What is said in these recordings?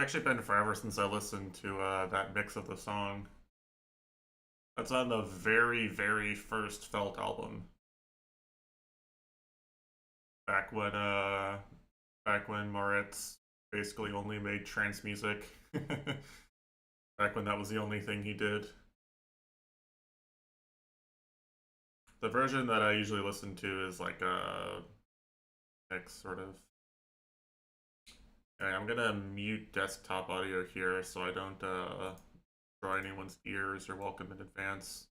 actually been forever since I listened to that mix of the song. That's on the very, very first Felt album. Back when Moritz basically only made trance music. Back when that was the only thing he did. The version that I usually listen to is like a mix, sort of. Okay, I'm gonna mute desktop audio here so I don't draw anyone's ears or welcome in advance.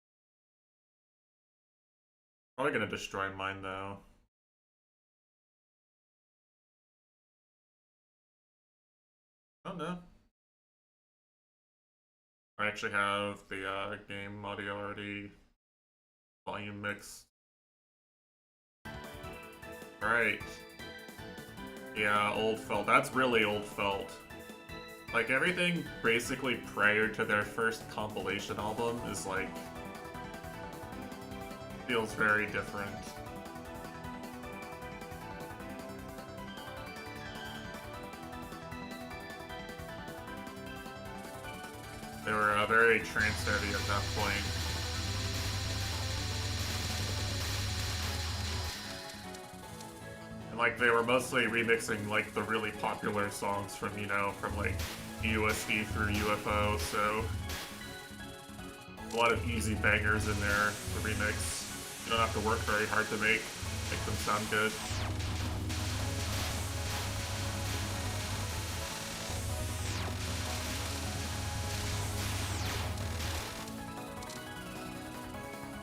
Probably gonna destroy mine though. Oh no. I actually have the game audio already volume mixed. Right. Yeah, old Felt. That's really old Felt. Like, everything basically prior to their first compilation album is like... feels very different. They were very trance heavy at that point. And like they were mostly remixing like the really popular songs from, you know, from like USD through UFO, so a lot of easy bangers in there to remix. You don't have to work very hard to make them sound good.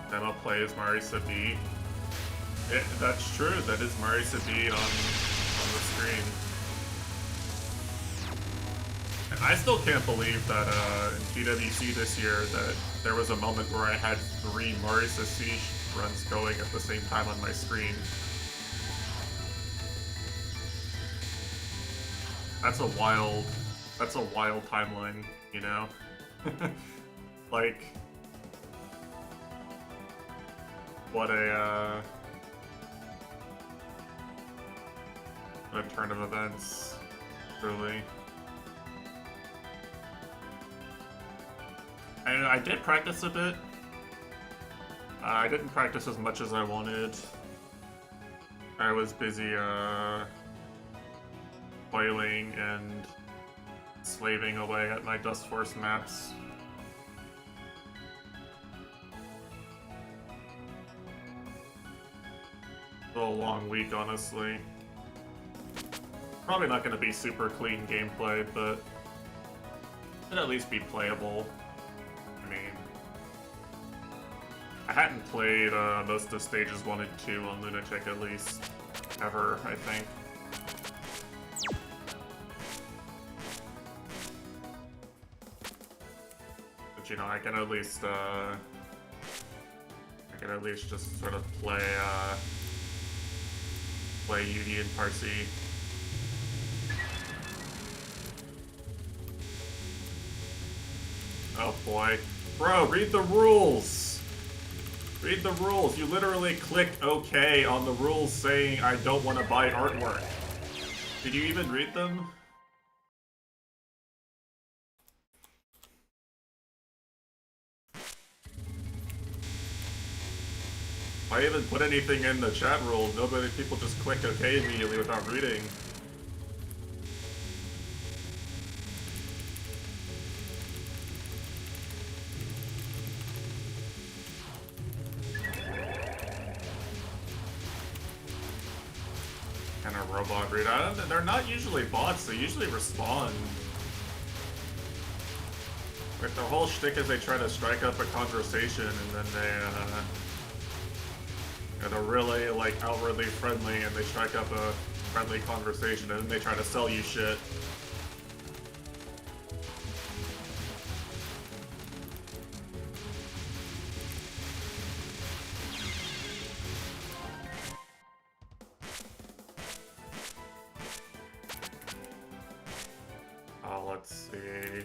Demo plays Marisa B. That's true, that is Marisa B on the screen. And I still can't believe that in PWC this year that there was a moment where I had 3 Marisa C runs going at the same time on my screen. That's a wild timeline, you know? Like, what a turn of events, truly. And I did practice a bit. I didn't practice as much as I wanted. I was busy toiling and slaving away at my Dust Force maps. A long week, honestly. Probably not going to be super clean gameplay, but it'd at least be playable. I mean, I hadn't played most of stages 1 and 2 on Lunatic at least, ever, I think. But you know, I can at least just sort of play Yugi and Parsi. Oh boy. Bro, read the rules! Read the rules. You literally click OK on the rules saying I don't want to buy artwork. Did you even read them? If I even put anything in the chat rules, people just click OK immediately without reading. Kind of robot read. They're not usually bots, they usually respond. Like, the whole shtick is they try to strike up a conversation and then they're really, like, outwardly friendly and they strike up a friendly conversation and then they try to sell you shit. Let's see.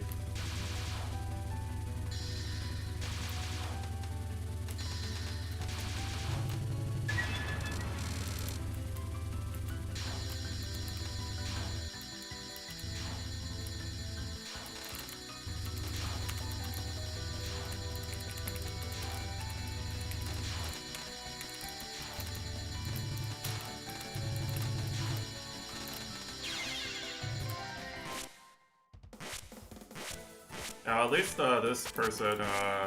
At least this person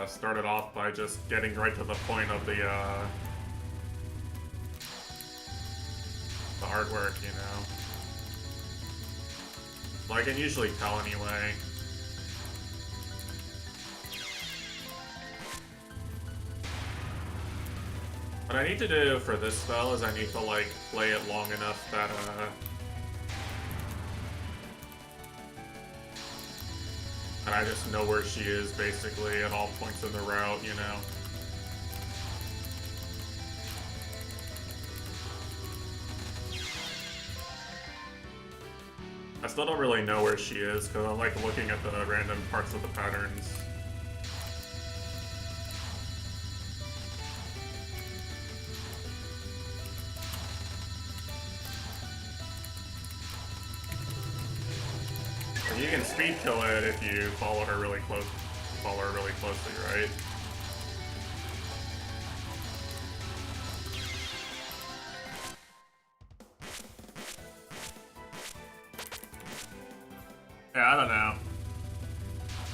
started off by just getting right to the point of the artwork, you know. Well, I can usually tell anyway. What I need to do for this spell is I need to, like, play it long enough that, and I just know where she is, basically, at all points in the route, you know? I still don't really know where she is, because I'm, like, looking at the random parts of the patterns. You can speed kill it if you follow her really closely, right? Yeah, I don't know.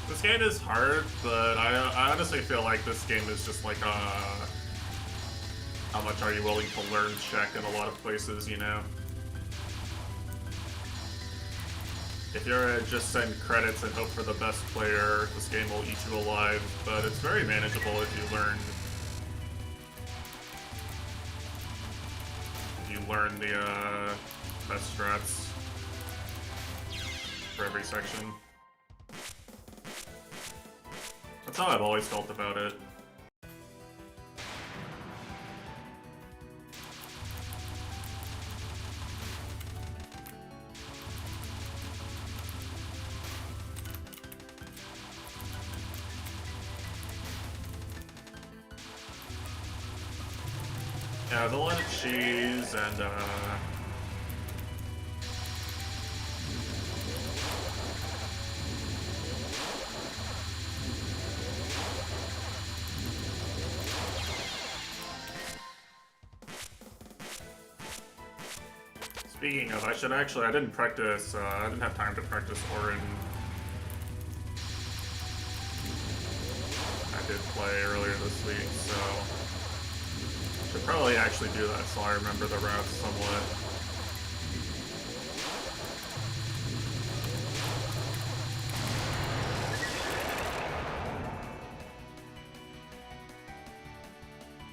This game is hard, but I honestly feel like this game is just like how much are you willing to learn check in a lot of places, you know? If you're just send credits and hope for the best player, this game will eat you alive, but it's very manageable if you learn the best strats for every section. That's how I've always felt about it. Yeah, there's a lot of cheese and speaking of, I didn't practice, I didn't have time to practice Orin. I did play earlier this week, so should probably actually do that so I remember the routes somewhat.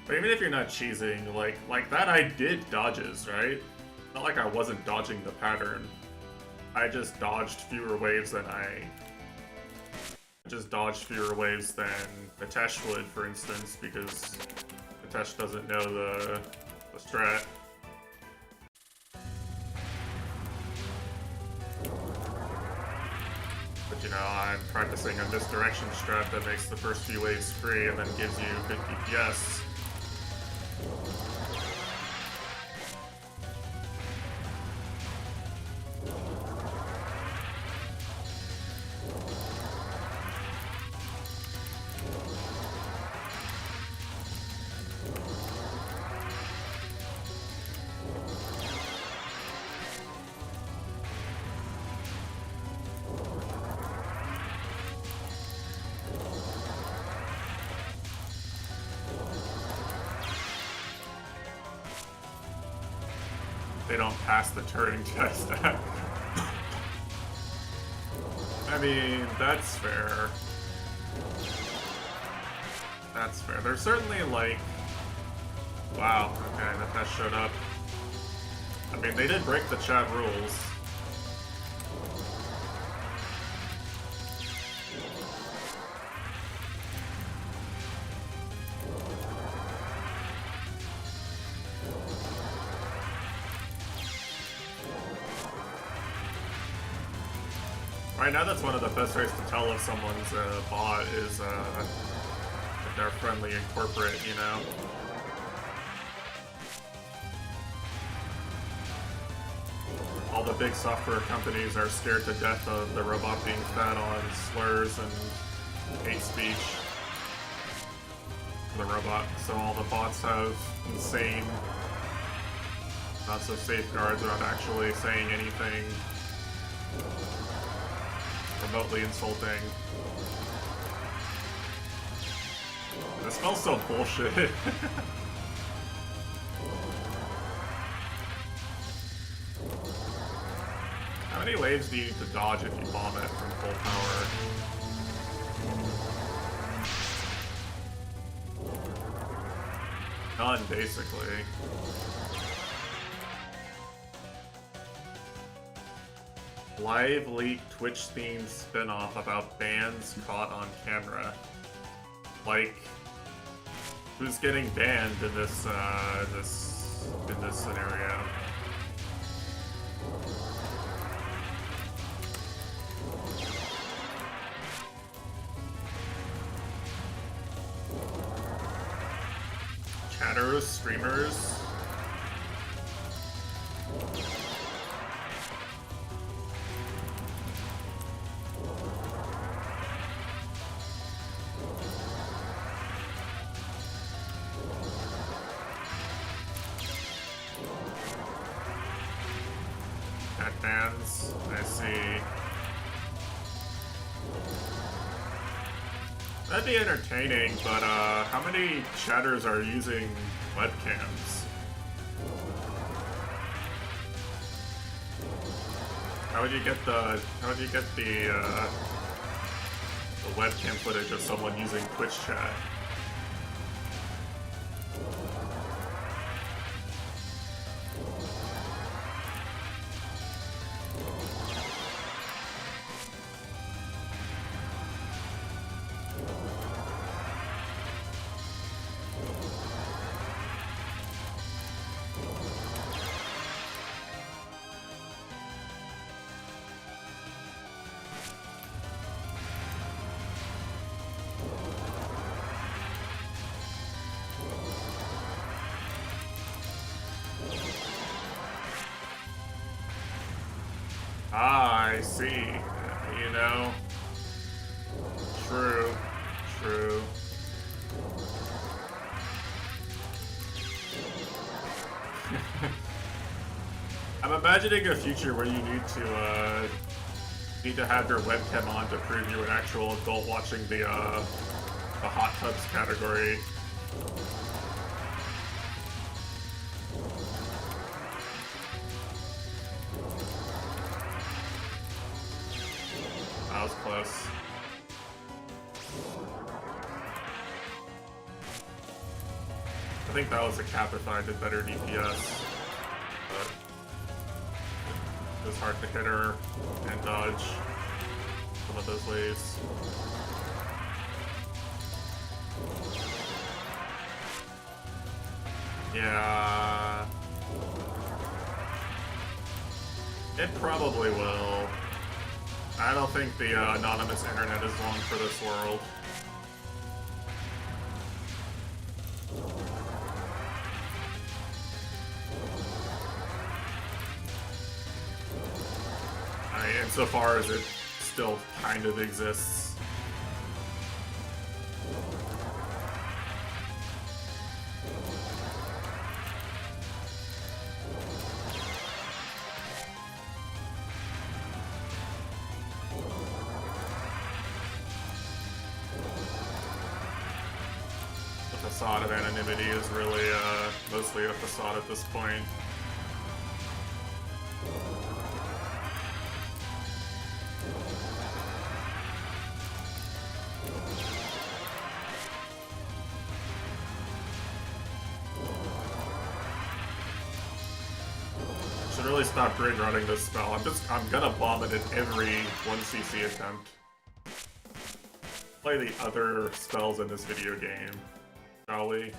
But even if you're not cheesing, like that I did dodges, right? Not like I wasn't dodging the pattern. I just dodged fewer waves than Atesh would, for instance, because Atesh doesn't know the strat. But you know, I'm practicing a misdirection strat that makes the first few waves free and then gives you good DPS. They don't pass the Turing test. I mean, that's fair. That's fair. There's certainly like... Wow, okay, that test showed up. I mean, they did break the chat rules. Right now, that's one of the best ways to tell if someone's a bot is if they're friendly and corporate, you know? All the big software companies are scared to death of the robot being fed on slurs and hate speech. The robot, so all the bots have insane, not so safeguards around actually saying anything remotely insulting. This smells so bullshit. How many waves do you need to dodge if you bomb it from full power? None, basically. Live leak Twitch themed spin-off about bans caught on camera. Like, who's getting banned in this scenario? Chatters, streamers. Fans, I see. That'd be entertaining, but how many chatters are using webcams? How would you get the webcam footage of someone using Twitch chat? I see. You know. True. True. I'm imagining a future where you need to have your webcam on to prove you're an actual adult watching the hot tubs category. That was close. I think that was a cap if I did better DPS. But it was hard to hit her and dodge some of those waves. Yeah. It probably will. I don't think the anonymous internet is long for this world. I mean, insofar as it still kind of exists. Facade of anonymity is really mostly a facade at this point. Should really stop brain running this spell. I'm gonna bomb it in every 1cc attempt. Play the other spells in this video game. Shall we?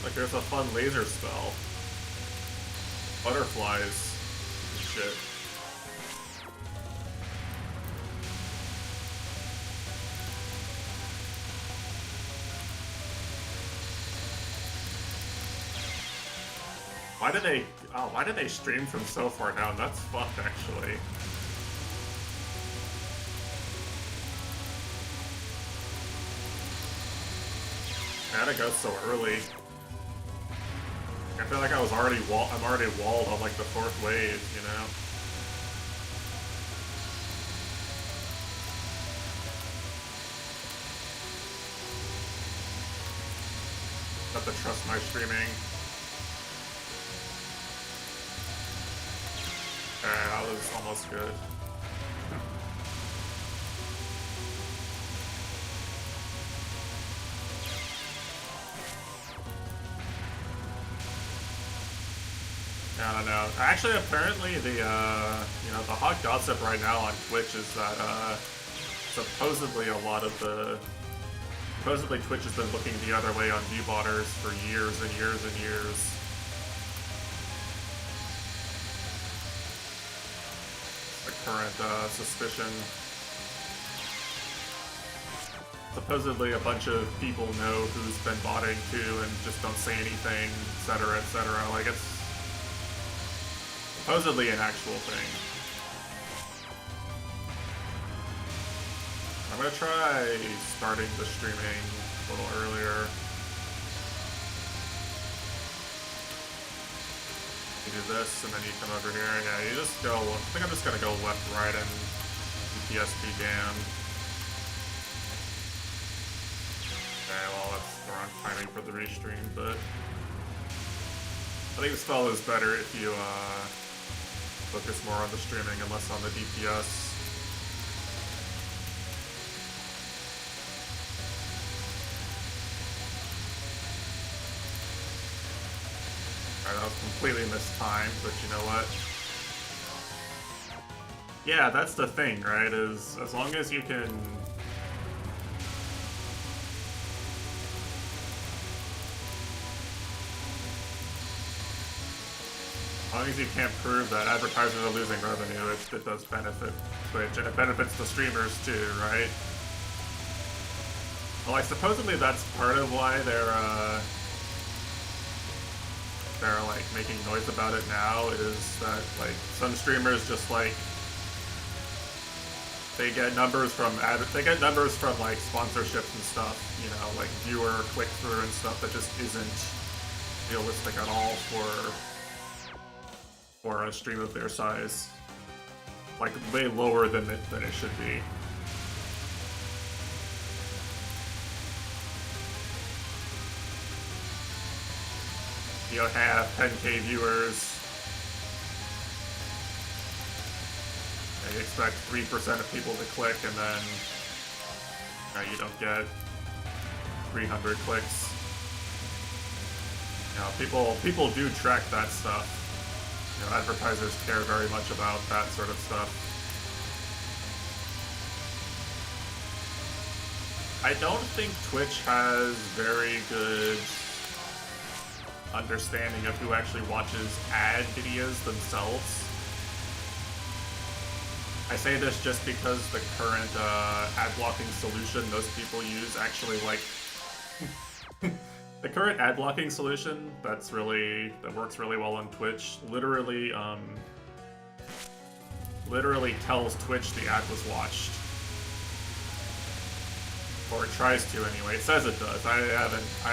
Like there's a fun laser spell. Butterflies and shit. Why did they stream from so far down? That's fucked actually. How'd it go so early? I feel like I'm already walled on like the 4th wave, you know? Have to trust my streaming. Okay, that was almost good. I don't know. Actually, apparently the the hot gossip right now on Twitch is that supposedly Twitch has been looking the other way on viewbotters for years and years and years. It's the current suspicion. Supposedly a bunch of people know who's been botting too and just don't say anything, etc., etc. Like, it's supposedly an actual thing. I'm gonna try starting the streaming a little earlier. You do this, and then you come over here. Yeah, you just go. I think I'm just gonna go left, right, and DPS be damned. Okay, well, that's the wrong timing for the restream, but I think the spell is better if you focus more on the streaming and less on the DPS. Alright, that was completely mistimed, but you know what? Yeah, that's the thing, right? Is as long as you can... As long as you can't prove that advertisers are losing revenue, it does benefit Twitch, and it benefits the streamers too, right? Well, like, supposedly that's part of why they're like making noise about it now, is that like some streamers just like they get numbers from like sponsorships and stuff, you know, like viewer click through and stuff that just isn't realistic at all for a stream of their size. Like way lower than it should be. You have 10k viewers. You expect 3% of people to click, and then you don't get 300 clicks. You know, people do track that stuff. You know, advertisers care very much about that sort of stuff. I don't think Twitch has very good understanding of who actually watches ad videos themselves. I say this just because the current ad blocking solution most people use actually, like, the current ad blocking solution that works really well on Twitch literally tells Twitch the ad was watched. Or it tries to anyway. It says it does. I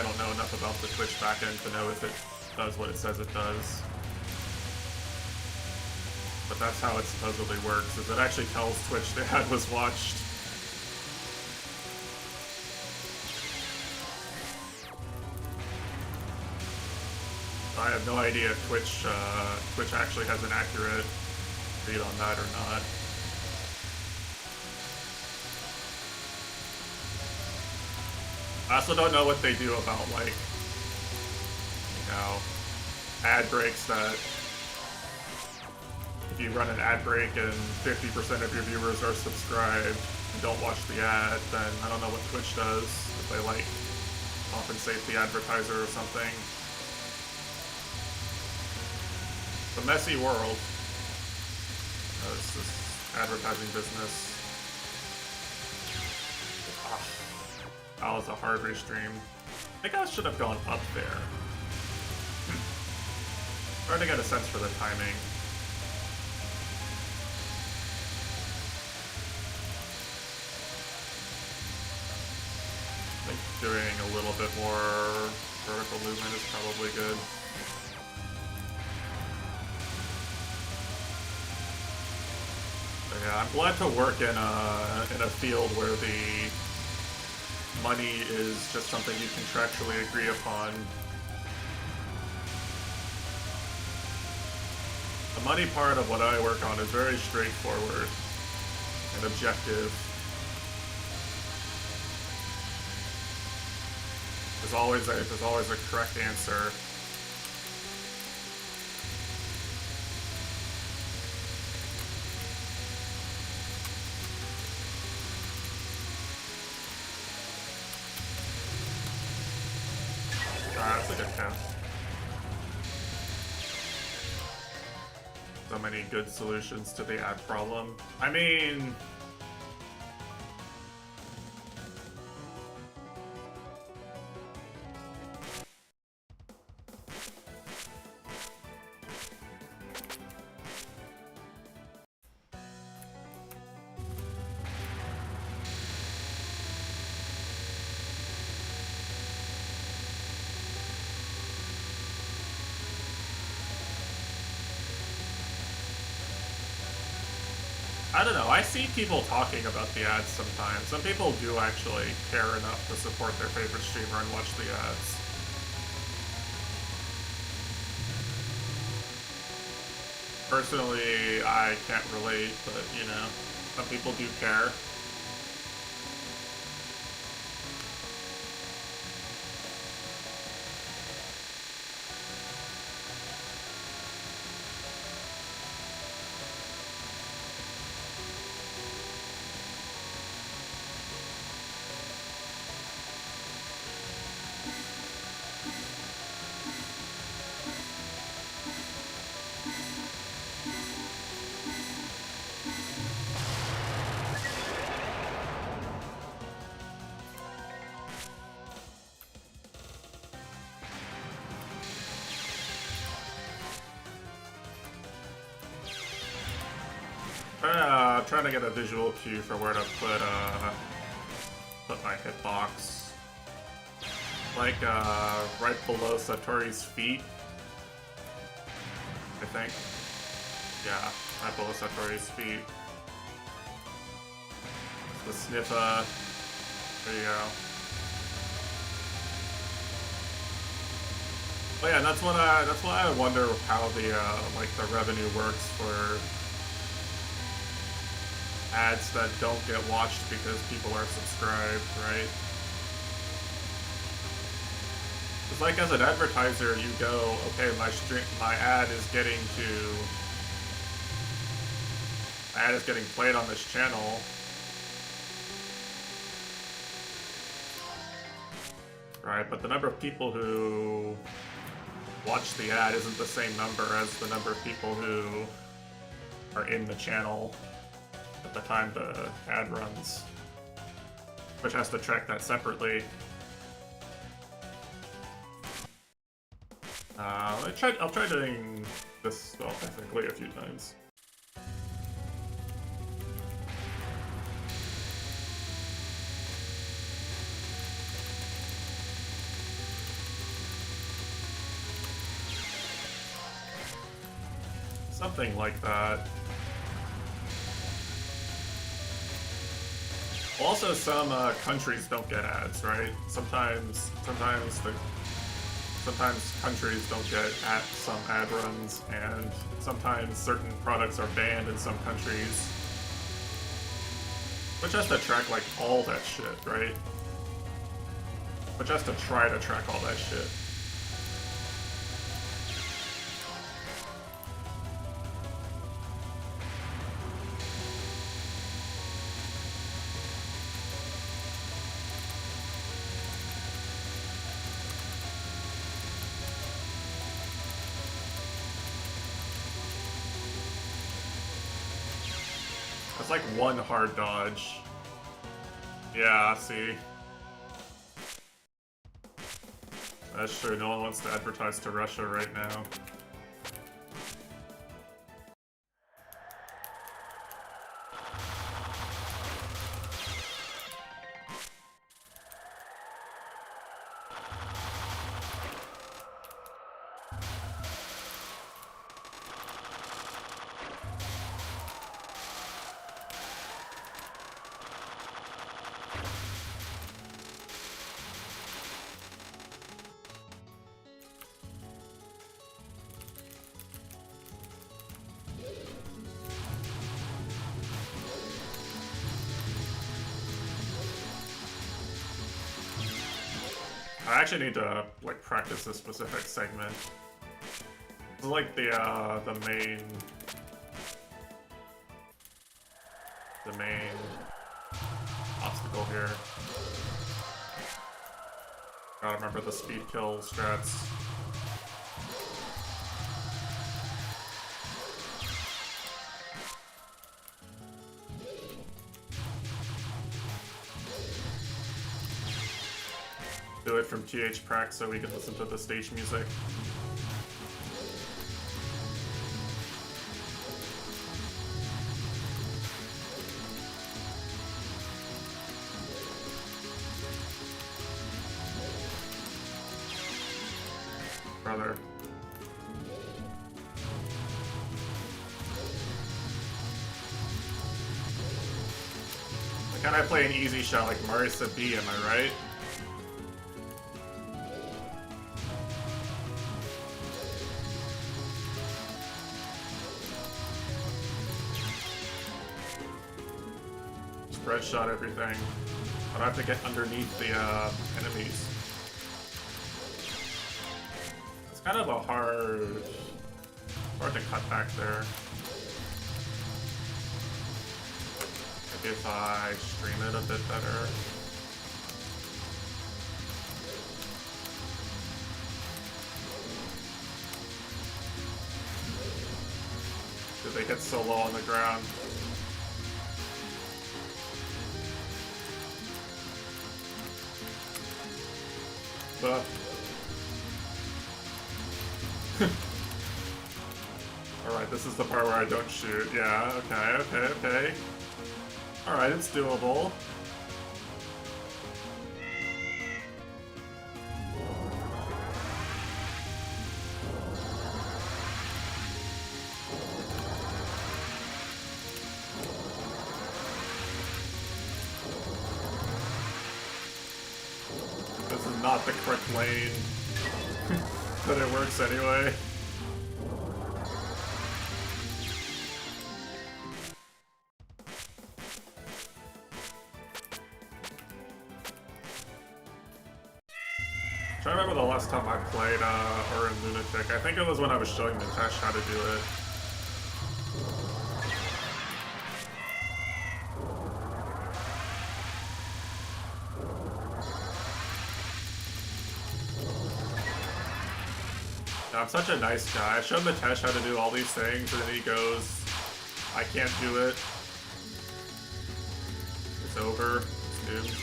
don't know enough about the Twitch backend to know if it does what it says it does. But that's how it supposedly works, is it actually tells Twitch the ad was watched. I have no idea if Twitch actually has an accurate read on that or not. I also don't know what they do about, like, you know, ad breaks that if you run an ad break and 50% of your viewers are subscribed and don't watch the ad, then I don't know what Twitch does, if they, like, compensate the advertiser or something. It's a messy world. It's this advertising business. That was a hard restream. I think I should have gone up there. Trying to get a sense for the timing. I think doing a little bit more vertical movement is probably good. Yeah, I'm glad to work in a field where the money is just something you contractually agree upon. The money part of what I work on is very straightforward and objective. There's always a correct answer. That's a good count. So many good solutions to the ad problem. I mean, I don't know, I see people talking about the ads sometimes. Some people do actually care enough to support their favorite streamer and watch the ads. Personally, I can't relate, but, you know, some people do care. Trying to get a visual cue for where to put my hitbox. Like, right below Satori's feet. I think. Yeah, right below Satori's feet. The sniffa. There you go. But yeah, that's why I wonder how the like the revenue works for ads that don't get watched because people are subscribed, right? It's like as an advertiser, you go, okay, my ad is getting played on this channel. Right, but the number of people who watch the ad isn't the same number as the number of people who are in the channel at the time the ad runs, which has to track that separately. I'll try doing this ethically a few times. Something like that. Also, some countries don't get ads, right? Sometimes countries don't get some ad runs, and sometimes certain products are banned in some countries. Which has to track, like, all that shit, right? Which has to try to track all that shit. It's like one hard dodge. Yeah, see. That's true, no one wants to advertise to Russia right now. I actually need to like practice this specific segment. This is like the main obstacle here. Gotta remember the speed kill strats. Do it from TH Prac so we can listen to the stage music. Brother. Can I play an easy shot like Marisa B, am I right? Spread shot everything. I don't have to get underneath the enemies. It's kind of a hard to cut back there. Maybe if I stream it a bit better. Did they get so low on the ground? But alright, this is the part where I don't shoot. Yeah, okay. Alright, it's doable. This is not the correct lane, but it works anyway. I'm trying to remember the last time I played or in Lunatic. I think it was when I was showing Nitesh how to do it. I'm such a nice guy. I showed Nitesh how to do all these things, and then he goes, I can't do it. It's over. It's doomed.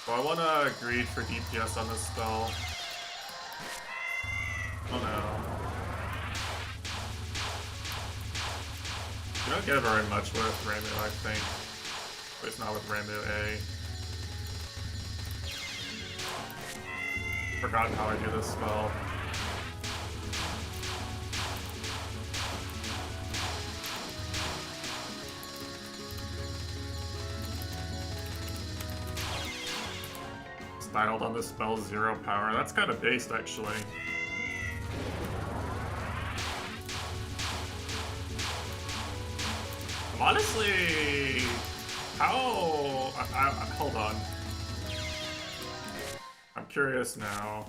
Well, I want to greed for DPS on this spell. Oh no. You don't get very much with Ramu, I think. But it's not with Ramu A. Forgotten how I do this spell. Styled on this spell 0 power. That's kind of based, actually. Honestly, how... hold on. I'm curious now.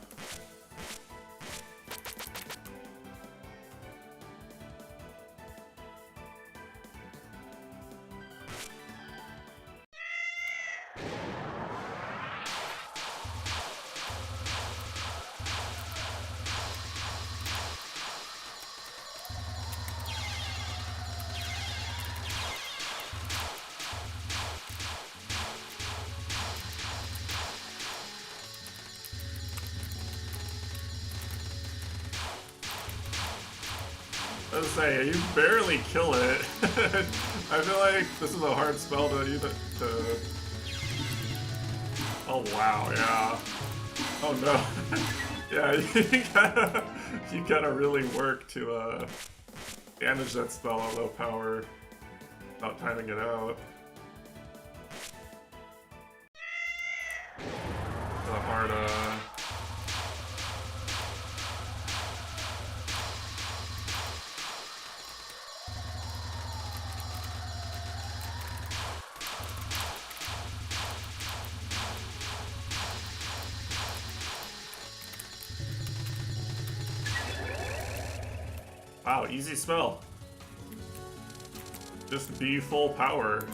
Let's say, you barely kill it. I feel like this is a hard spell to use it to... Oh wow, yeah. Oh no. Yeah, you gotta really work to Damage that spell at low power without timing it out. The hard, Wow, easy spell. Just be full power.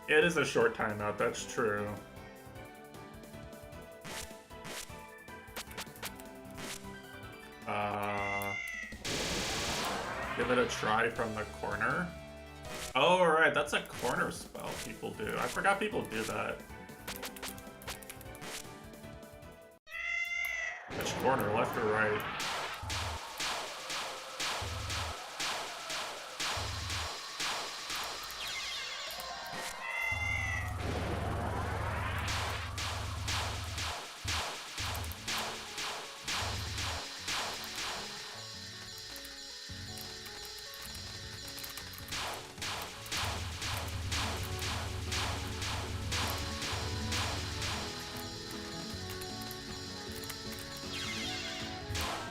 It is a short timeout, that's true. Give it a try from the corner. Oh, alright, that's a corner spell people do. I forgot people do that. Which corner, left or right?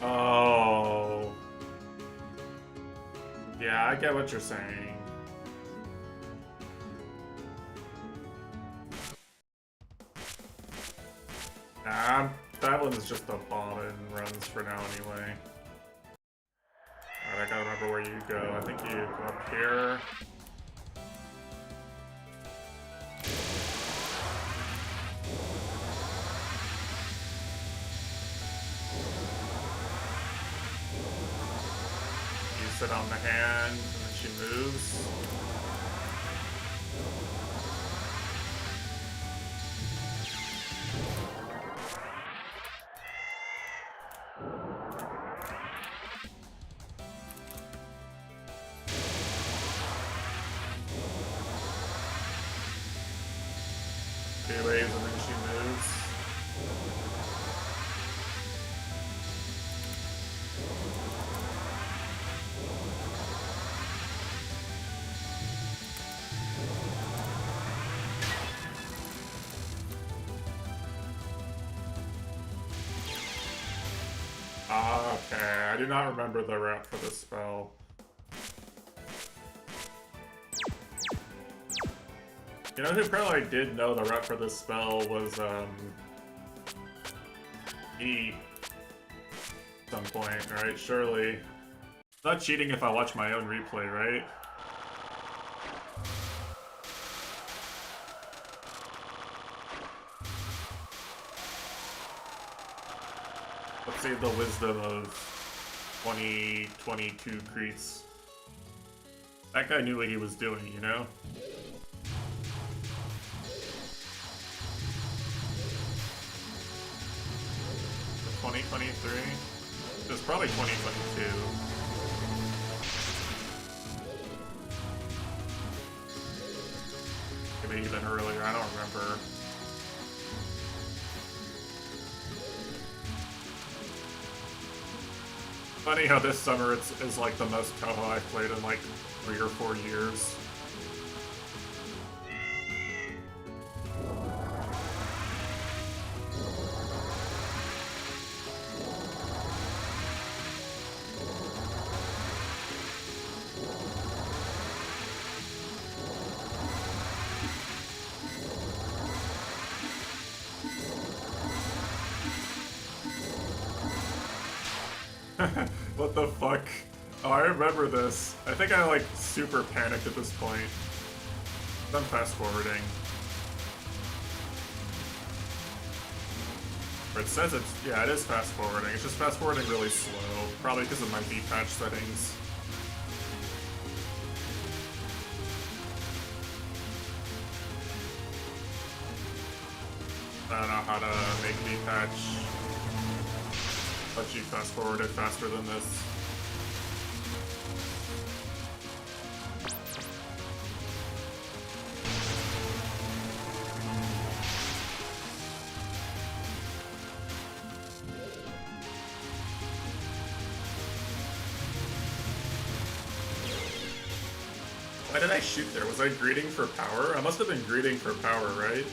Oh. Yeah, I get what you're saying. Nah, that one's just a bomb and runs for now anyway. Alright, I gotta remember where you go. I think you go up here. Sit on the hand, and then she moves. She waves and then she moves. Okay, I do not remember the route for this spell. You know who probably did know the route for this spell was, E. At some point, right? Surely. It's not cheating if I watch my own replay, right? Let's see the wisdom of 2022 Crease. That guy knew what he was doing, you know? The 2023? It was probably 2022. Maybe even earlier, I don't remember. Funny how this summer is like the most Toho I've played in like 3 or 4 years. What the fuck? Oh, I remember this. I think I like super panicked at this point. I'm fast forwarding. Or it says it's, yeah, it is fast forwarding. It's just fast forwarding really slow. Probably because of my V-patch settings. I don't know how to make V-patch let you fast forward it faster than this. Why did I shoot there? Was I greeting for power? I must have been greeting for power, right?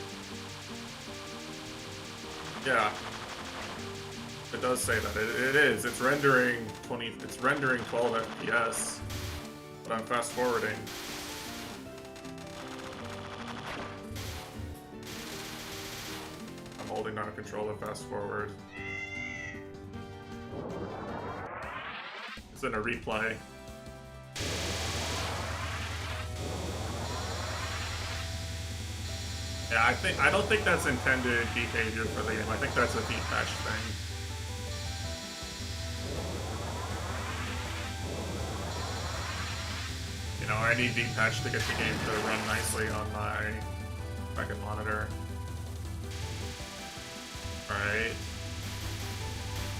Yeah. It does say that. It is. It's rendering 20. It's rendering 12 FPS. But I'm fast forwarding. I'm holding down a controller fast forward. It's in a replay. Yeah, I don't think that's intended behavior for the game. I think that's a detached thing. You know, I need detached to get the game to run nicely on my second monitor. Alright.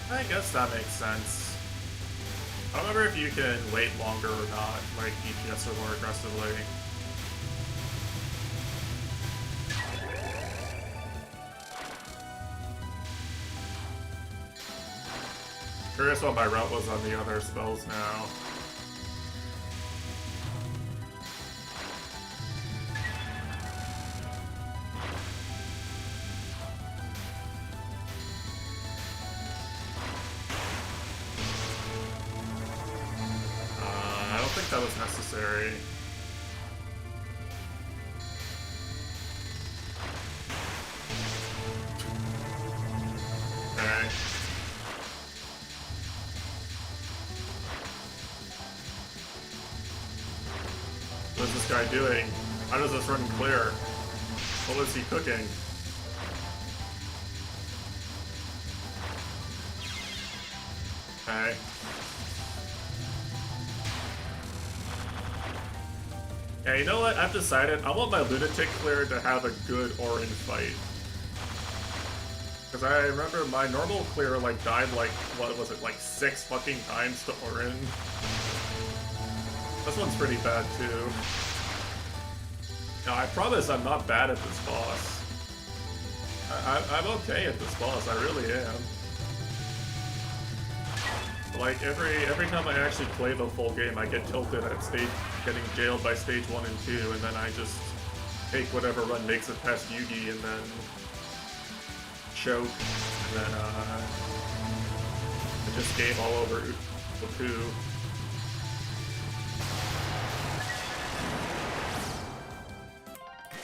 I guess that makes sense. I don't remember if you can wait longer or not, like DPS or more aggressively. Curious what my route was on the other spells now. I don't think that was necessary. Okay. What is this guy doing? How does this run clear? What was he cooking? Okay. Yeah, you know what? I've decided I want my lunatic clear to have a good Orin fight. Because I remember my normal clear like died like, what was it, like 6 fucking times to Orin. This one's pretty bad too. Now I promise I'm not bad at this boss. I'm okay at this boss, I really am. Like every time I actually play the full game, I get tilted at getting jailed by stage 1 and 2, and then I just take whatever run makes it past Yugi and then choke, and then I just game all over Upu.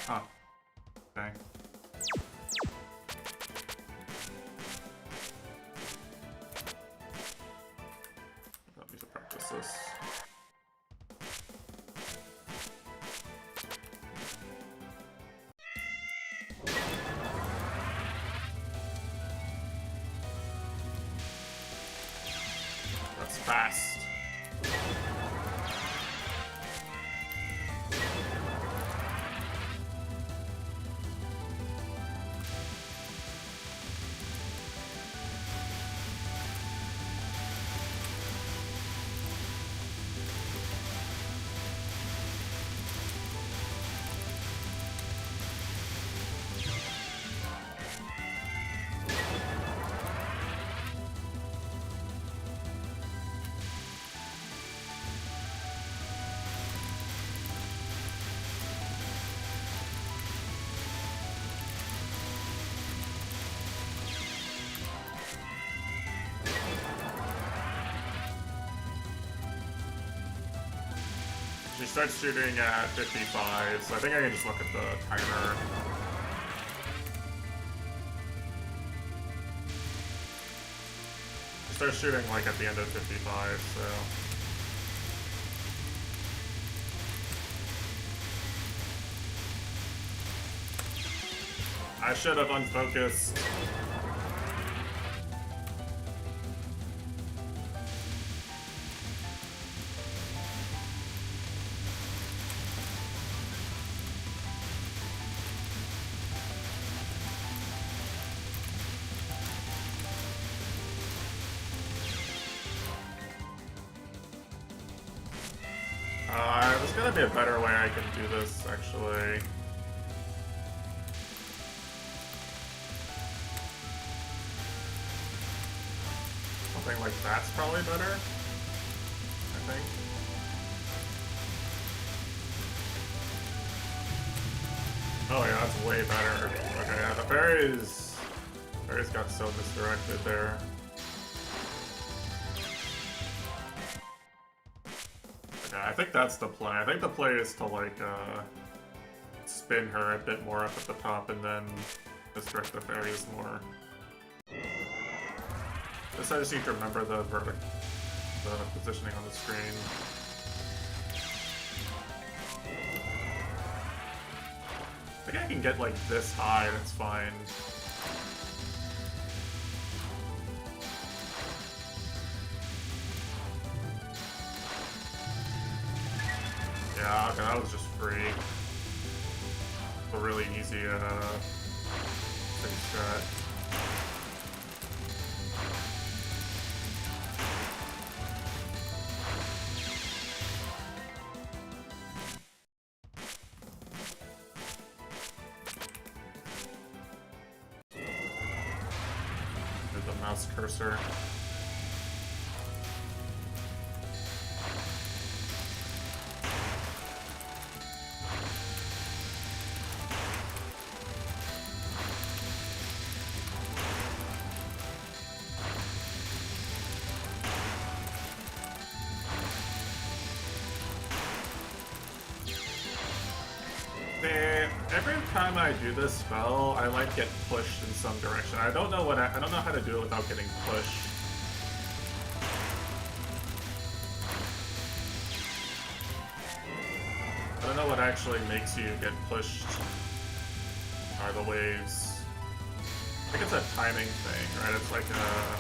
Huh. Okay. I need to practice this. That's fast. She starts shooting at 55, so I think I can just look at the timer. She starts shooting like at the end of 55, so... I should have unfocused. There's gotta be a better way I can do this, actually. Something like that's probably better, I think. Oh yeah, that's way better. Okay, yeah, the fairies got so misdirected there. Okay, I think that's the play. I think the play is to like spin her a bit more up at the top and then misdirect the fairies more. I just need to remember the positioning on the screen. I think I can get like this high, that's fine. Yeah, okay, that was just free. A really easy thing strat. The mouse cursor. Every time I do this spell, I like get pushed in some direction. I don't know how to do it without getting pushed. I don't know what actually makes you get pushed. Are the waves? I think it's a timing thing, right? It's like a.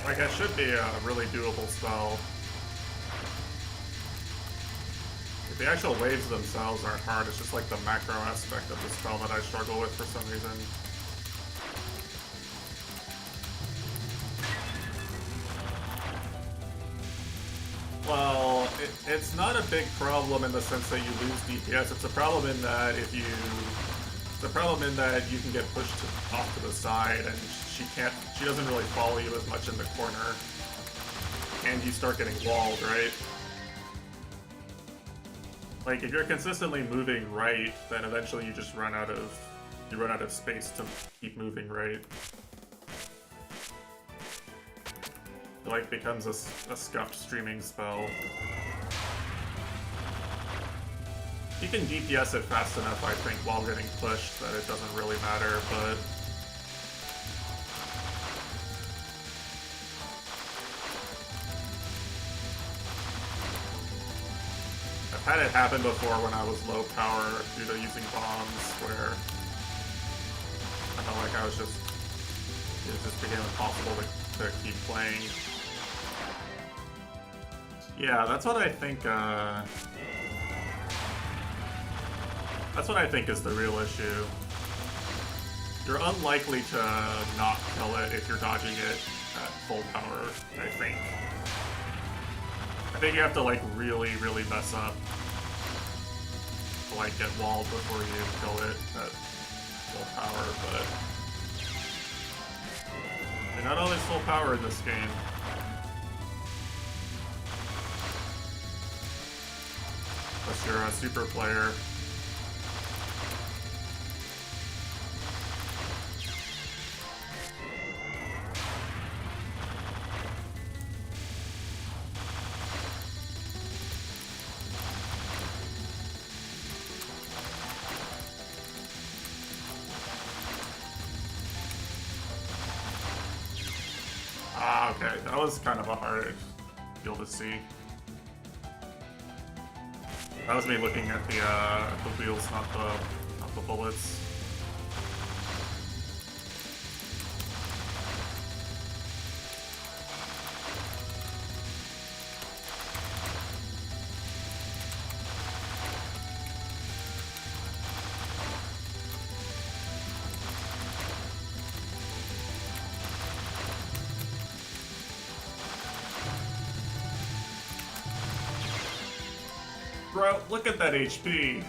Like, that should be a really doable spell. The actual waves themselves aren't hard, it's just like the macro aspect of the spell that I struggle with for some reason. Well, it's not a big problem in the sense that you lose DPS, it's a problem in that you can get pushed off to the side and she doesn't really follow you as much in the corner. And you start getting walled, right? Like, if you're consistently moving right, then eventually you just run out of space to keep moving right. It like becomes a scuffed streaming spell. You can DPS it fast enough, I think, while getting pushed that it doesn't really matter, but I've had it happen before when I was low power due to using bombs, where I felt like it just became impossible to keep playing. Yeah, that's what I think. That's what I think is the real issue. You're unlikely to not kill it if you're dodging it at full power, I think. I think you have to like really, really mess up to like get walled before you kill it at full power, but you're not always full power in this game. Unless you're a super player. Okay, that was kind of a hard deal to see. That was me looking at the wheels, not the bullets. Bro, look at that HP.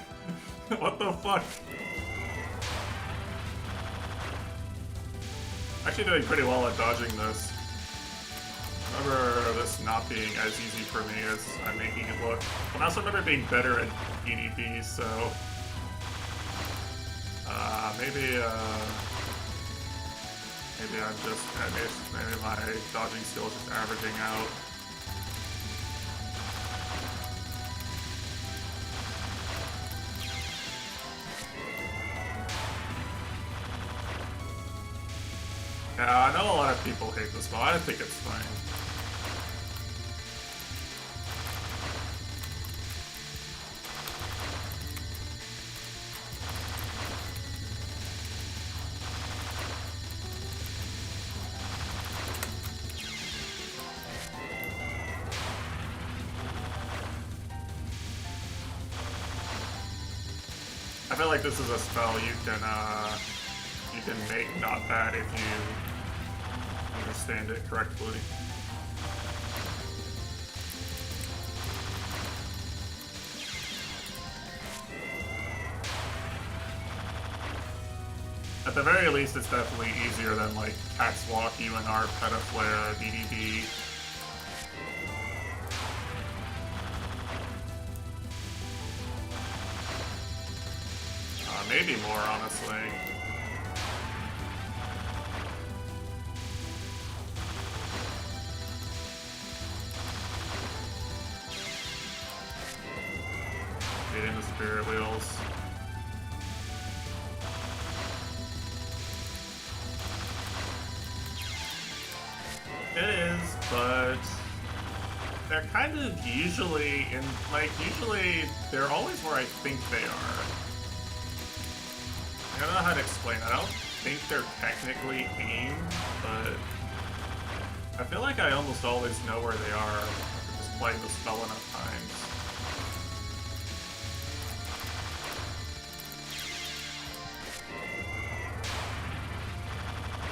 What the fuck? Actually doing pretty well at dodging this. Remember this not being as easy for me as I'm making it look. But I also remember being better at EDB, so... maybe I'm just... Maybe my dodging skill is just averaging out. Yeah, I know a lot of people hate this, but I think it's fine. I feel like this is a spell you can make not bad if you understand it correctly. At the very least, it's definitely easier than like Cat's Walk, UNR, Petaflare, DDD. Maybe more, honestly. Getting the spirit wheels. It is, but they're kind of usually in, like, usually they're always where I think they are. I don't know how to explain it. I don't think they're technically aimed, but I feel like I almost always know where they are after just playing the spell enough times.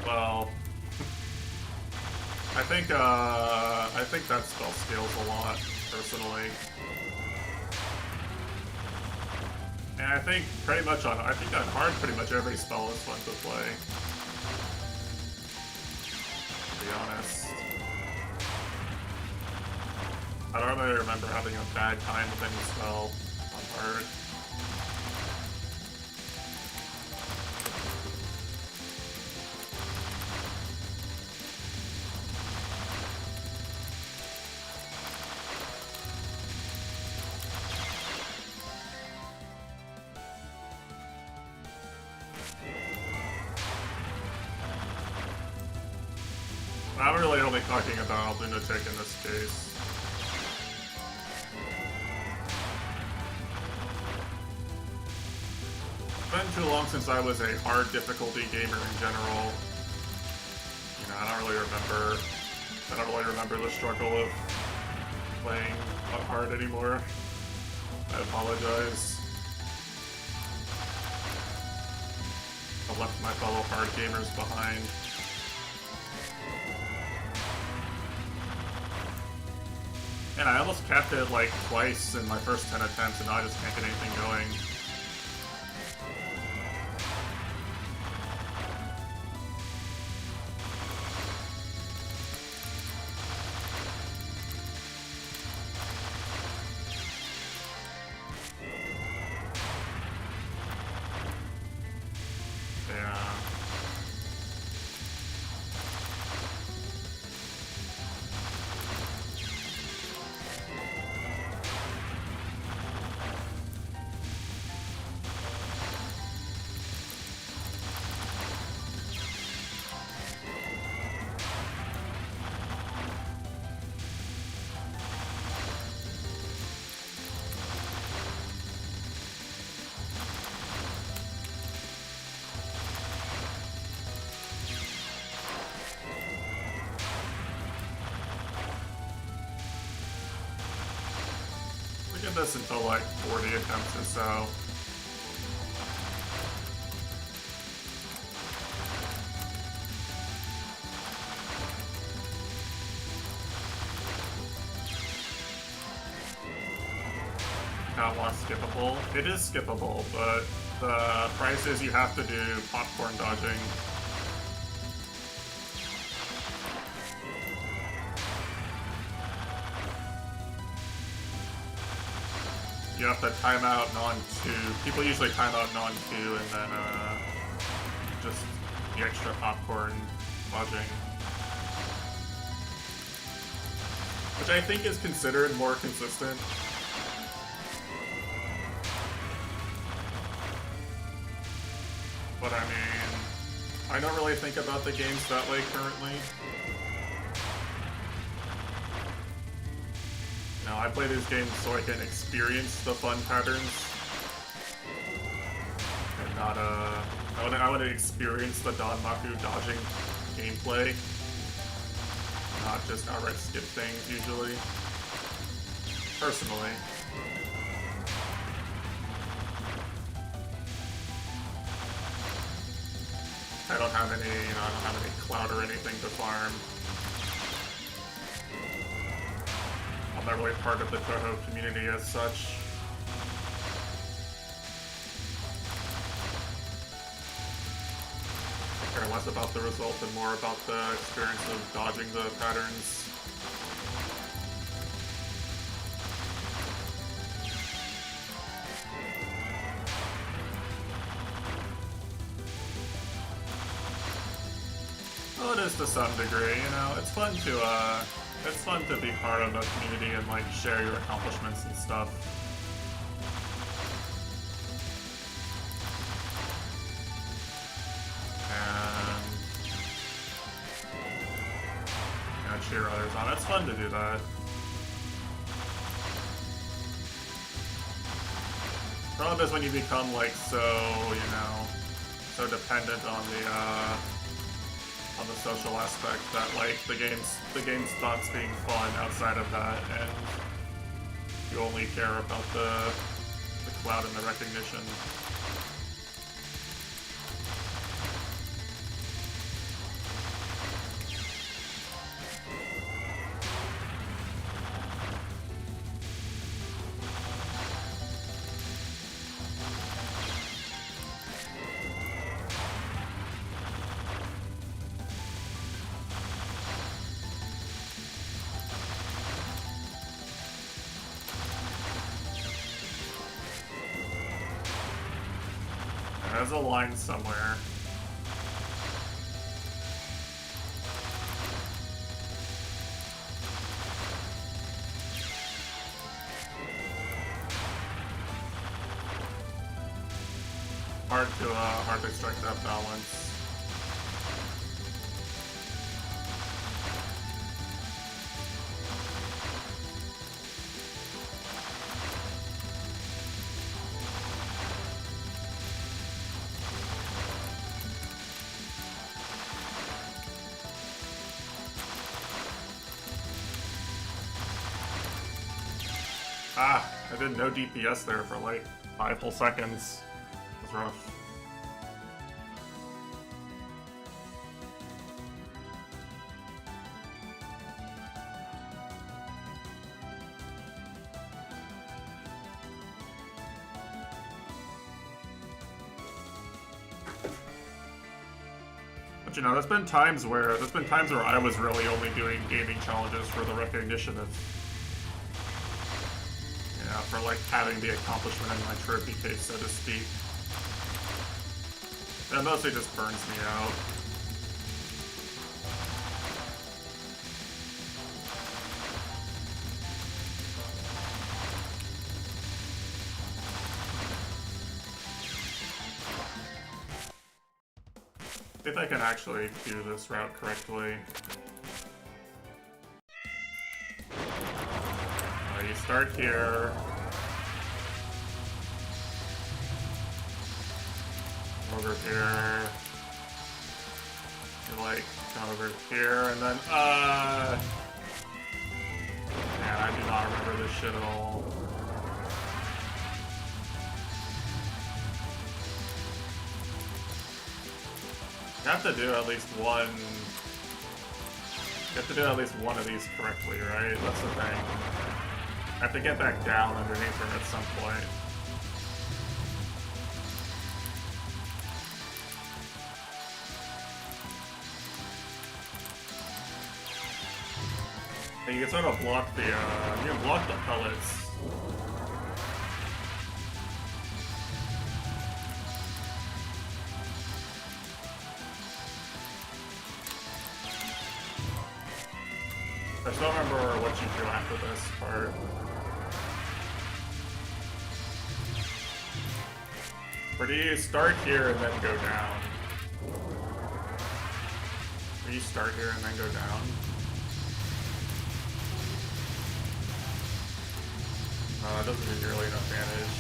Well, I think that spell scales a lot, personally. And I think pretty much on hard, pretty much every spell is fun to play. To be honest. I don't really remember having a bad time with any spell on hard. I'm really only talking about lunatic in this case. It's been too long since I was a hard difficulty gamer in general. You know, I don't really remember the struggle of playing on hard anymore. I apologize. I left my fellow hard gamers behind. And I almost capped it like twice in my first 10 attempts, and now I just can't get anything going. Yeah. We get this until like 40 attempts or so. catwalk skippable? It is skippable, but the price is you have to do popcorn dodging. You have to time out non-2. People usually time out non-2 and then just the extra popcorn dodging. Which I think is considered more consistent. But I mean, I don't really think about the games that way currently. No, I play these games so I can experience the fun patterns. And not, I want to experience the Danmaku dodging gameplay. Not just outright skip things, usually. Personally. I don't have any, I don't have any clout or anything to farm. I'm not really part of the Toho community as such. I care less about the result and more about the experience of dodging the patterns. Well, it is to some degree, you know. It's fun to be part of a community and like share your accomplishments and stuff. And you know, cheer others on. It's fun to do that. The problem is when you become like so, you know, so dependent on the social aspect that like the game stops being fun outside of that, and you only care about the clout and the recognition. There's a line somewhere. Hard to strike that balance. Ah, I did no DPS there for like 5 whole seconds. It was rough. But you know, there's been times where I was really only doing gaming challenges for the recognition of, for like having the accomplishment in my trophy case, so to speak. That mostly just burns me out. If I can actually do this route correctly. You start here. Over here. You like come over here and then man, I do not remember this shit at all. You have to do at least one. You have to do at least one of these correctly, right? That's the thing. I have to get back down underneath her at some point. And you can sort of block the, you can block the pellets. I just don't remember what you do after this part. Or do you start here and then go down? Or you start here and then go down? It doesn't do nearly enough damage.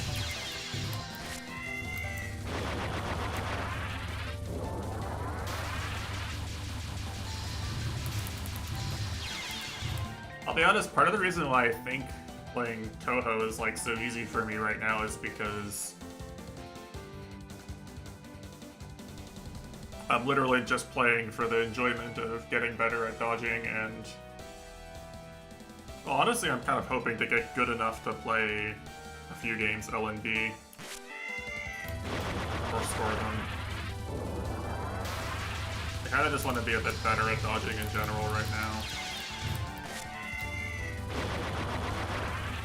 I'll be honest, part of the reason why I think playing Touhou is like so easy for me right now is because I'm literally just playing for the enjoyment of getting better at dodging, and well, honestly, I'm kind of hoping to get good enough to play a few games LND or score them. I kind of just want to be a bit better at dodging in general right now.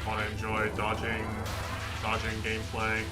I want to enjoy dodging gameplay.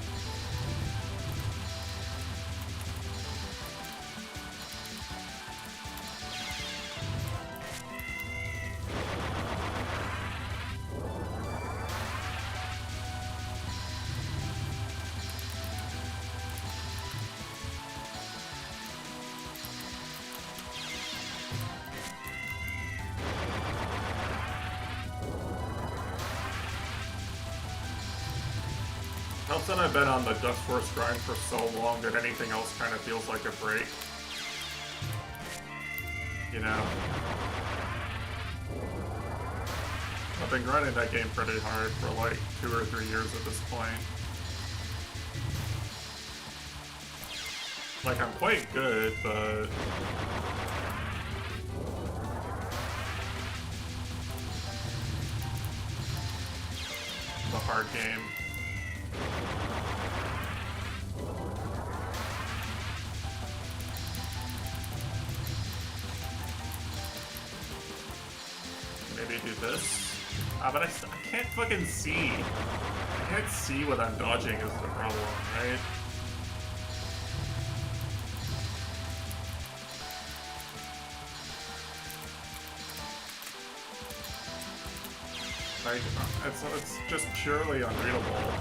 Helps that I've been on the Dust Force grind for so long that anything else kind of feels like a break. You know? I've been grinding that game pretty hard for like 2 or 3 years at this point. Like, I'm quite good, but it's a hard game. Maybe do this. But I can't fucking see. I can't see what I'm dodging is the problem, right? Like, it's just purely unreadable.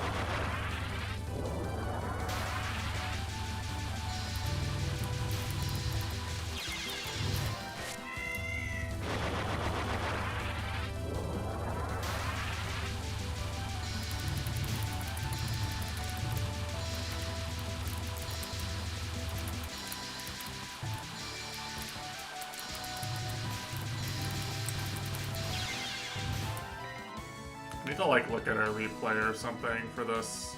I need to like look at a replay or something for this.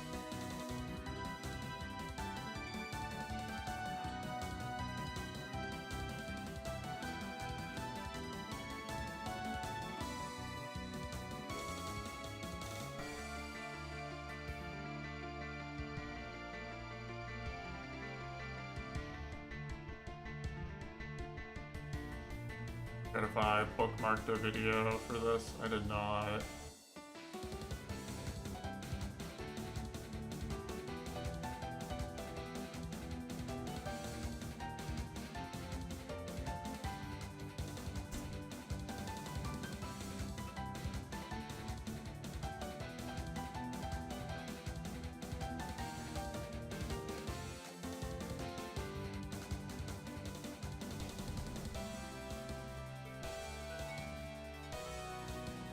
And if I bookmarked a video for this, I did not.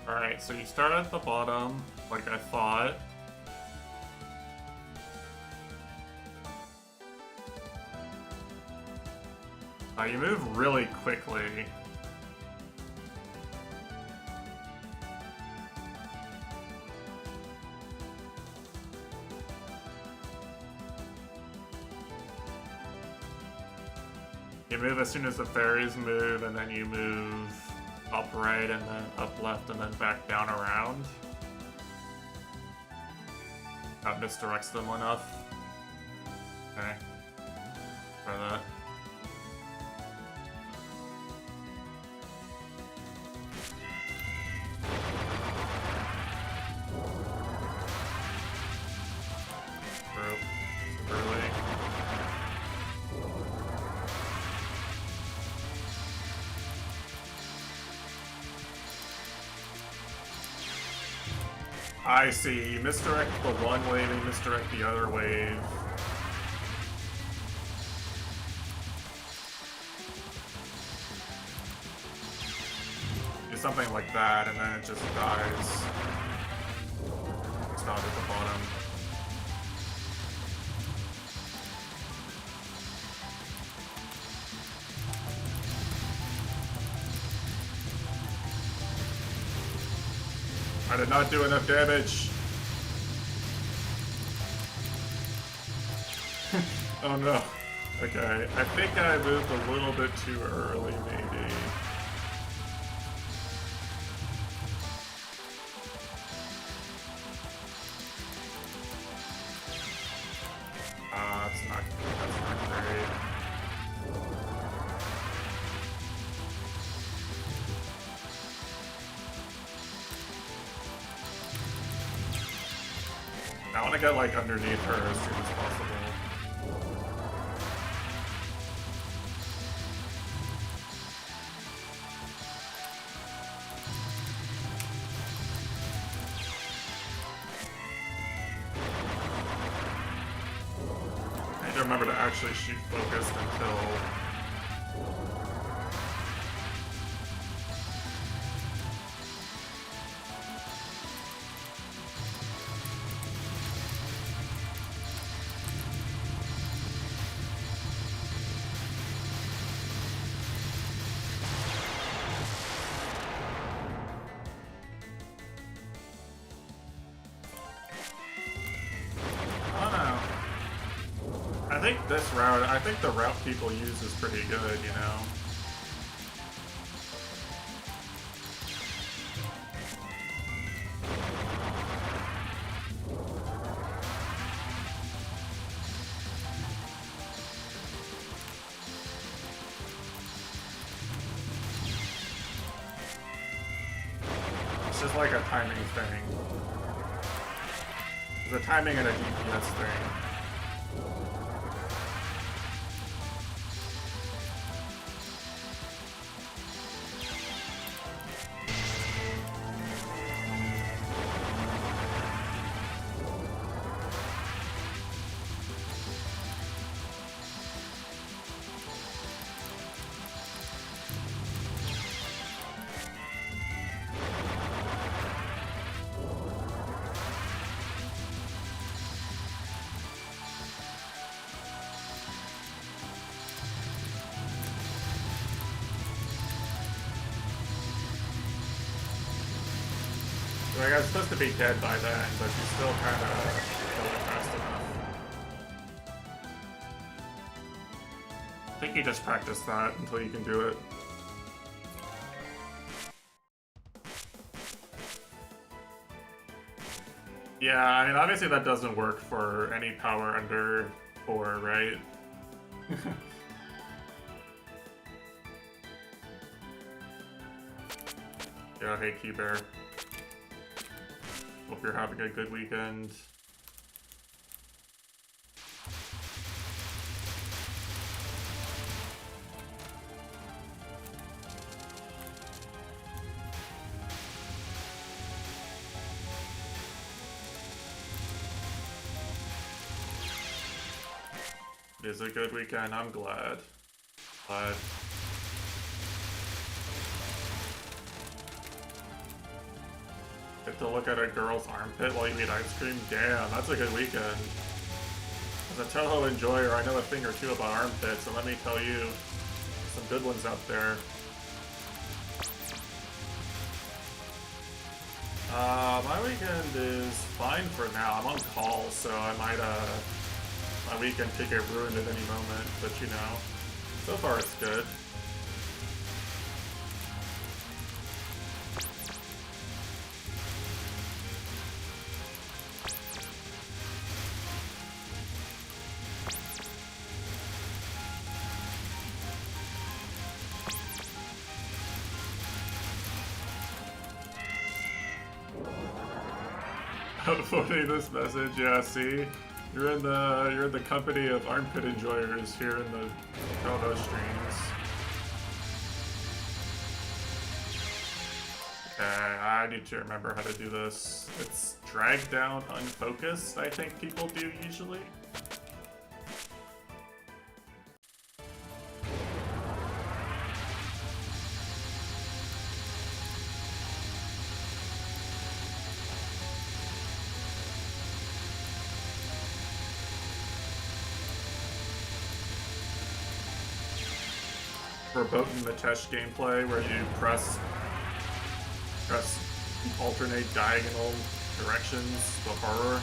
Alright, so you start at the bottom, like I thought. You move really quickly. You move as soon as the fairies move, and then you move up right, and then up left, and then back down around. That misdirects them enough. Okay. Try that. I see. You misdirect the one wave and you misdirect the other wave. Do something like that and then it just dies. Stop at the bottom. I did not do enough damage. Oh no. Okay, I think I moved a little bit too early, maybe. That's not great. I want to get like underneath her as soon as possible. I need to remember to actually shoot focused until... I think this route, I think the route people use is pretty good, you know? It's just like a timing thing. It's a timing and a DPS thing. Like, I was supposed to be dead by then, but you still kind of kill it fast enough. I think you just practice that until you can do it. Yeah, I mean, obviously that doesn't work for any power under 4, right? Yeah, hey Q-Bear. Hope you're having a good weekend. It is a good weekend, I'm glad. Get to look at a girl's armpit while you eat ice cream? Damn, that's a good weekend. As a Toho enjoyer, I know a thing or two about armpits, and let me tell you, some good ones out there. My weekend is fine for now. I'm on call, so I might, my weekend could get ruined at any moment, but you know, so far it's good. Upvoting this message, yeah, see? You're in the company of armpit enjoyers here in the Kono streams. Okay, I need to remember how to do this. It's drag down unfocused, I think people do usually. Verboten Matesh gameplay where you press alternate diagonal directions, the horror.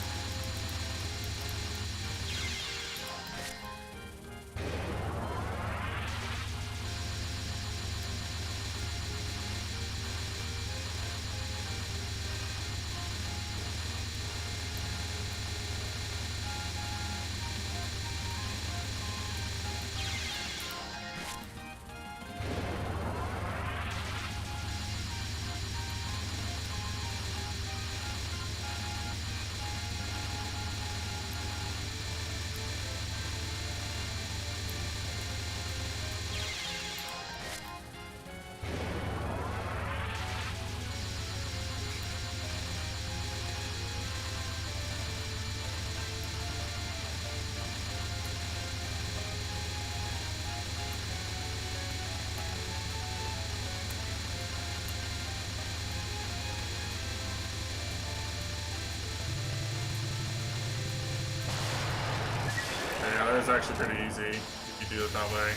It's actually pretty easy if you do it that way.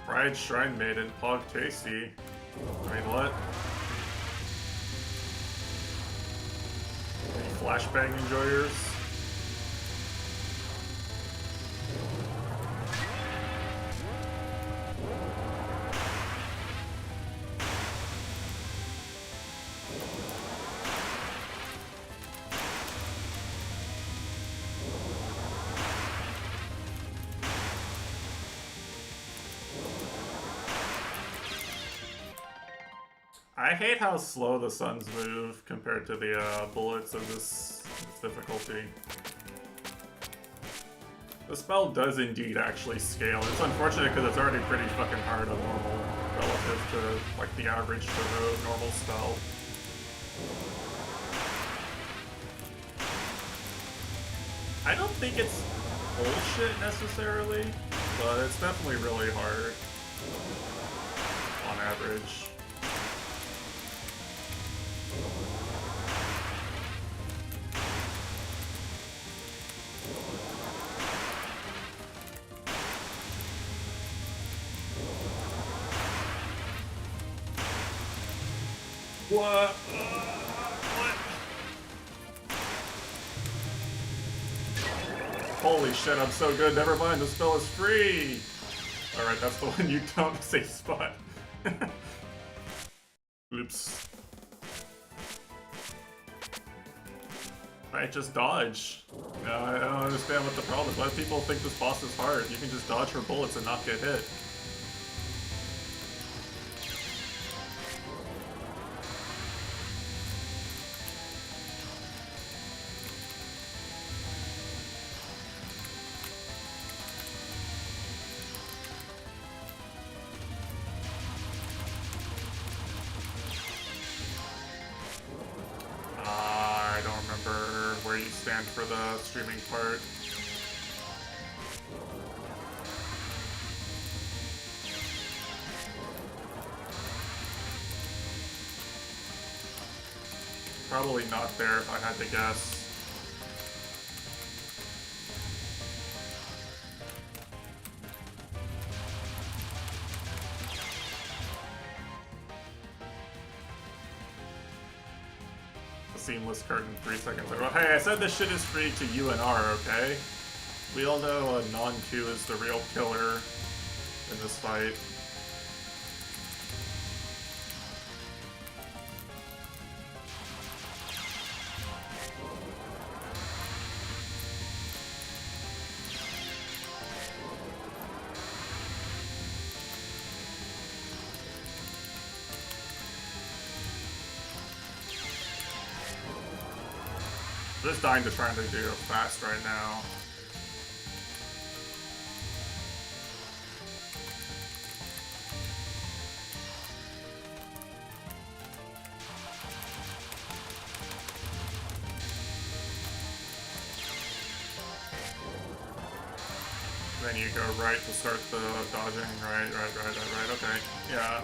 Fried Shrine Maiden, Pog Tasty. I mean, what? Any flashbang enjoyers? I hate how slow the suns move compared to the bullets of this difficulty. The spell does indeed actually scale. It's unfortunate because it's already pretty fucking hard on normal relative to like the average for the normal spell. I don't think it's bullshit necessarily, but it's definitely really hard on average. What? What? Holy shit, I'm so good. Never mind, the spell is free. Alright, that's the one you don't say spot. Oops. Right, just dodge. No, I don't understand what the problem is. Why do people think this boss is hard? You can just dodge for bullets and not get hit. For the streaming part. Probably not there if I had to guess. seamless curtain 3 seconds ago. Hey, I said this shit is free to UNR, okay? We all know a non-Q is the real killer in this fight. I'm just dying to try to do it fast right now. Then you go right to start the dodging. Right. Okay. Yeah.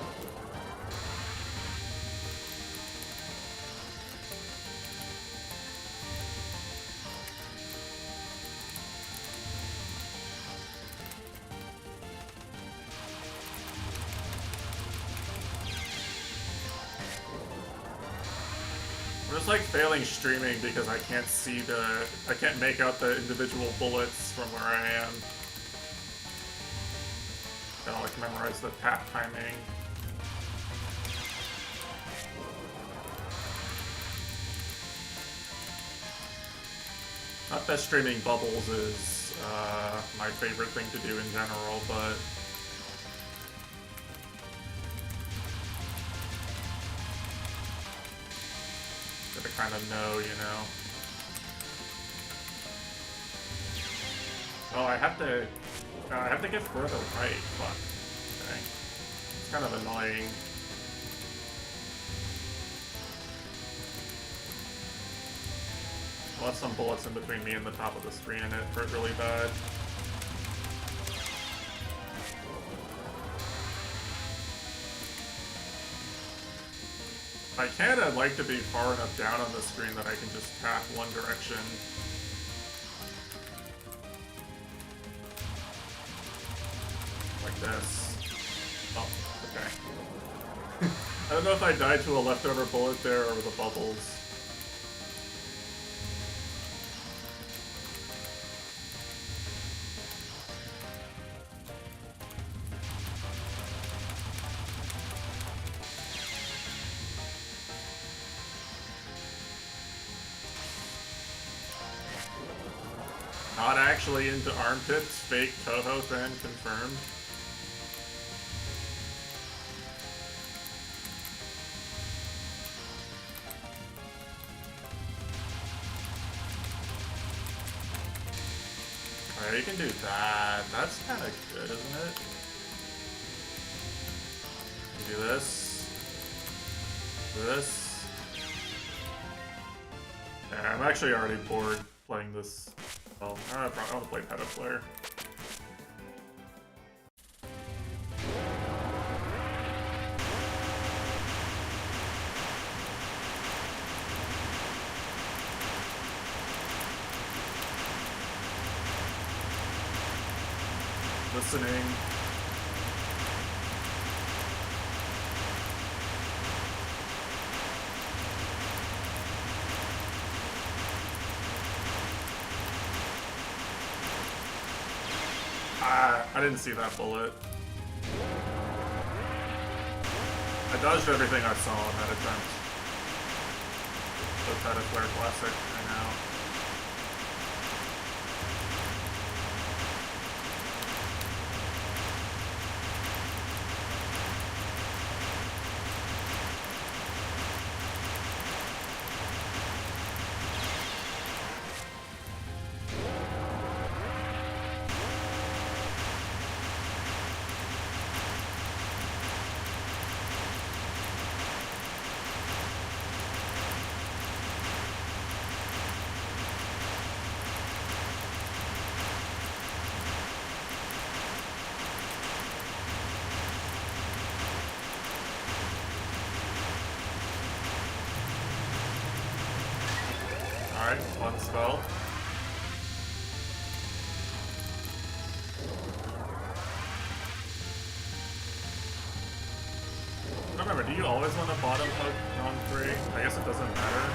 I'm just like failing streaming because I can't see I can't make out the individual bullets from where I am. Gotta like memorize the tap timing. Not that streaming bubbles is my favorite thing to do in general, but gotta kind of know, you know. Oh, I have to get further right. Fuck. Okay. It's kind of annoying. I left some bullets in between me and the top of the screen and it hurt really bad. If I can, I'd like to be far enough down on the screen that I can just tap one direction. Like this. Oh, okay. I don't know if I died to a leftover bullet there or the bubbles. Not actually into armpits, fake Toho fan confirmed. Alright, you can do that. That's kind of good, isn't it? You do this. Do this. Yeah, I'm actually already bored playing this. Well, I want to play Peta Flare. Listening. I didn't see that bullet. I dodged everything I saw in that attempt. The Peta Flare Classic, I know. Alright, one spell. Remember, do you always want a bottom hook on 3? I guess it doesn't matter.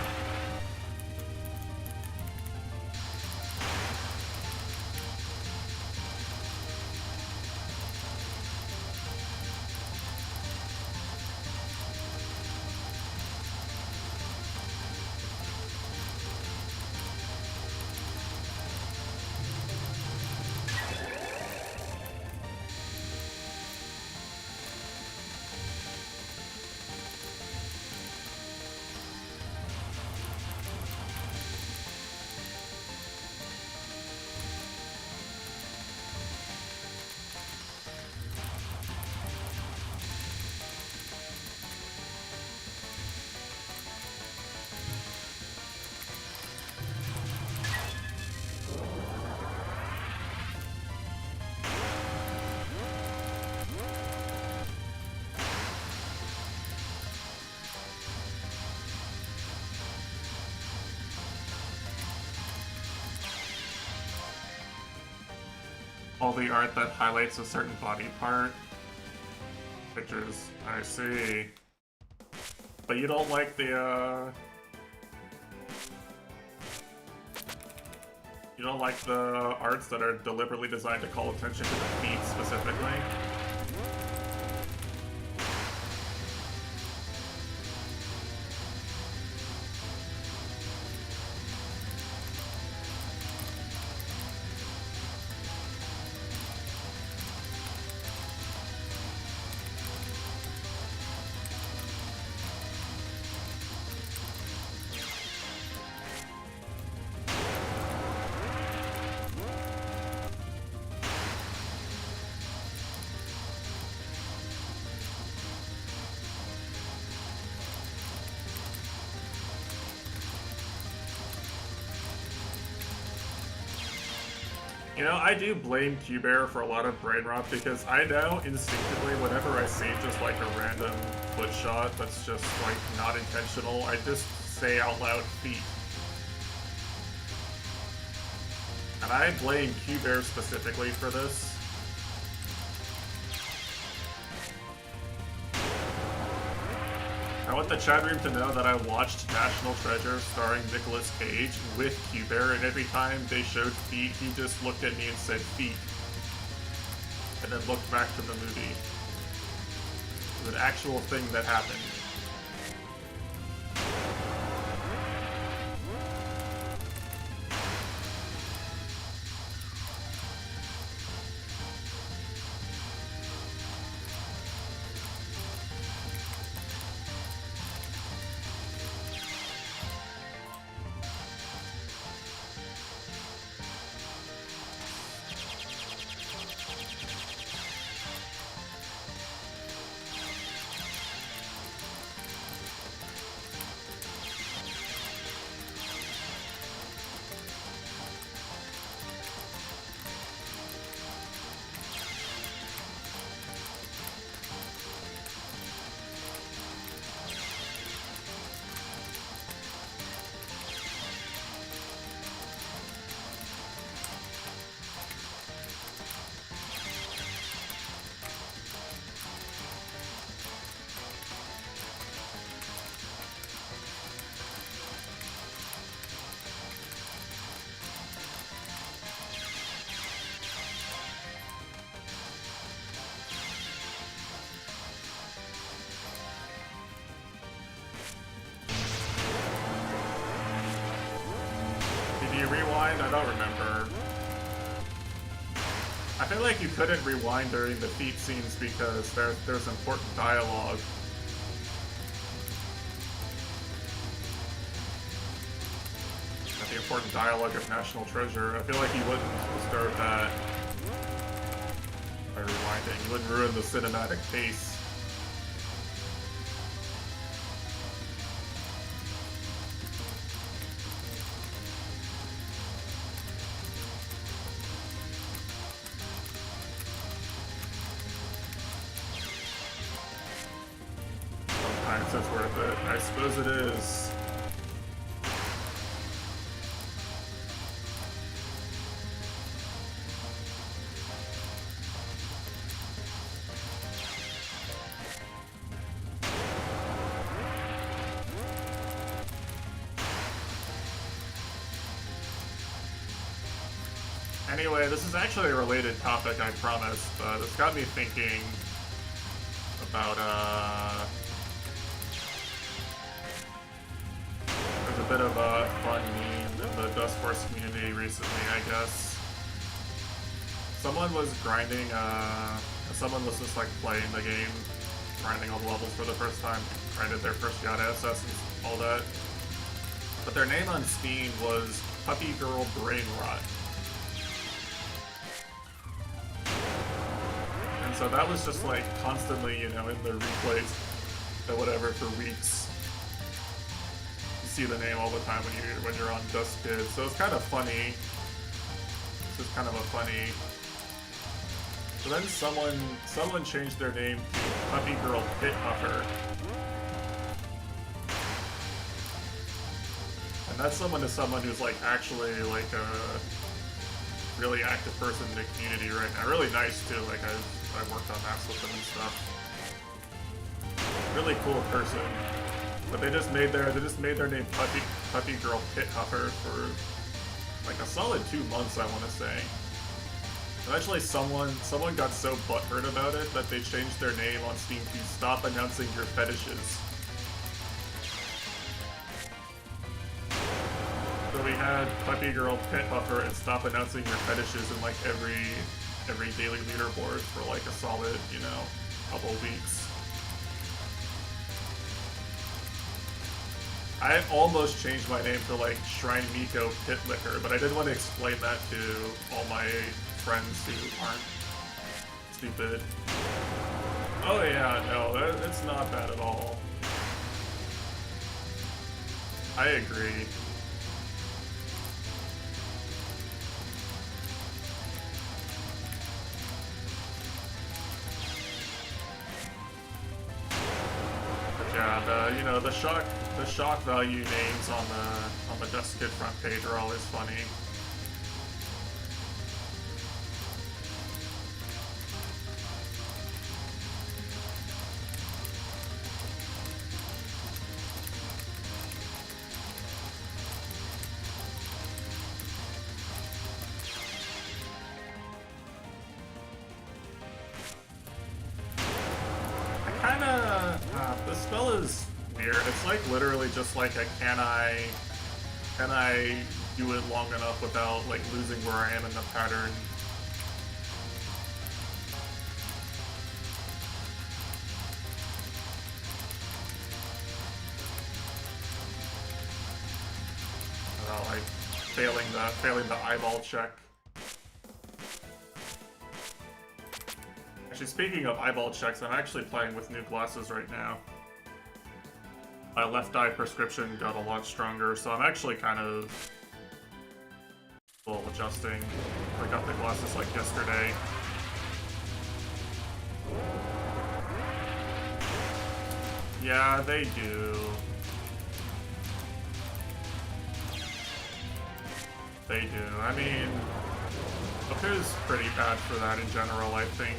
all the art that highlights a certain body part. Pictures, I see. But you don't like the, you don't like the arts that are deliberately designed to call attention to the feet specifically? You know, I do blame Q-Bear for a lot of brain rot because I know instinctively whenever I see just like a random foot shot that's just like not intentional, I just say out loud feet. And I blame Q-Bear specifically for this. I want the chat room to know that I watched National Treasure starring Nicolas Cage with Q-Bear, and every time they showed feet, he just looked at me and said feet. And then looked back to the movie. It was an actual thing that happened. Rewind? I don't remember. I feel like you couldn't rewind during the feat scenes because there's important dialogue. At the important dialogue of National Treasure, I feel like you wouldn't disturb that by rewinding. You wouldn't ruin the cinematic pace. It's worth it. I suppose it is. Anyway, this is actually a related topic, I promise, but it's got me thinking about, a bit of a fun meme in the Dust Force community recently, I guess. Someone was grinding, someone was just like playing the game, grinding all the levels for the first time, grinded their first Yada SS and all that. But their name on Steam was Puppy Girl Brain Rot. And so that was just like constantly, you know, in the replays or whatever for weeks. See the name all the time when you're on Dust Kids, so it's kind of funny. This is kind of a funny. So then someone changed their name to Puppy Girl Pit Puffer, and that's someone who's like actually like really active person in the community right now. Really nice too. Like I worked on maps with them and stuff. Really cool person. But they just made their name Puppy Girl Pit Huffer for like a solid 2 months, I want to say. Eventually, someone got so butthurt about it that they changed their name on Steam to Stop Announcing Your Fetishes. So we had Puppy Girl Pit Huffer and Stop Announcing Your Fetishes in like every daily leaderboard for like a solid, you know, couple weeks. I almost changed my name to like Shrine Miko Pit Licker, but I didn't want to explain that to all my friends who aren't stupid. Oh yeah, no, it's not bad at all. I agree. Yeah, the shock value names on the Dust Kid front page are always funny. The spell is weird. It's like literally just like a can I do it long enough without like losing where I am in the pattern. Like failing the eyeball check. Actually, speaking of eyeball checks, I'm actually playing with new glasses right now. My left eye prescription got a lot stronger, so I'm actually kind of adjusting. I got the glasses like yesterday. Yeah, they do. They do. I mean, Boku's pretty bad for that in general, I think.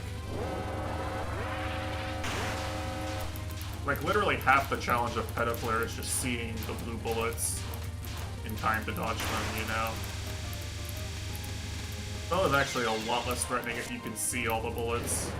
Like, literally half the challenge of Petaflare is just seeing the blue bullets in time to dodge them, you know? Spell is actually a lot less threatening if you can see all the bullets.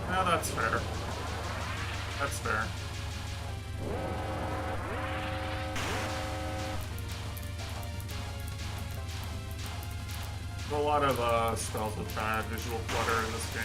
No, that's fair. That's fair. There's a lot of spells with bad visual clutter in this game.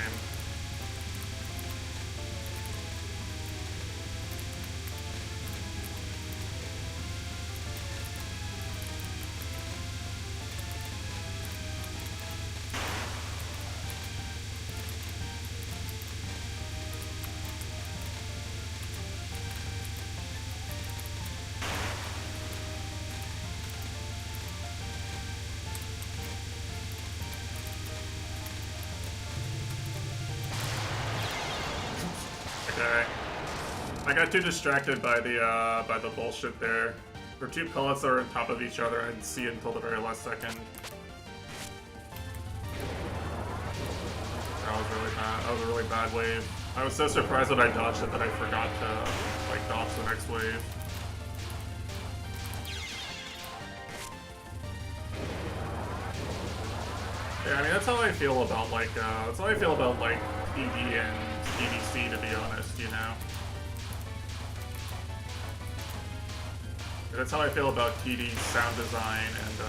Okay. I got too distracted by the bullshit there. There were two pellets that were on top of each other. I didn't see it until the very last second. That was really bad. That was a really bad wave. I was so surprised that I dodged it that I forgot to like dodge the next wave. Yeah, I mean that's how I feel about like PD and EDC, to be honest, you know? That's how I feel about TD's sound design and,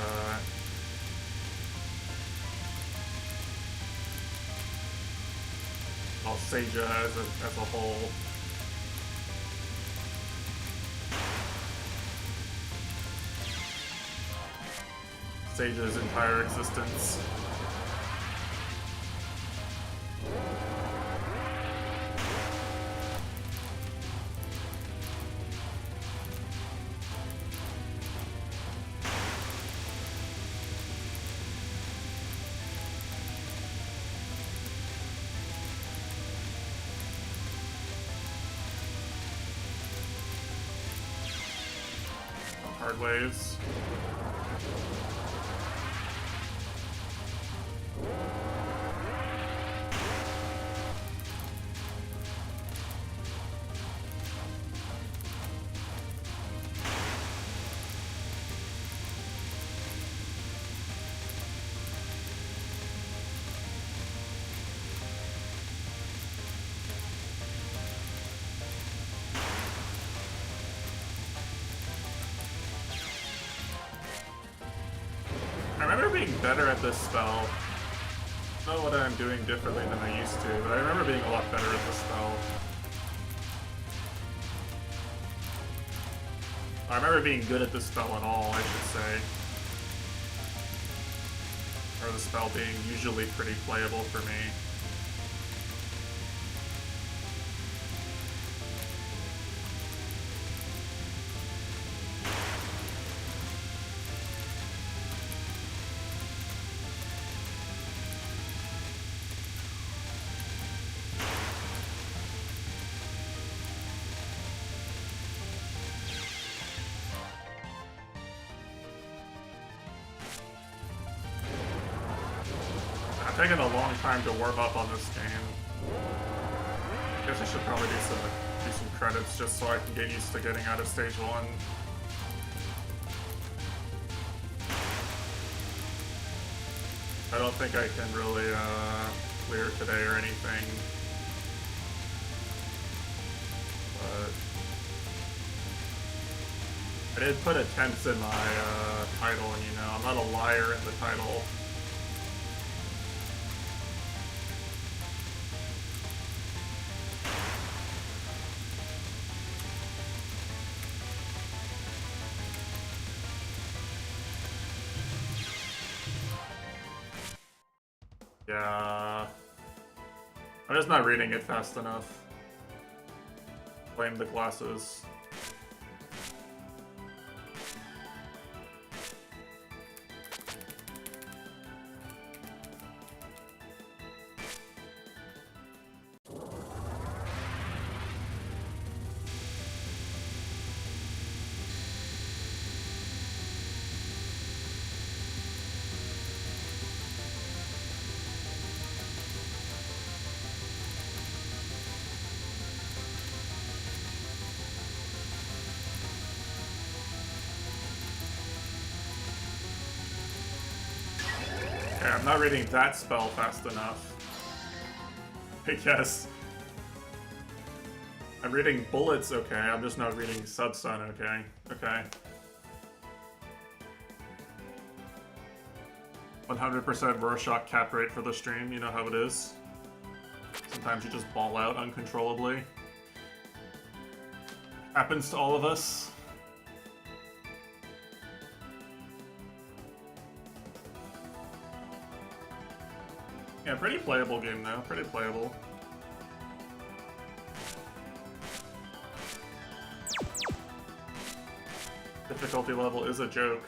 well, Seija as a whole. Seija's entire existence. hard ways. I remember being better at this spell. I don't know what I'm doing differently than I used to, but I remember being a lot better at this spell. I remember being good at this spell at all, I should say. Or the spell being usually pretty playable for me. Taking a long time to warm up on this game. Guess I should probably do some credits just so I can get used to getting out of stage 1. I don't think I can really clear today or anything. But I did put attempts in my title, and you know, I'm not a liar in the title. Yeah, I'm just not reading it fast enough. Blame the glasses. Yeah, I'm not reading that spell fast enough. I guess. I'm reading bullets okay, I'm just not reading Subsun okay. Okay. 100% Rorschach cap rate for the stream, you know how it is. Sometimes you just ball out uncontrollably. Happens to all of us. Yeah, pretty playable game though, pretty playable. Difficulty level is a joke.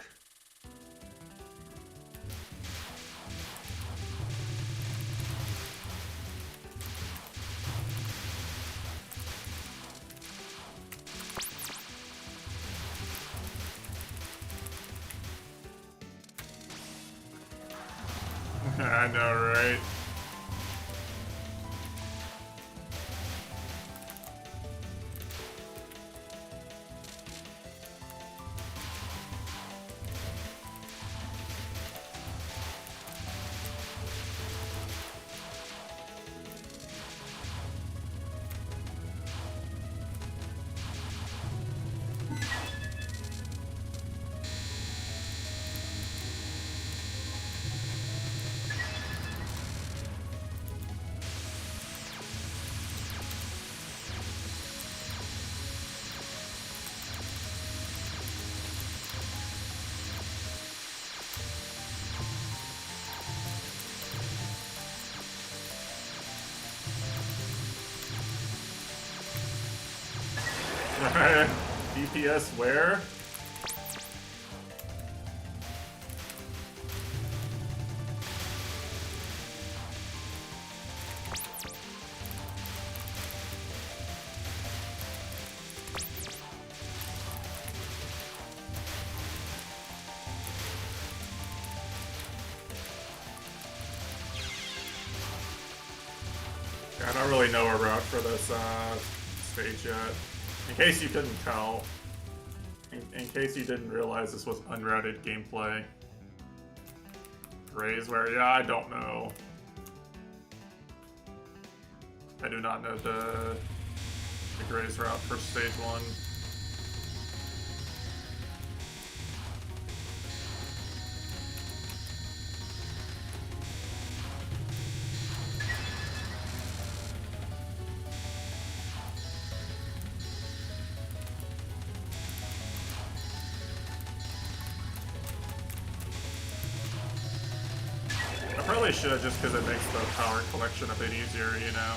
I know, right? DPS where? don't really know a route for this stage yet. In case you couldn't tell. In case you didn't realize this was unrouted gameplay. Grays where? Yeah, I don't know. I do not know the Grays route for stage 1. I probably should just because it makes the power collection a bit easier, you know.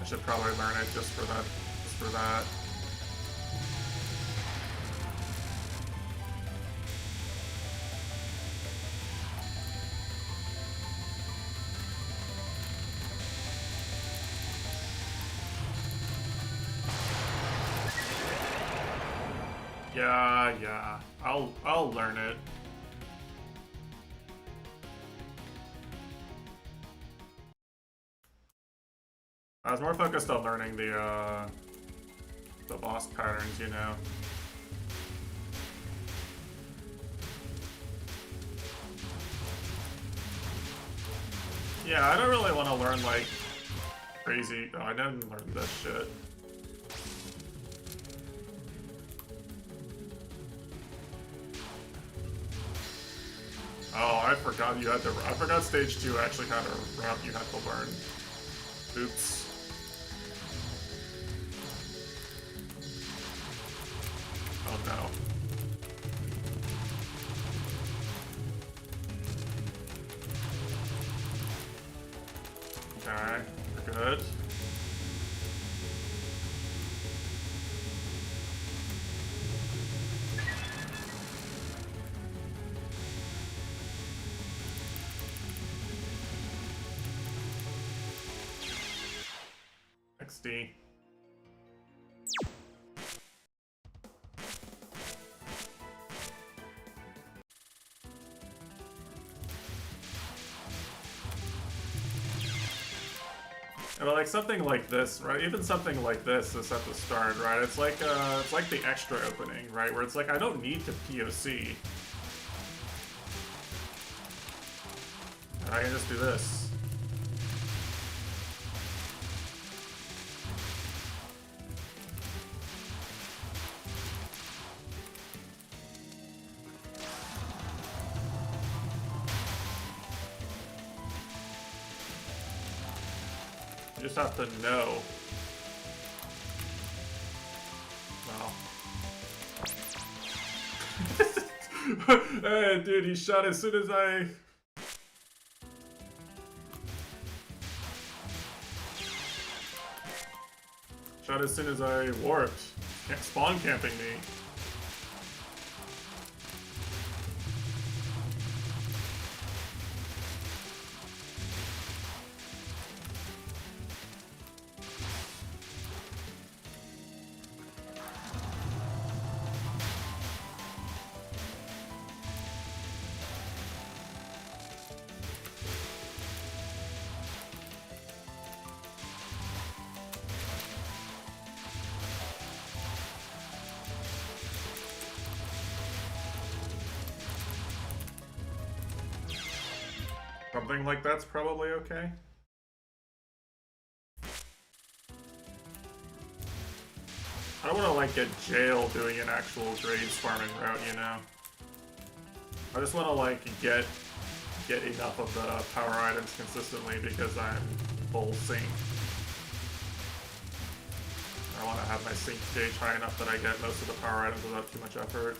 I should probably learn it just for that. Just for that. Yeah. I'll learn it. I was more focused on learning the boss patterns, you know. Yeah, I don't really want to learn like crazy. Oh, I didn't learn this shit. Oh, I forgot you had to. I forgot stage 2 actually had a route you had to learn. Oops. Oh no. Okay, we're good. XD. But like something like this, right? Even something like this is at the start, right? It's like the extra opening, right? Where it's like I don't need to POC. I can just do this. You just have to know. Wow. Hey, dude, he shot as soon as I... Shot as soon as I warped. Spawn camping me. Something like that's probably okay. I don't want to like get jailed doing an actual grades farming route, you know. I just want to like get enough of the power items consistently because I'm full sync. I want to have my sync gauge high enough that I get most of the power items without too much effort.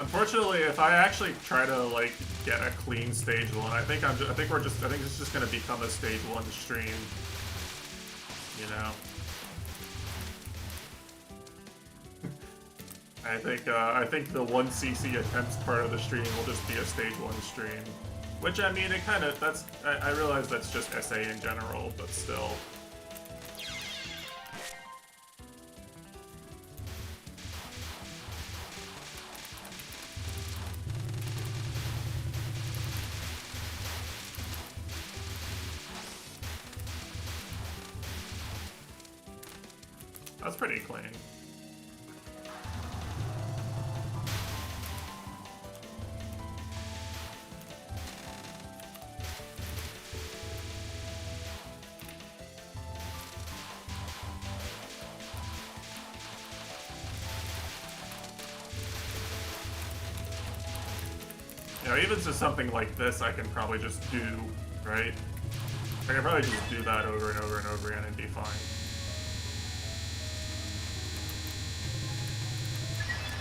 Unfortunately, if I actually try to like get a clean stage 1, I think it's just gonna become a stage 1 stream. You know. I think the 1cc attempts part of the stream will just be a stage 1 stream. Which, I mean, it kind of, that's, I realize that's just SA in general, but still. That's pretty clean. You know, even to something like this, I can probably just do, right? I can probably just do that over and over and over again and be fine.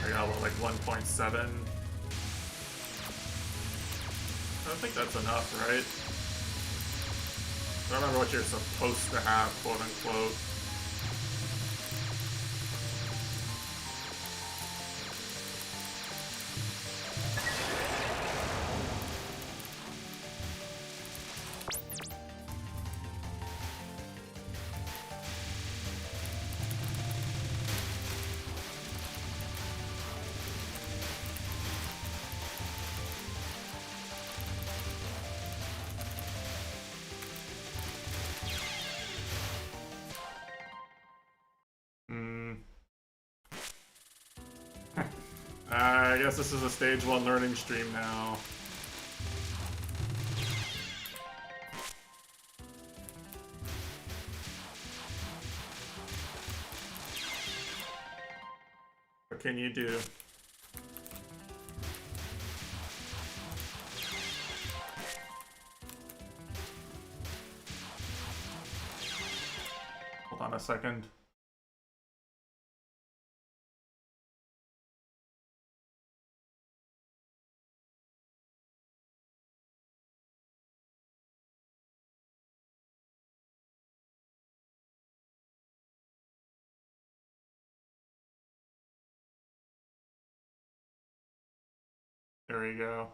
I got, what, like 1.7? I don't think that's enough, right? I don't remember what you're supposed to have, quote unquote. I guess this is a stage 1 learning stream now. What can you do? Hold on a second. There we go.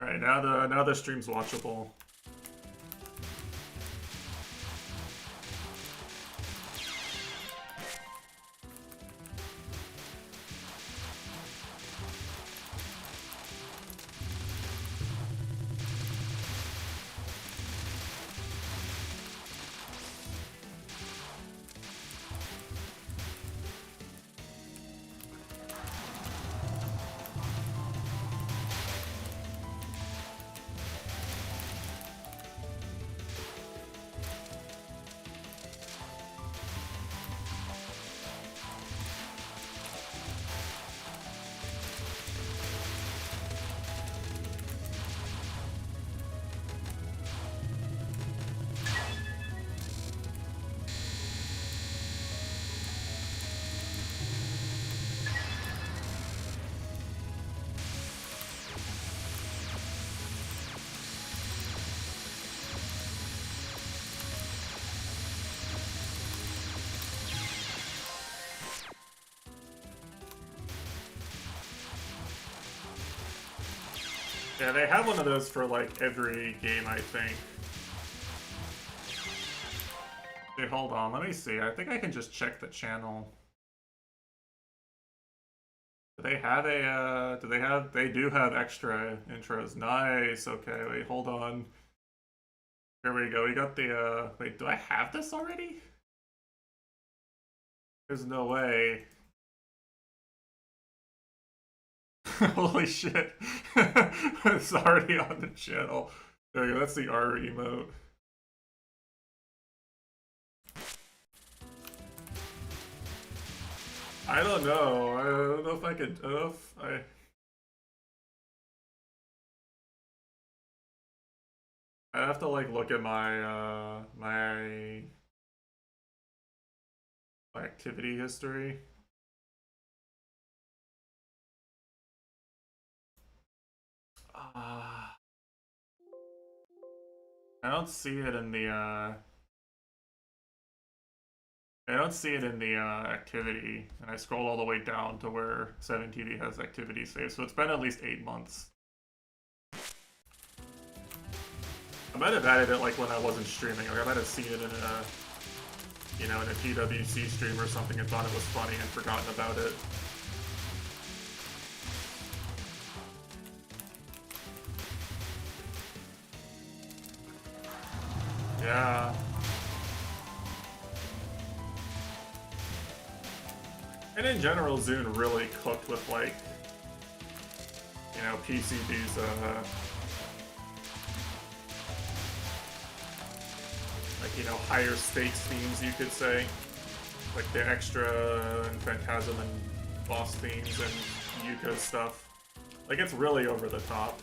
Alright, now the stream's watchable. Yeah, they have one of those for like every game, I think. Okay, hold on, let me see. I think I can just check the channel. Do they have a, they do have extra intros. Nice, okay, wait, hold on. Here we go, we got the, wait, do I have this already? There's no way. Holy shit. It's already on the channel. There we go, that's the R emote. I don't know. I don't know if I could. I don't know if I have to like look at my my activity history. I don't see it in the I don't see it in the activity, and I scroll all the way down to where 7TD has activity saved, so it's been at least 8 months. I might have added it like when I wasn't streaming. Like I might have seen it in a, you know, in a TWC stream or something and thought it was funny and forgotten about it. Yeah. And in general, Zune really cooked with, like, you know, PCB's, like, you know, higher stakes themes, you could say. Like the Extra and Phantasm and boss themes and Yuka stuff. Like, it's really over the top.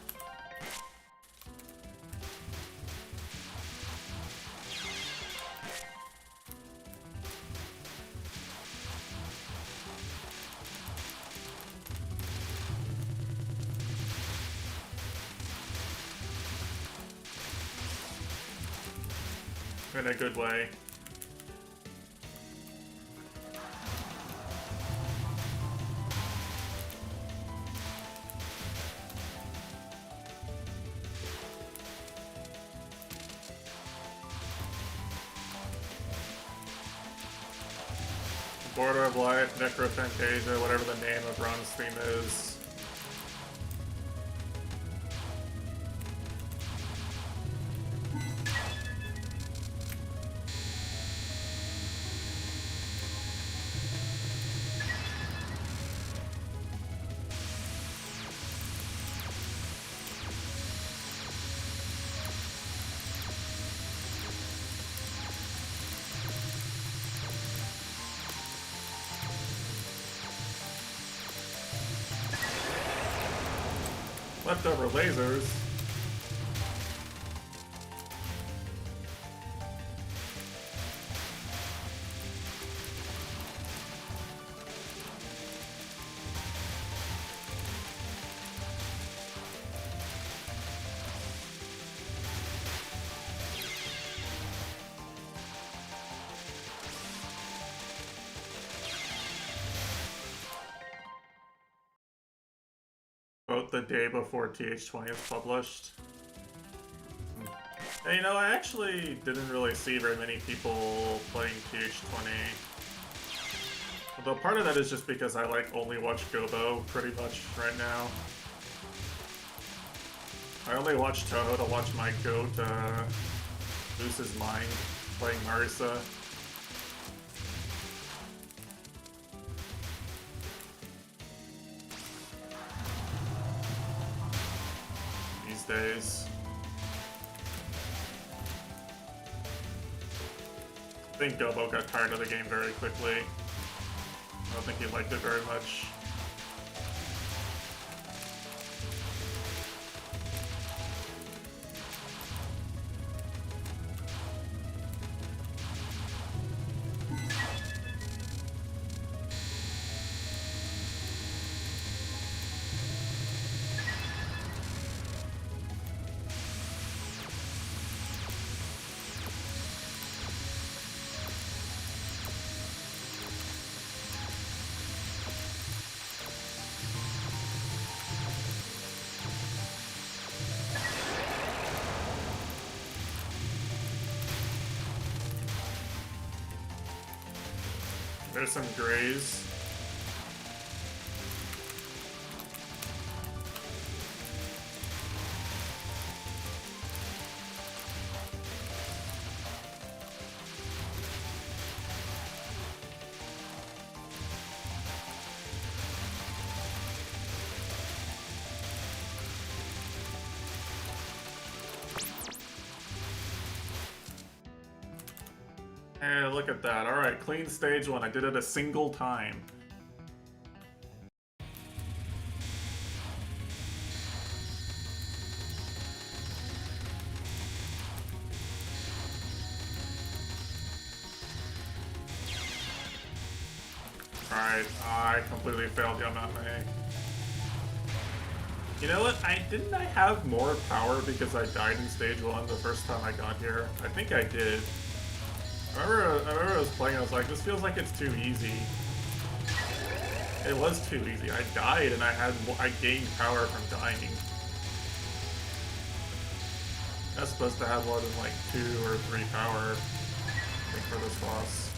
In a good way. Border of Life, Necrophantasia, whatever the name of Ron's theme is. Leftover lasers. Vote the day before TH20 is published. And, you know, I actually didn't really see very many people playing TH20. Although part of that is just because I like only watch Gobo pretty much right now. I only watch Toho to watch my goat lose his mind playing Marisa. Days. I think Gobo got tired of the game very quickly. I don't think he liked it very much. There's some grays. Hey, look at that. Alright, clean stage 1. I did it a single time. Alright, I completely failed Yamame. You know what? Didn't I have more power because I died in stage 1 the first time I got here? I think I did. I remember I was playing, I was like, this feels like it's too easy. It was too easy. I died and I gained power from dying. That's supposed to have more than like 2 or 3 power, I think, for this boss.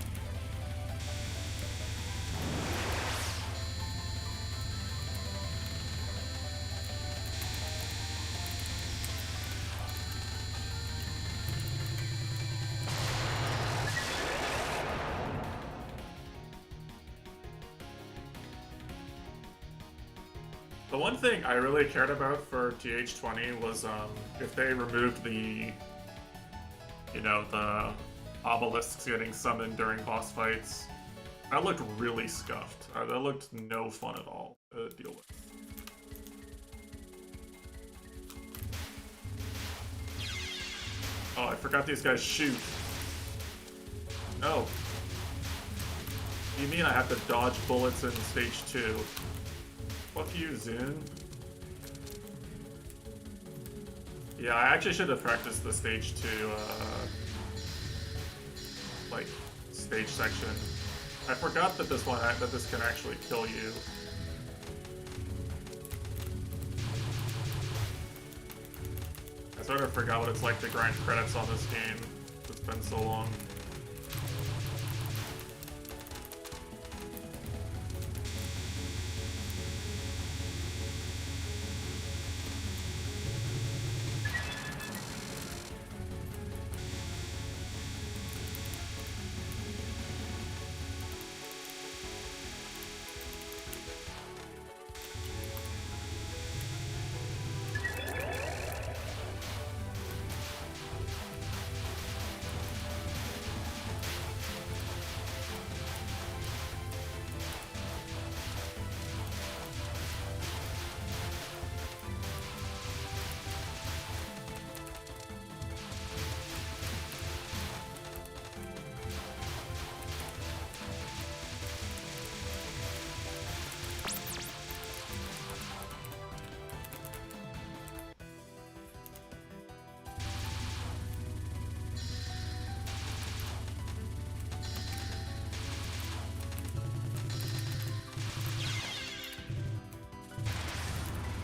The one thing I really cared about for TH20 was if they removed the, you know, the obelisks getting summoned during boss fights. That looked really scuffed. That looked no fun at all to deal with. Oh, I forgot these guys shoot. No. You mean I have to dodge bullets in stage 2? Fuck you, Zune. Yeah, I actually should have practiced the stage 2, like, stage section. I forgot that this can actually kill you. I sort of forgot what it's like to grind credits on this game. It's been so long.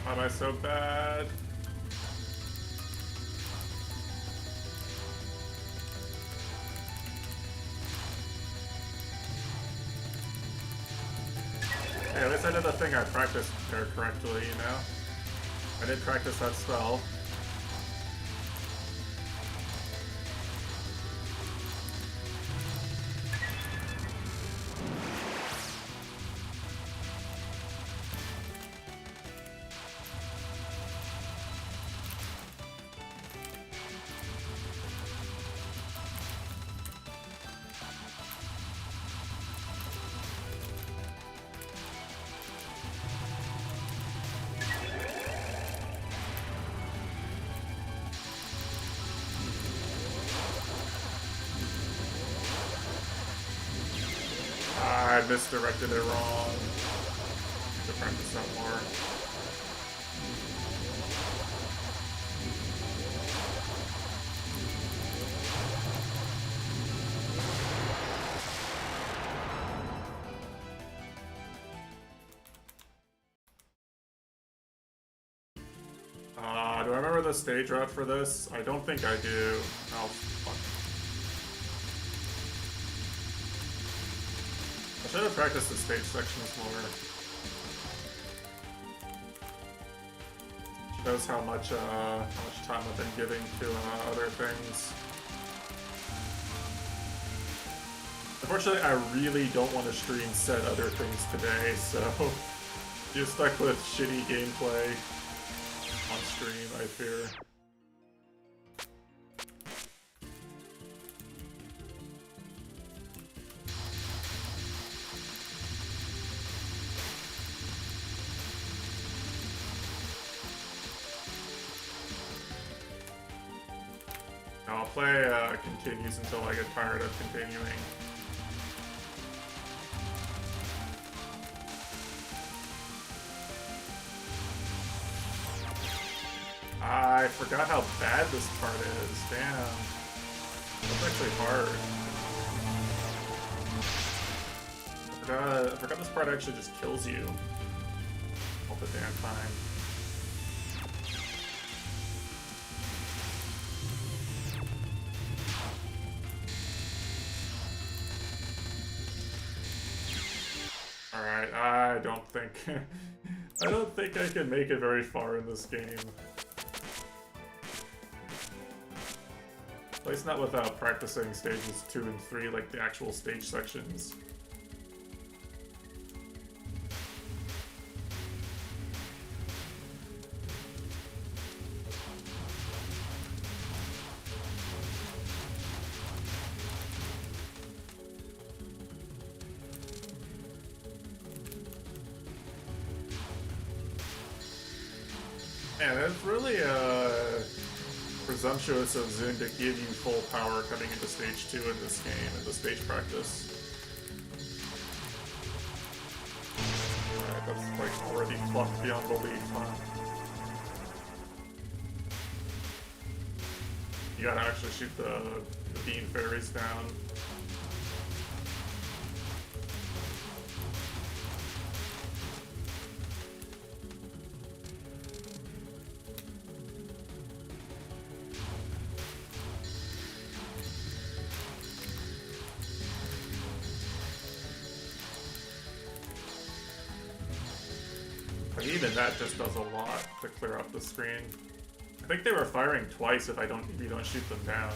Why am I so bad? Hey, at least I did the thing I practiced there correctly, you know? I did practice that spell. I misdirected it wrong. To practice that more. Do I remember the stage route for this? I don't think I do. Oh, fuck. I should have practiced the stage sections more. Shows how much time I've been giving to other things. Unfortunately, I really don't want to stream said other things today, so you're stuck with shitty gameplay on stream, I fear. I'll play continues until I get tired of continuing. I forgot how bad this part is. Damn. That's actually hard. I forgot this part actually just kills you all the damn time. Alright, I don't think I don't think I can make it very far in this game. At least not without practicing stages 2 and 3, like the actual stage sections. Man, it's really presumptuous of Zune to give you full power coming into stage 2 in this game, in the stage practice. Alright, that's like already plucked beyond belief, huh? You gotta actually shoot the bean fairies down. But even that just does a lot to clear up the screen. I think they were firing twice if you don't shoot them down.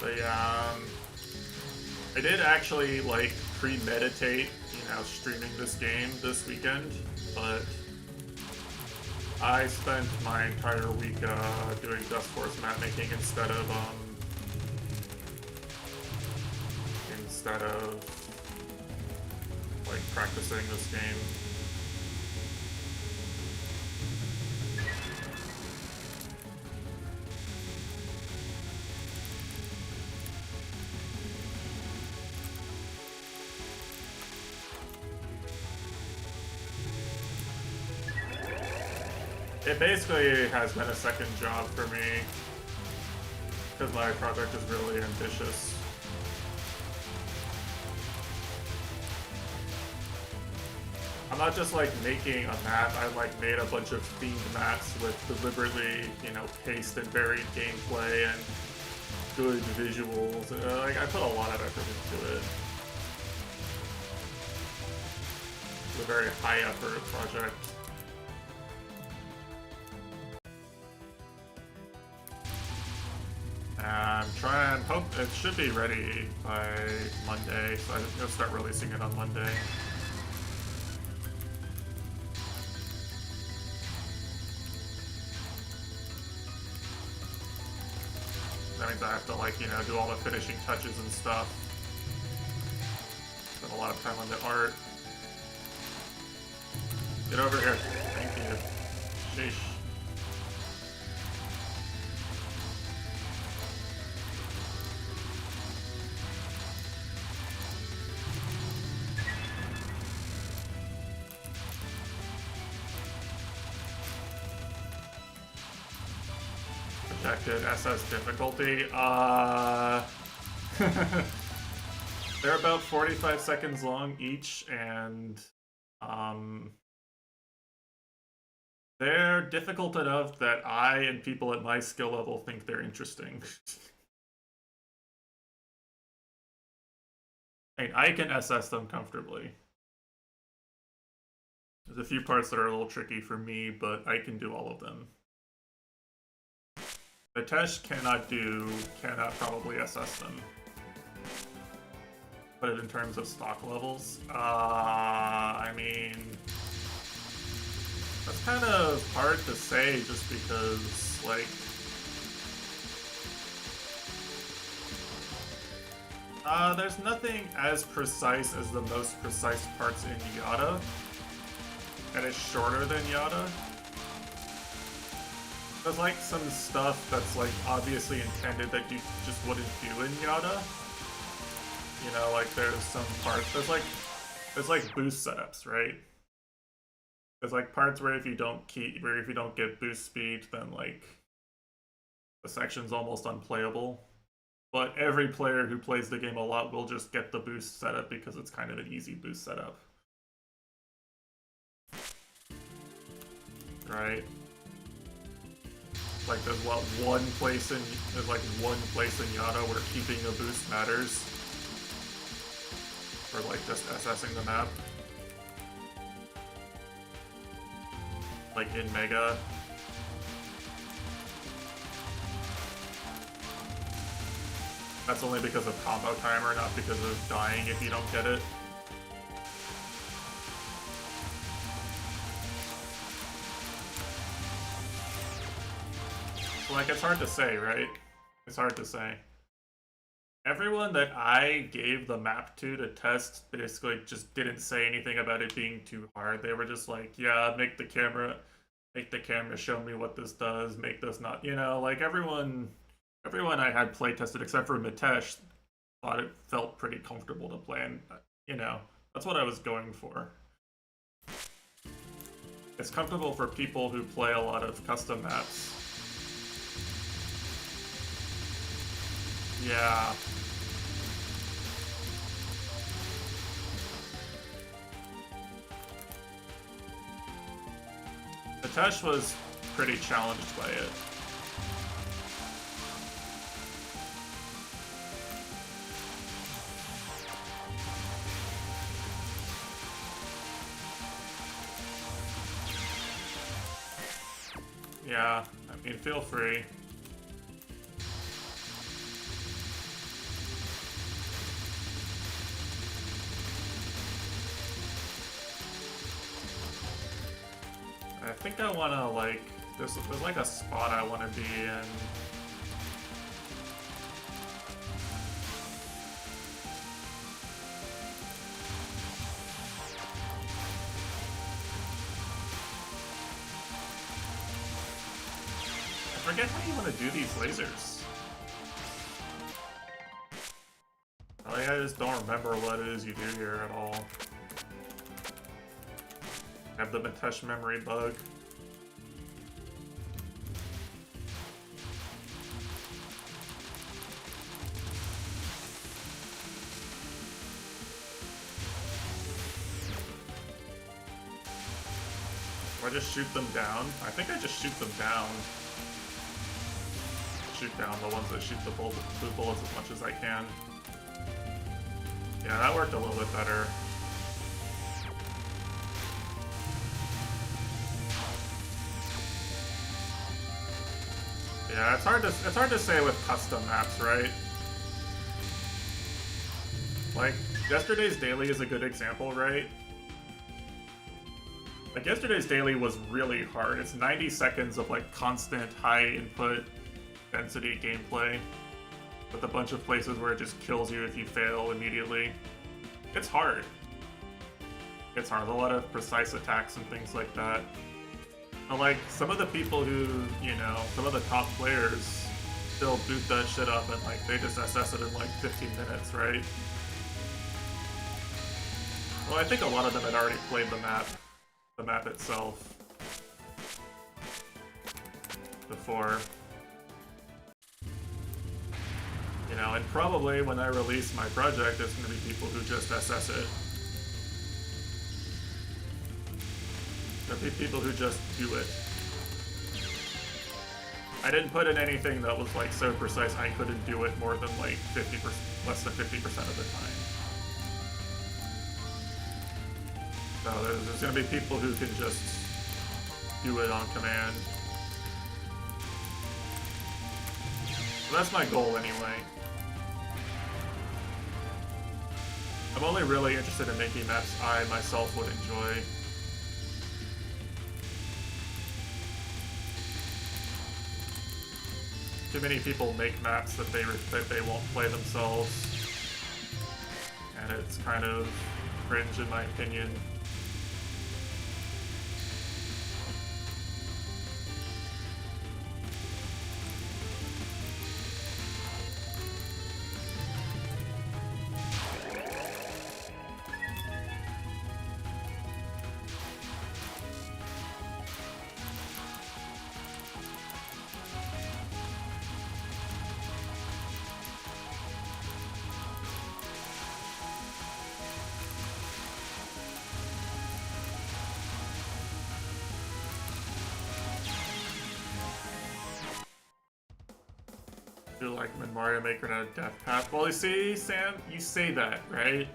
But yeah, I did actually like premeditate, streaming this game this weekend, but I spent my entire week doing Dust Force map making instead of like practicing this game. It basically has been a second job for me, because my project is really ambitious. I'm not just like making a map, I like made a bunch of themed maps with deliberately, paced and varied gameplay and good visuals. Like I put a lot of effort into it. It's a very high effort project. Hope it should be ready by Monday, so I'm gonna start releasing it on Monday. That means I have to do all the finishing touches and stuff. Spend a lot of time on the art. Get over here. Thank you. Sheesh. SS difficulty. They're about 45 seconds long each, and they're difficult enough that I and people at my skill level think they're interesting. And I can SS them comfortably. There's a few parts that are a little tricky for me, but I can do all of them. Vitesh cannot probably SS them. But in terms of stock levels, I mean, that's kind of hard to say just because, like, there's nothing as precise as the most precise parts in Yada, and it's shorter than Yada. There's like some stuff that's like obviously intended that you just wouldn't do in Yada. You know, like there's some parts. There's like boost setups, right? There's like parts where if you don't get boost speed, then like the section's almost unplayable. But every player who plays the game a lot will just get the boost setup because it's kind of an easy boost setup. Right? Like there's one place in Yada where keeping a boost matters. For like just assessing the map. Like in Mega. That's only because of combo timer, not because of dying if you don't get it. So like, it's hard to say, right? It's hard to say. Everyone that I gave the map to test basically just didn't say anything about it being too hard. They were just like, yeah, make the camera show me what this does, make this not, you know, like everyone I had play tested except for Mitesh thought it felt pretty comfortable to play, and you know, that's what I was going for. It's comfortable for people who play a lot of custom maps. Yeah. Mitesh was pretty challenged by it. Yeah, I mean, feel free. I think I wanna, like, there's like a spot I wanna be in. I forget how you wanna do these lasers. Like, I just don't remember what it is you do here at all. I have the Mitesh memory bug. Do I just shoot them down? I think I just shoot them down. Shoot down the ones that shoot the bullets as much as I can. Yeah, that worked a little bit better. Yeah, it's hard to say with custom maps, right? Like, yesterday's daily is a good example, right? Like, yesterday's daily was really hard. It's 90 seconds of, like, constant high input density gameplay with a bunch of places where it just kills you if you fail immediately. It's hard. It's hard. A lot of precise attacks and things like that. But, like, some of the people who, you know, some of the top players still boot that shit up and, like, they just assess it in, like, 15 minutes, right? Well, I think a lot of them had already played the map itself before. You know, and probably when I release my project, there's going to be people who just assess it. There'll be people who just do it. I didn't put in anything that was like so precise I couldn't do it more than like 50%, less than 50% of the time. So there's going to be people who can just do it on command. So that's my goal anyway. I'm only really interested in making maps I myself would enjoy. Too many people make maps that they won't play themselves, and it's kind of cringe in my opinion. Do like when Mario Maker had a death path. Well, you see, Sam, you say that, right?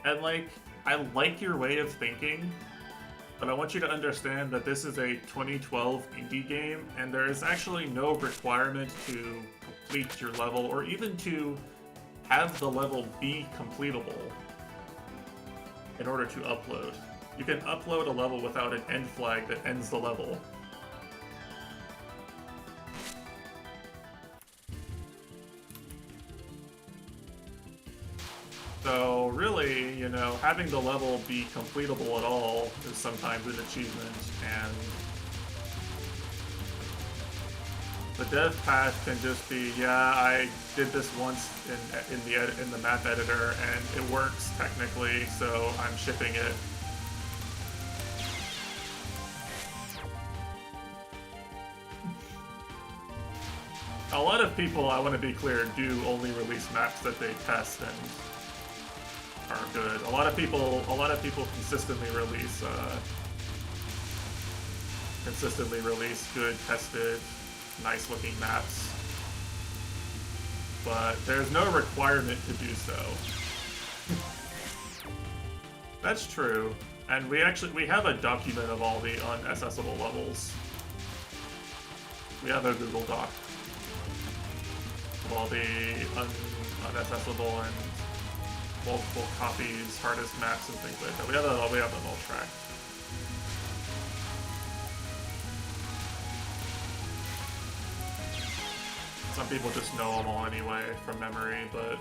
And like, I like your way of thinking, but I want you to understand that this is a 2012 indie game, and there is actually no requirement to complete your level, or even to have the level be completable in order to upload. You can upload a level without an end flag that ends the level. So really, you know, having the level be completable at all is sometimes an achievement, and the dev path can just be, yeah, I did this once in the map editor and it works technically, so I'm shipping it. A lot of people, I want to be clear, do only release maps that they test and are good. A lot of people consistently release good, tested, nice looking maps. But there's no requirement to do so. That's true. And we have a document of all the unaccessible levels. We have a Google Doc of all the unaccessible and multiple copies, hardest maps, and things like that. We have them all tracked. Some people just know them all anyway from memory, but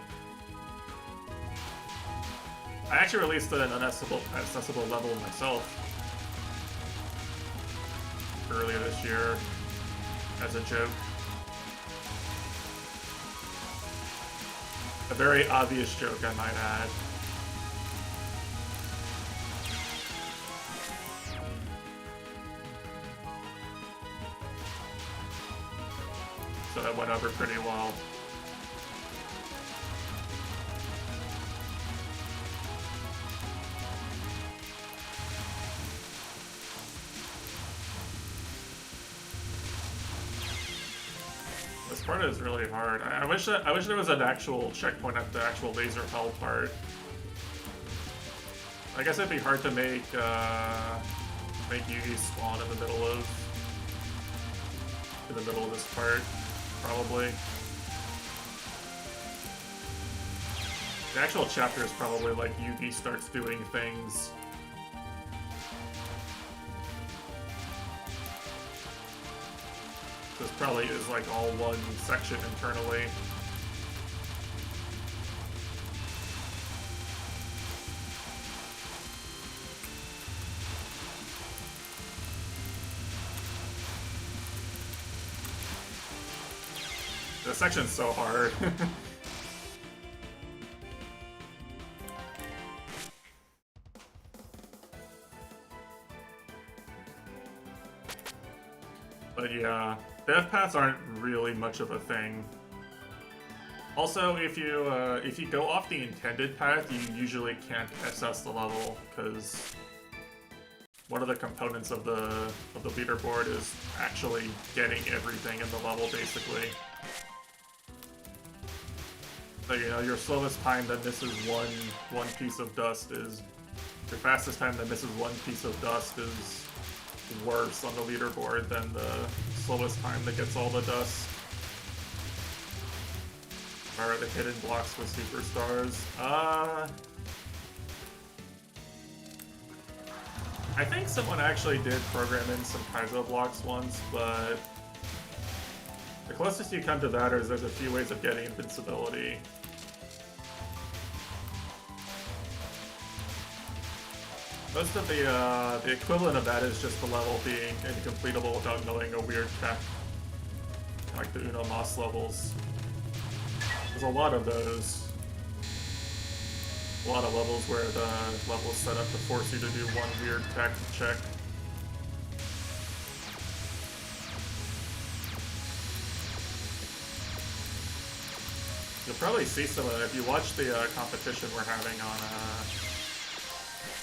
I actually released an unaccessible level myself earlier this year as a joke. A very obvious joke, I might add. So that went over pretty well. This part is really hard. I wish there was an actual checkpoint at the actual laser hell part. I guess it'd be hard to make Yugi spawn in the middle of this part, probably. The actual chapter is probably like Yugi starts doing things. This probably is like all one section internally. This section's so hard. But yeah, death paths aren't really much of a thing. Also, if you go off the intended path, you usually can't assess the level because one of the components of the leaderboard is actually getting everything in the level, basically. So you know, your slowest time that misses one piece of dust is your fastest time that misses one piece of dust is worse on the leaderboard than the slowest time that gets all the dust. Where are the hidden blocks with superstars? I think someone actually did program in some Kaizo blocks once, but the closest you come to that is there's a few ways of getting invincibility. Most of the equivalent of that is just the level being incompletable without knowing a weird tech, like the Uno Moss levels. There's a lot of those. A lot of levels where the level is set up to force you to do one weird tech check. You'll probably see some of it if you watch the competition we're having on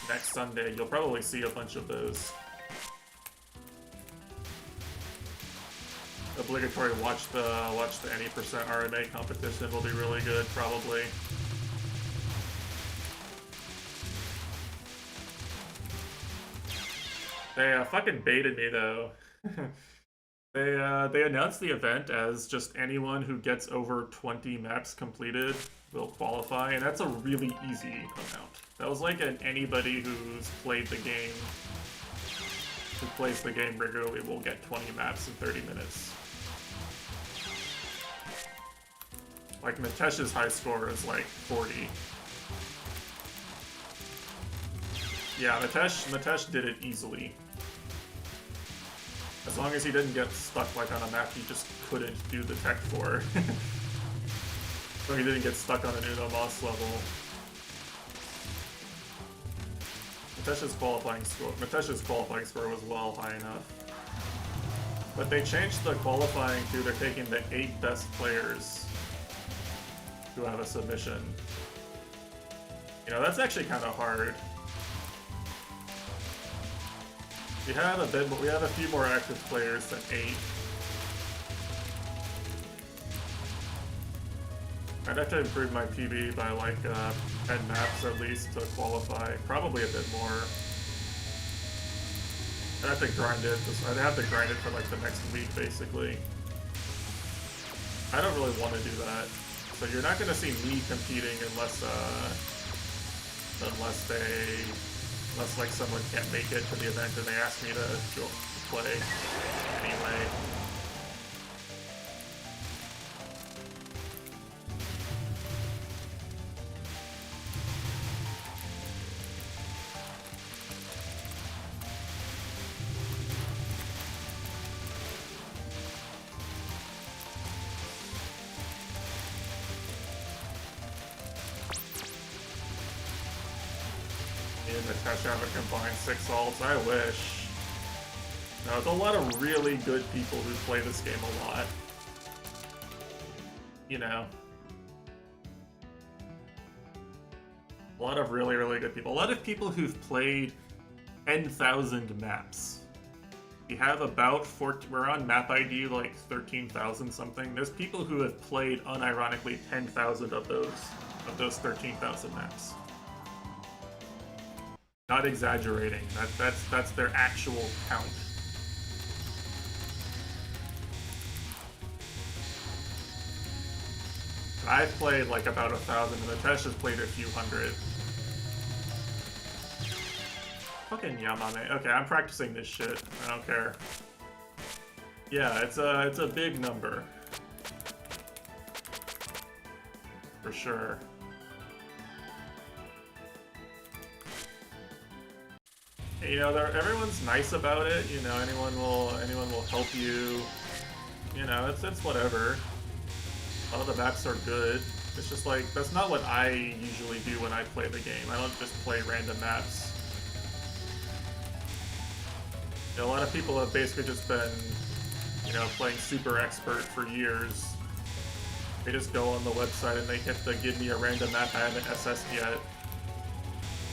next Sunday. You'll probably see a bunch of those. obligatory watch the any percent RMA competition will be really good, probably. They fucking baited me though. They announced the event as just anyone who gets over 20 maps completed will qualify, and that's a really easy amount. That was like anybody who's played the game, who plays the game regularly, will get 20 maps in 30 minutes. Like Mitesh's high score is like 40. Yeah, Mitesh did it easily. As long as he didn't get stuck like on a map he just couldn't do the tech for. So he didn't get stuck on an Uno Moss level. Mitesh's qualifying score was well high enough. But they changed the qualifying to they're taking the 8 best players who have a submission. You know, that's actually kind of hard. We have a few more active players than 8. I'd have to improve my PB by like 10 maps at least to qualify. Probably a bit more. I'd have to grind it. I'd have to grind it for like the next week, basically. I don't really want to do that. So you're not going to see me competing unless like someone can't make it to the event and they ask me to go play anyway. Have a combined 6 ults. I wish. No, there's a lot of really good people who play this game a lot. You know. A lot of really, really good people. A lot of people who've played 10,000 maps. We have about we're on map ID like 13,000 something. There's people who have played unironically 10,000 of those 13,000 maps. Not exaggerating. That's their actual count. I've played like about 1,000, and Mitesh has played a few hundred. Fucking Yamame. Okay, I'm practicing this shit. I don't care. Yeah, it's a big number. For sure. You know, everyone's nice about it. You know, anyone will help you. You know, it's whatever. All the maps are good. It's just like that's not what I usually do when I play the game. I don't just play random maps. You know, a lot of people have basically just been, you know, playing super expert for years. They just go on the website and they hit the give me a random map I haven't SS'd yet.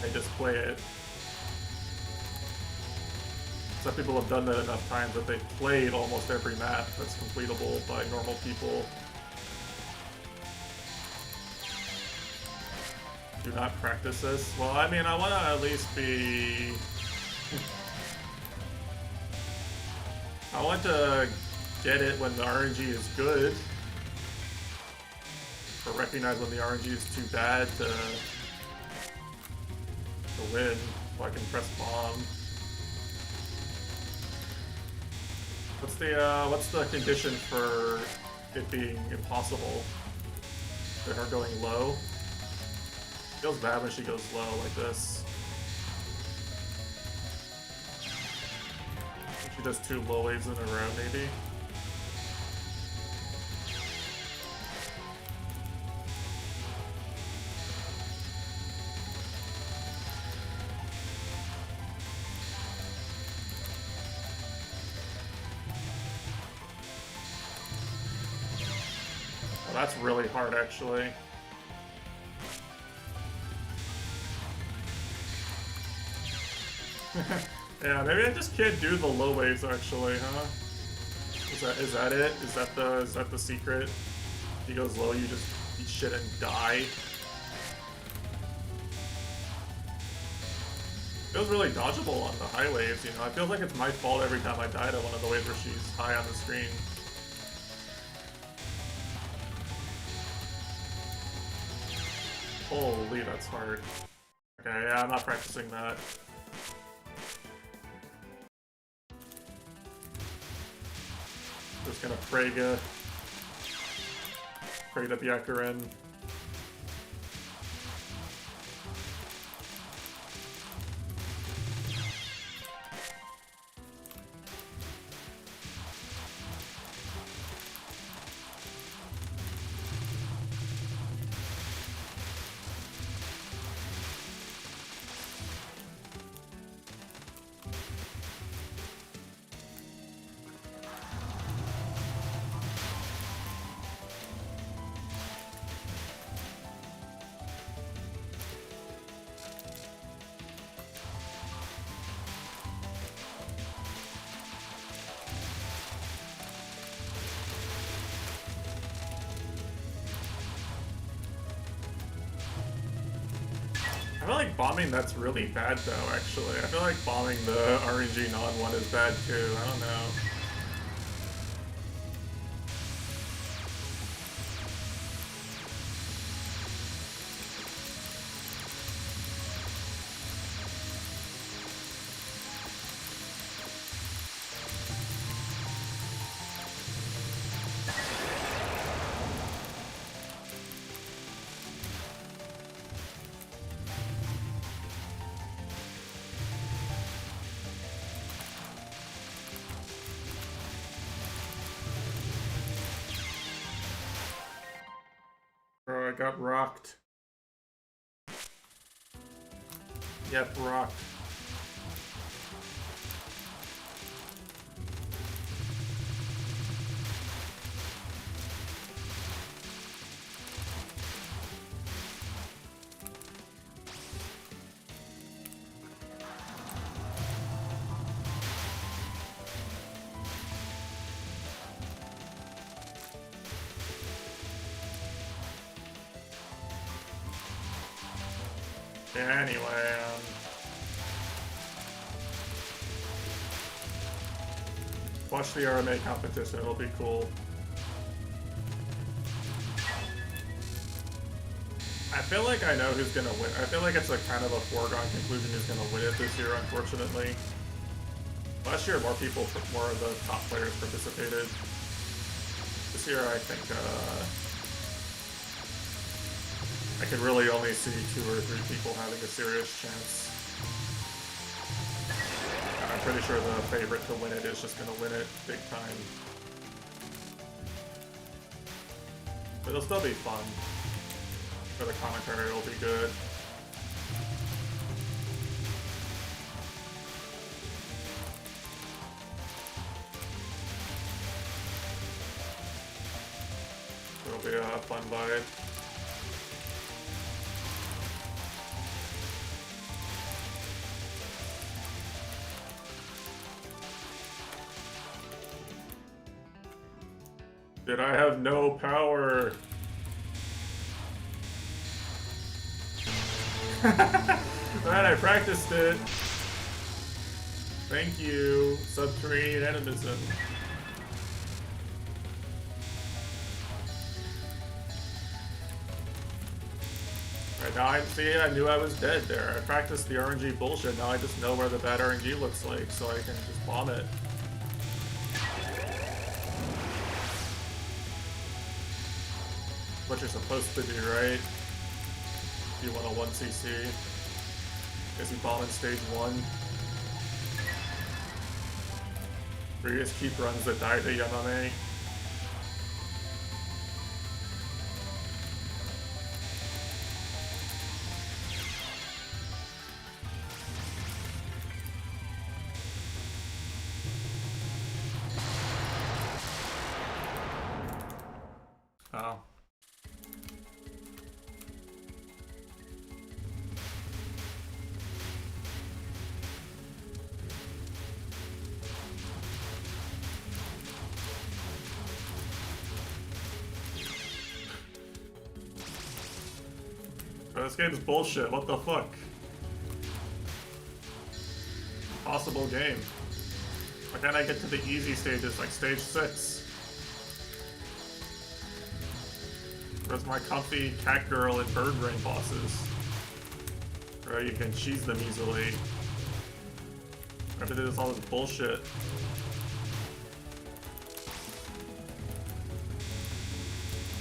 They just play it. Some people have done that enough times that they've played almost every map that's completable by normal people. Do not practice this. Well, I mean, I want to at least be... I want to get it when the RNG is good. Or recognize when the RNG is too bad to win, so I can press bomb. What's the condition for it being impossible? For her going low? Feels bad when she goes low like this. She does 2 low waves in a row, maybe? Well, that's really hard, actually. Yeah, maybe I just can't do the low waves, actually, huh? Is that it? Is that the secret? If he goes low, you just eat shit and die. Feels really dodgeable on the high waves, you know. It feels like it's my fault every time I die to one of the waves where she's high on the screen. Holy, that's hard. Okay, yeah, I'm not practicing that. Just gonna pray the Byakuren. I feel like bombing that's really bad though, actually. I feel like bombing the RNG non-1 is bad too. I don't know. Bro, I got rocked. Yep, rocked. Yeah, anyway, watch the RMA competition, it'll be cool. I feel like I know who's gonna win. I feel like it's a kind of a foregone conclusion who's gonna win it this year, unfortunately. Last year, more of the top players participated. This year, I think, I could really only see 2 or 3 people having a serious chance. And I'm pretty sure the favorite to win it is just gonna win it big time. But it'll still be fun. For the commentary, it'll be good. It'll be a fun vibe. Did I have no power? Man, I practiced it. Thank you, subterranean animism. Right now I knew I was dead there. I practiced the RNG bullshit, now I just know where the bad RNG looks like, so I can just bomb it. What you're supposed to do, right? If you want a 1cc. Guess you bomb in stage 1. Previous keep runs that died to Yamame. Oh. This game's bullshit, what the fuck? Possible game. Why can't I get to the easy stages like stage 6? Where's my comfy cat girl and bird brain bosses? Where you can cheese them easily. I have to do this all this bullshit.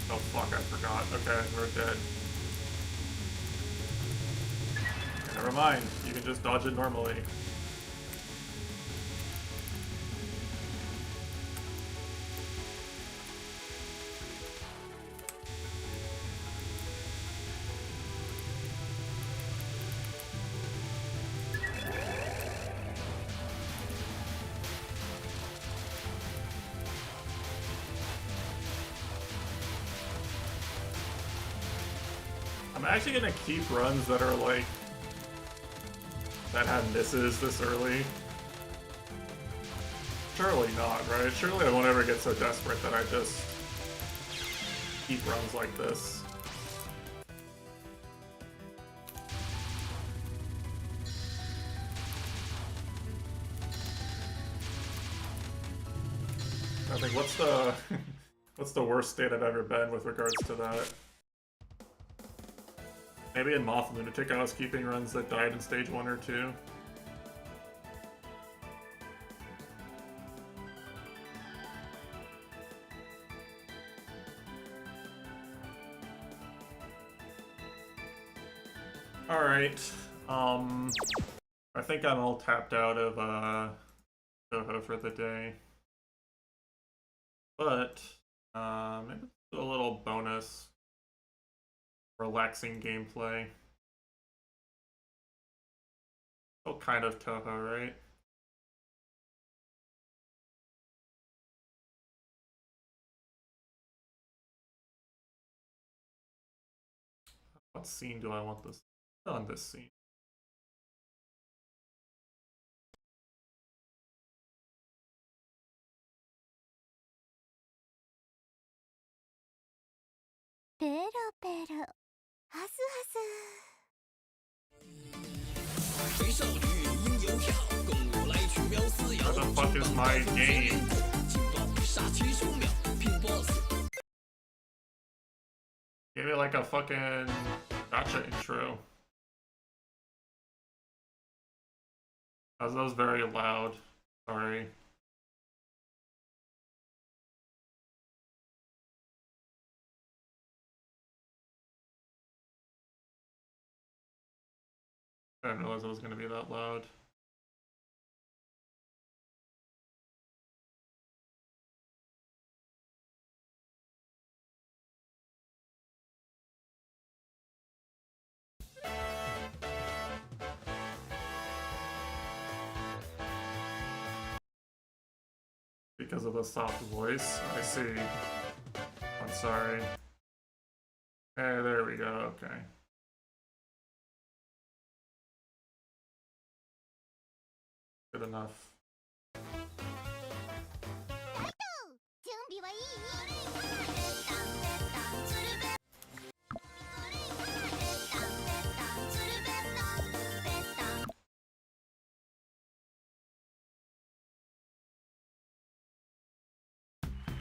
Oh fuck, I forgot. Okay, we're dead. Never mind, you can just dodge it normally. I'm actually gonna keep runs that are like that have misses this early. Surely not, right? Surely I won't ever get so desperate that I just keep runs like this. I think what's the what's the worst state I've ever been with regards to that? Maybe in Moth Lunatic I was keeping runs that died in stage 1 or 2. Alright, I think I'm all tapped out of Toho for the day. But maybe a little bonus relaxing gameplay. Still kind of Toho, right? What scene do I want this on? This scene. Pero, hasu hasu. Where the fuck is my game? Give me like a fucking gotcha intro. That was very loud. Sorry. I didn't realize it was going to be that loud. Because of the soft voice, I see. I'm sorry. Hey, there we go, okay. Good enough.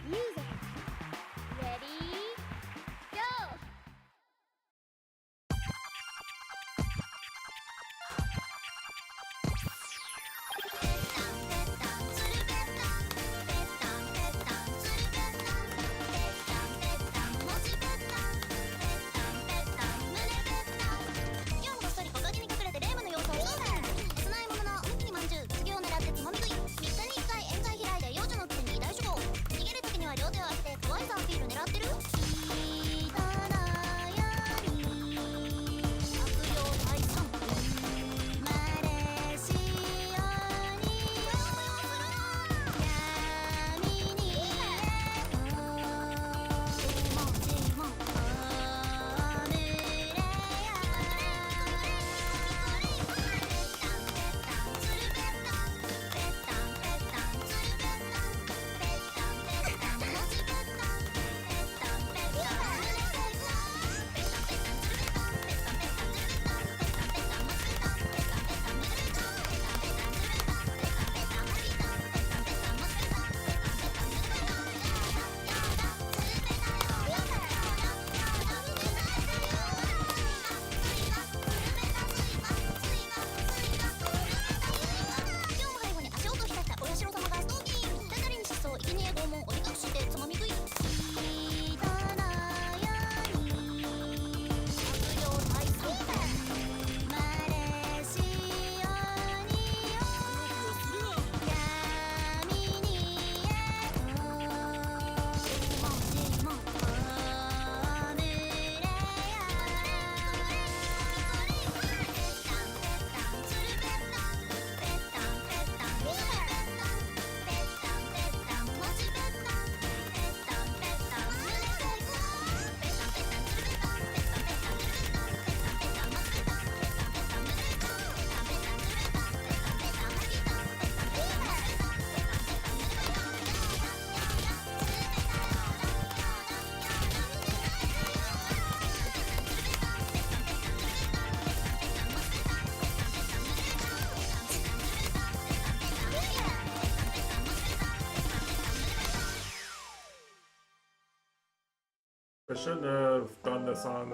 Music. Ready? Go! I shouldn't have done this on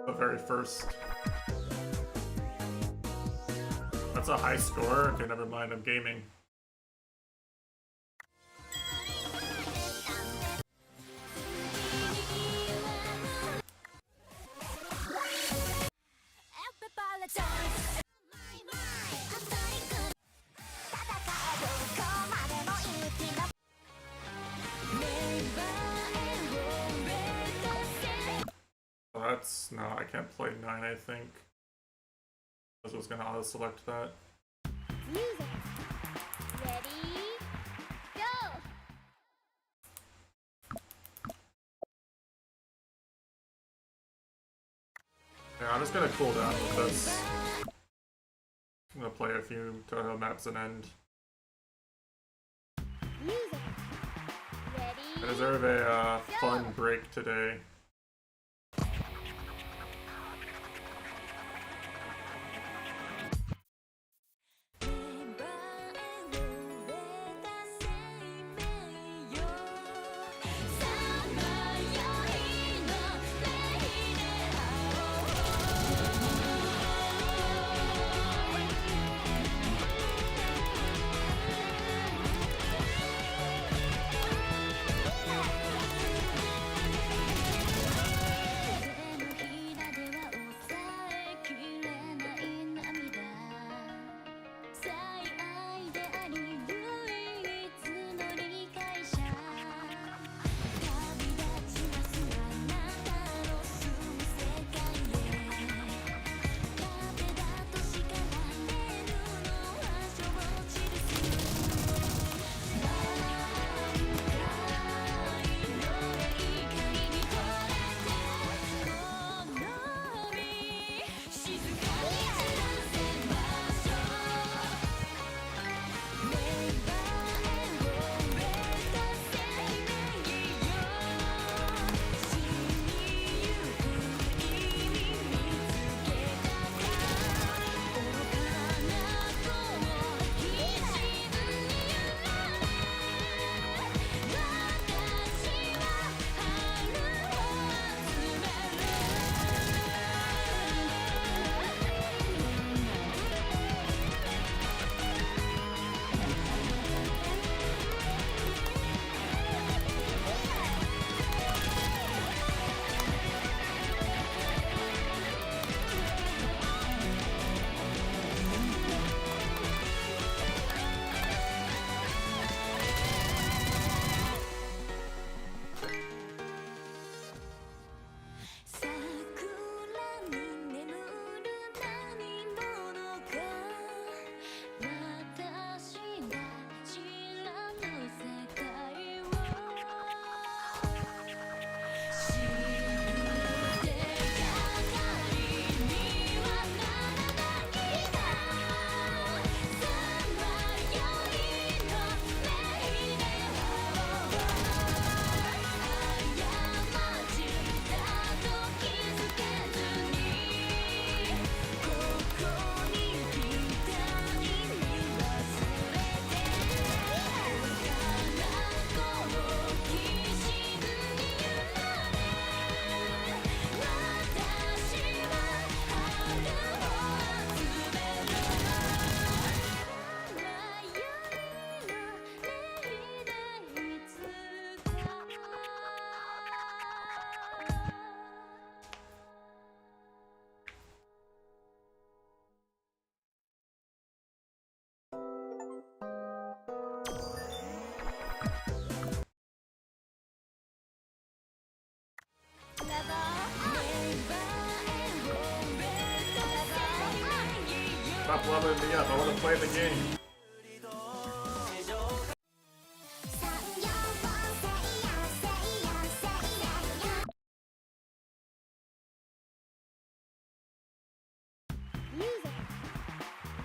the very first. That's a high score. Okay, never mind, I'm gaming. That's no, I can't play 9, I think. I was gonna auto select that. Music. Ready, go! Yeah, I'm just gonna cool down with this. I'm gonna play a few Toho maps and end. Music. Ready, I deserve a fun break today. Stop leveling me up, I want to play the game. Music.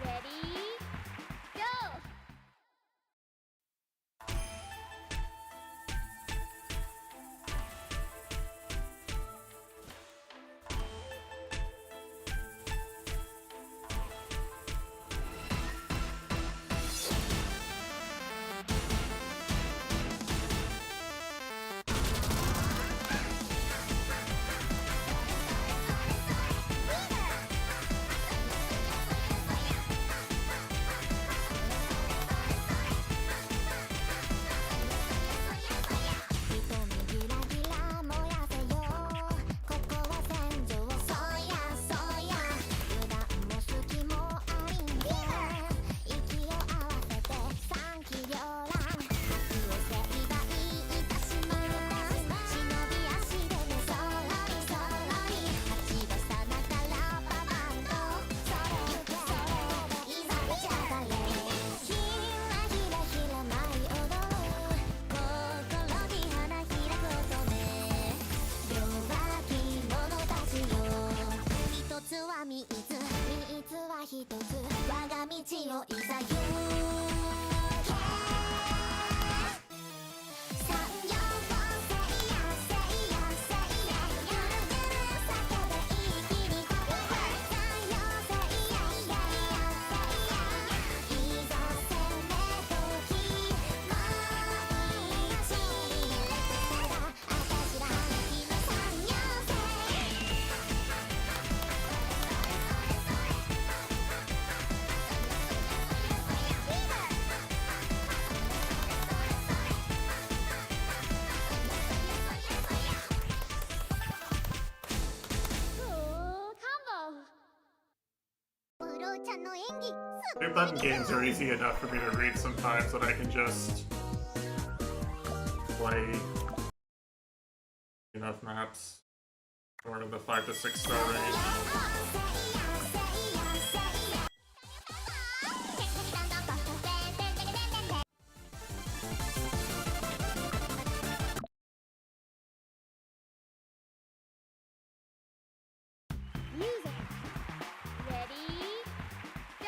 Ready, go! ちゃんの演技 Mute button games are easy enough for me to read sometimes that I can just play enough maps or in the 5 to 6 star range. Music. Ready, go!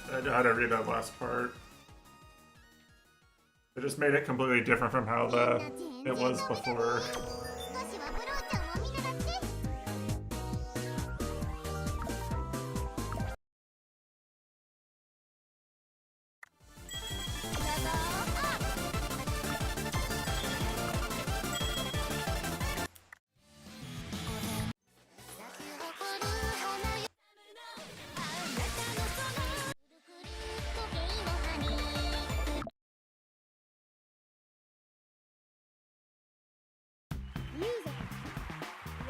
I had to read that last part. It just made it completely different from how it was before. 少しはブローちゃんを見習って Music.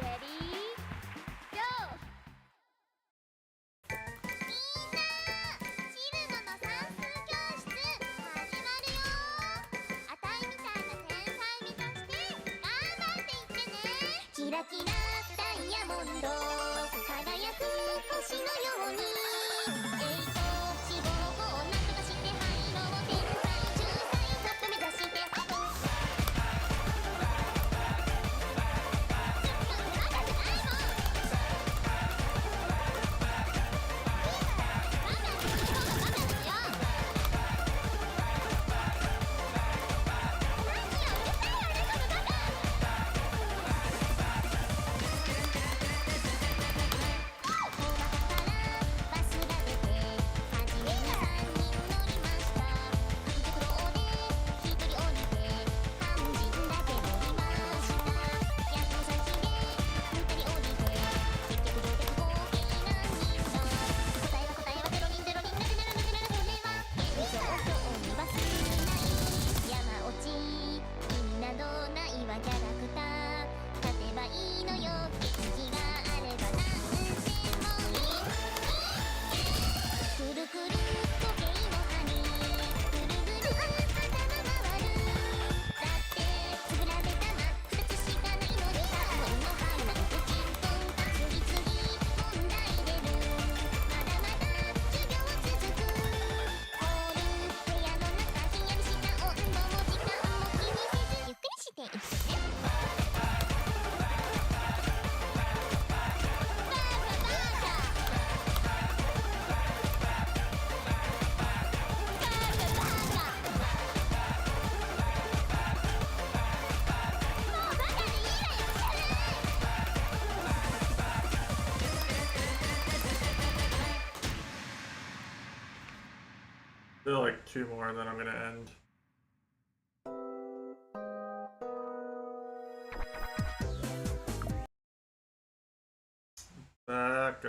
Ready, go! みんな、シルノの算数教室始まるよ。あたいみたいな天才目指して頑張っていってね。キラキラダイヤモンド輝く星のように。希望をなんとかして入ろう。天才中才トップ目指して。 「do like two more, and then I'm gonna end. Back.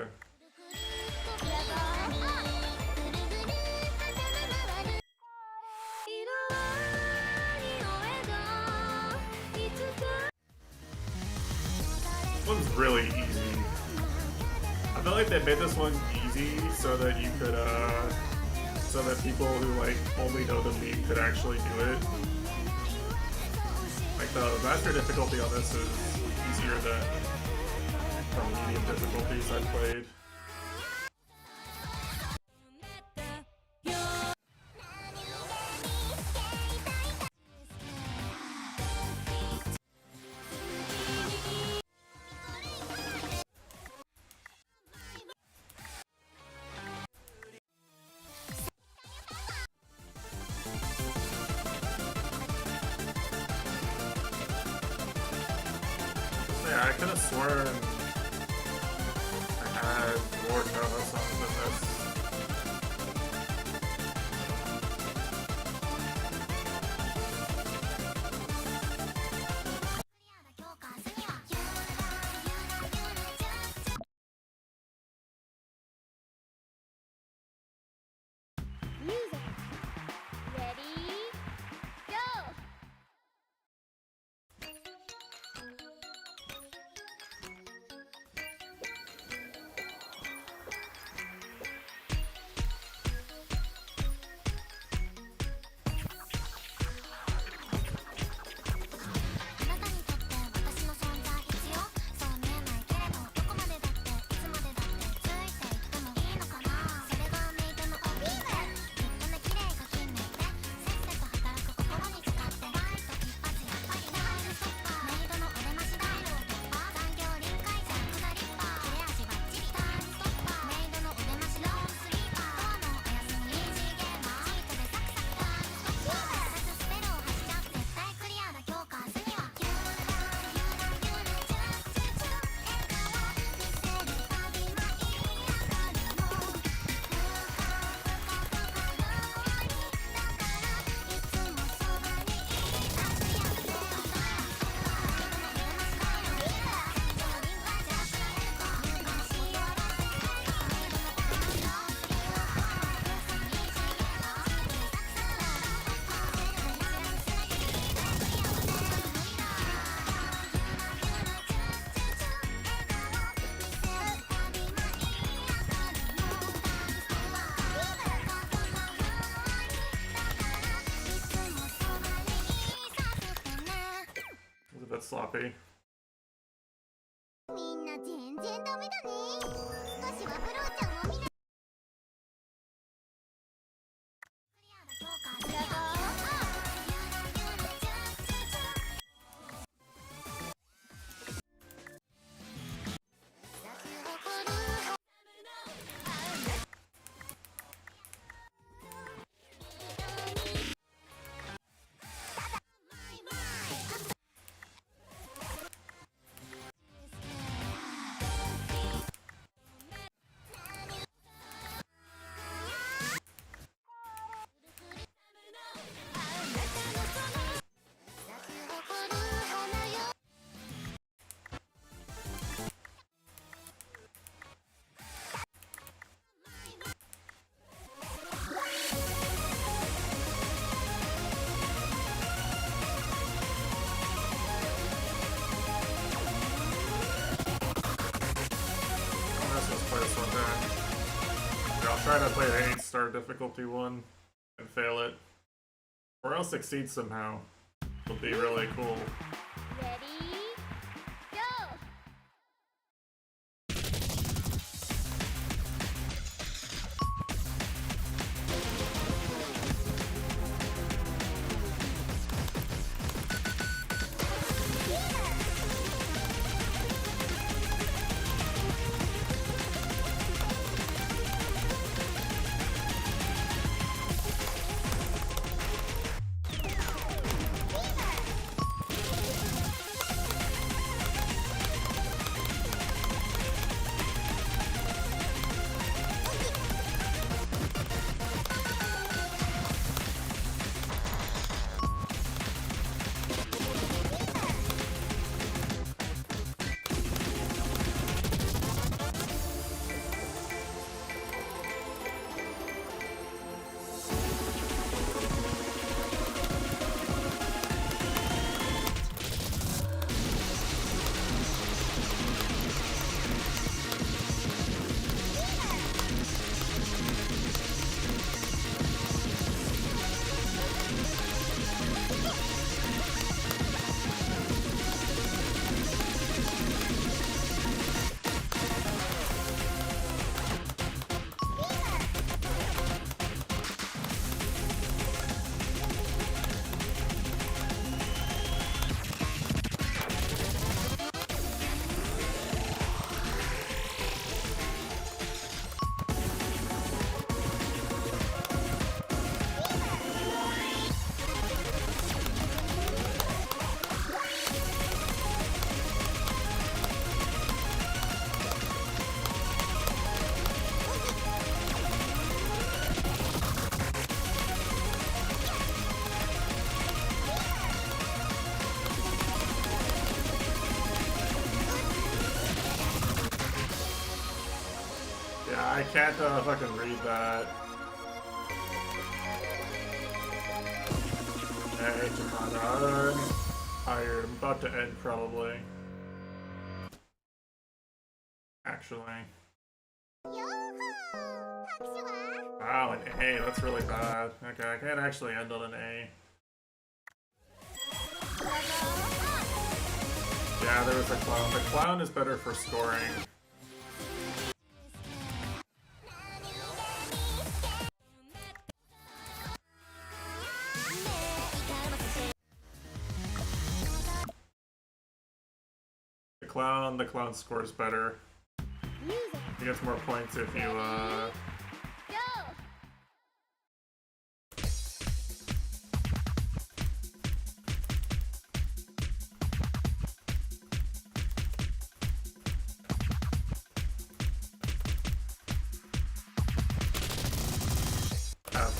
This one's really easy. I feel like they made this one easy so that you could, so that people who like only know the meme could actually do it. Like the master difficulty on this is easier than the medium difficulties I've played. Yeah, I could have sworn I had more Toho songs than this. Music. Ready? Go! It's a bit sloppy. みんな全然ダメだね。少しはフローちゃんを見な。Let's play this one then. Yeah, I'll try to play the 8-star difficulty one and fail it. Or else succeed somehow. It'll be really cool. Ready? Go! I can't fucking read that. Hey, Jakarta, I'm tired. I'm about to end probably. Actually. Wow, an A. That's really bad. Okay, I can't actually end on an A. Yeah, there was a clown. The clown is better for scoring. The clown scores better. He gets more points if you, have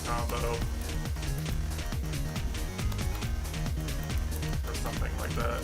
combo. Or something like that.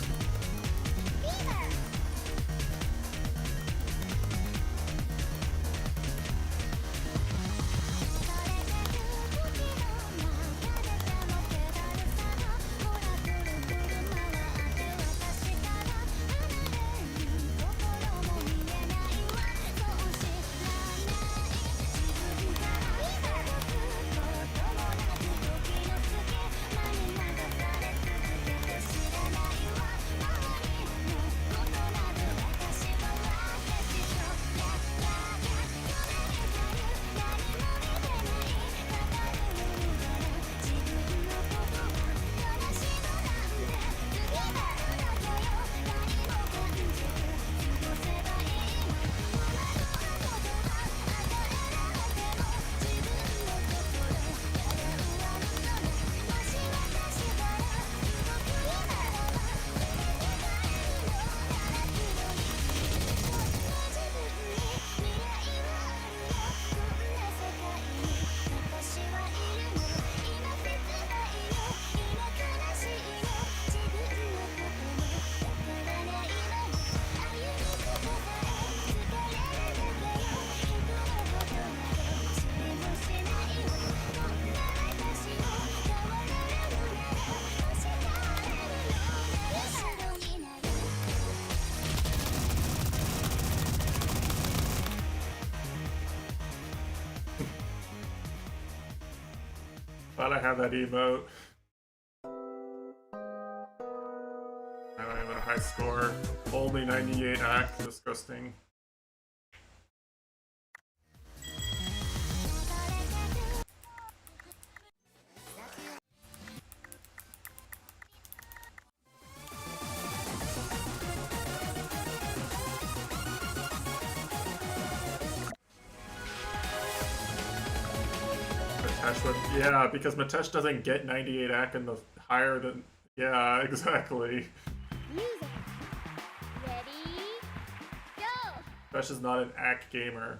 Glad I have that emote. I don't even have a high score. Only 98 act. Disgusting. Yeah, because Matesh doesn't get 98 act in the higher than... Yeah, exactly. Matesh is not an act gamer.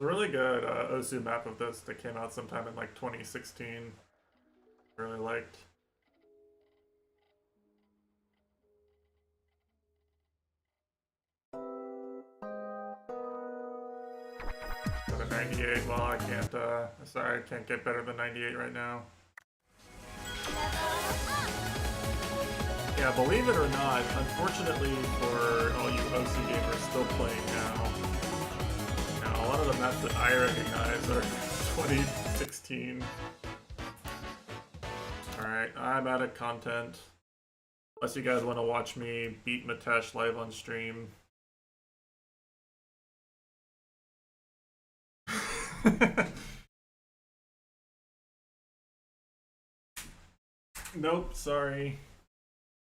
A really good Osu map of this that came out sometime in like 2016. Really liked. For the 98, well, I can't, sorry, I can't get better than 98 right now. Yeah, believe it or not, unfortunately for all you OC gamers still playing now, a lot of the maps that I recognize are 2016. Alright, I'm out of content. Unless you guys want to watch me beat Matesh live on stream. Nope, sorry.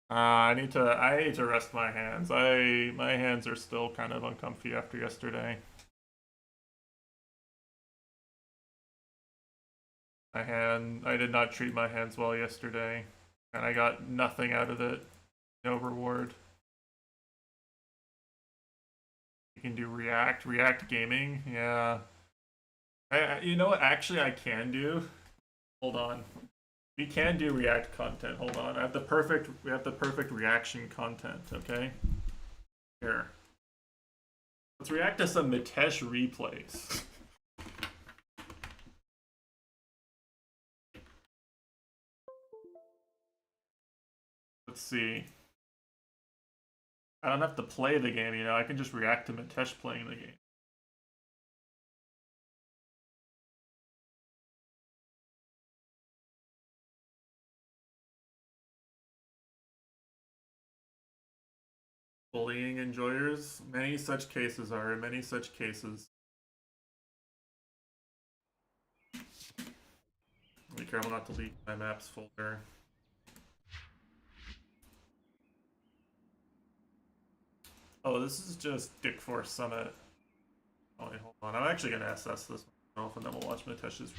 I need to rest my hands. My hands are still kind of uncomfy after yesterday. I did not treat my hands well yesterday, and I got nothing out of it. No reward. You can do React Gaming, yeah. You know what? Actually, I can do. Hold on. We can do React content. Hold on. We have the perfect reaction content. Okay. Here. Let's react to some Mitesh replays. Let's see. I don't have to play the game, you know. I can just react to Mitesh playing the game. Bullying enjoyers? Many such cases are. Many such cases. Be careful not to leak my maps folder. Oh, this is just Dick Force Summit. Oh, wait, hold on. I'm actually gonna assess this myself, and then we'll watch Mitesh's.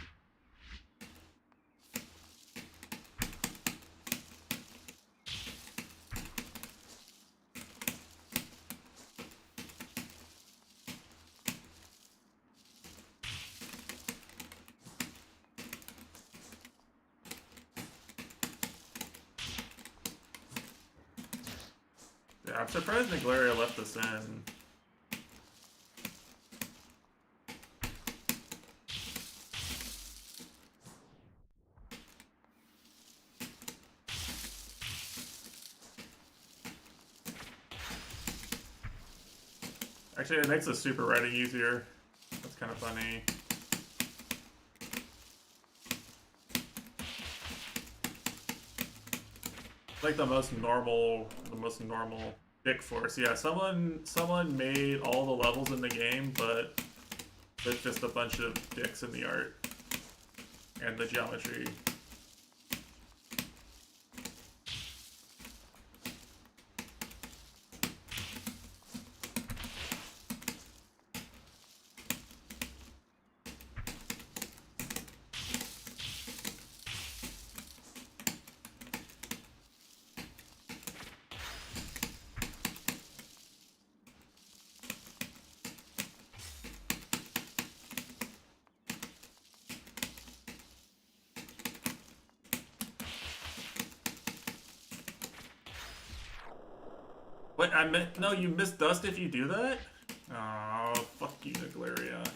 Yeah, I'm surprised Naglaria left this in. Actually, it makes the super writing easier. That's kind of funny. Like the most normal Dick Force. Yeah, someone made all the levels in the game, but there's just a bunch of dicks in the art and the geometry. What? No, you miss dust if you do that? Oh, fuck you, Naglaria.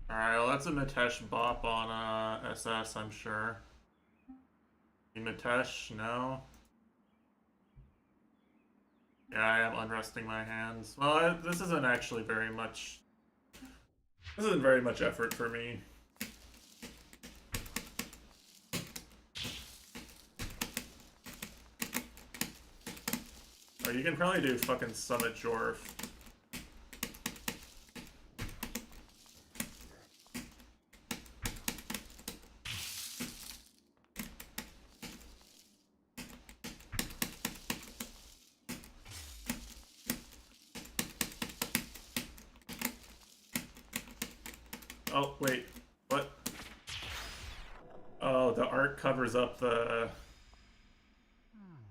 Alright, well that's a Mitesh bop on SS, I'm sure. Mitesh, no. Yeah, I am unresting my hands. Well, this isn't actually very much This isn't very much effort for me. Oh, you can probably do fucking Summit Jorf. Oh, wait. What? Oh, the art covers up the...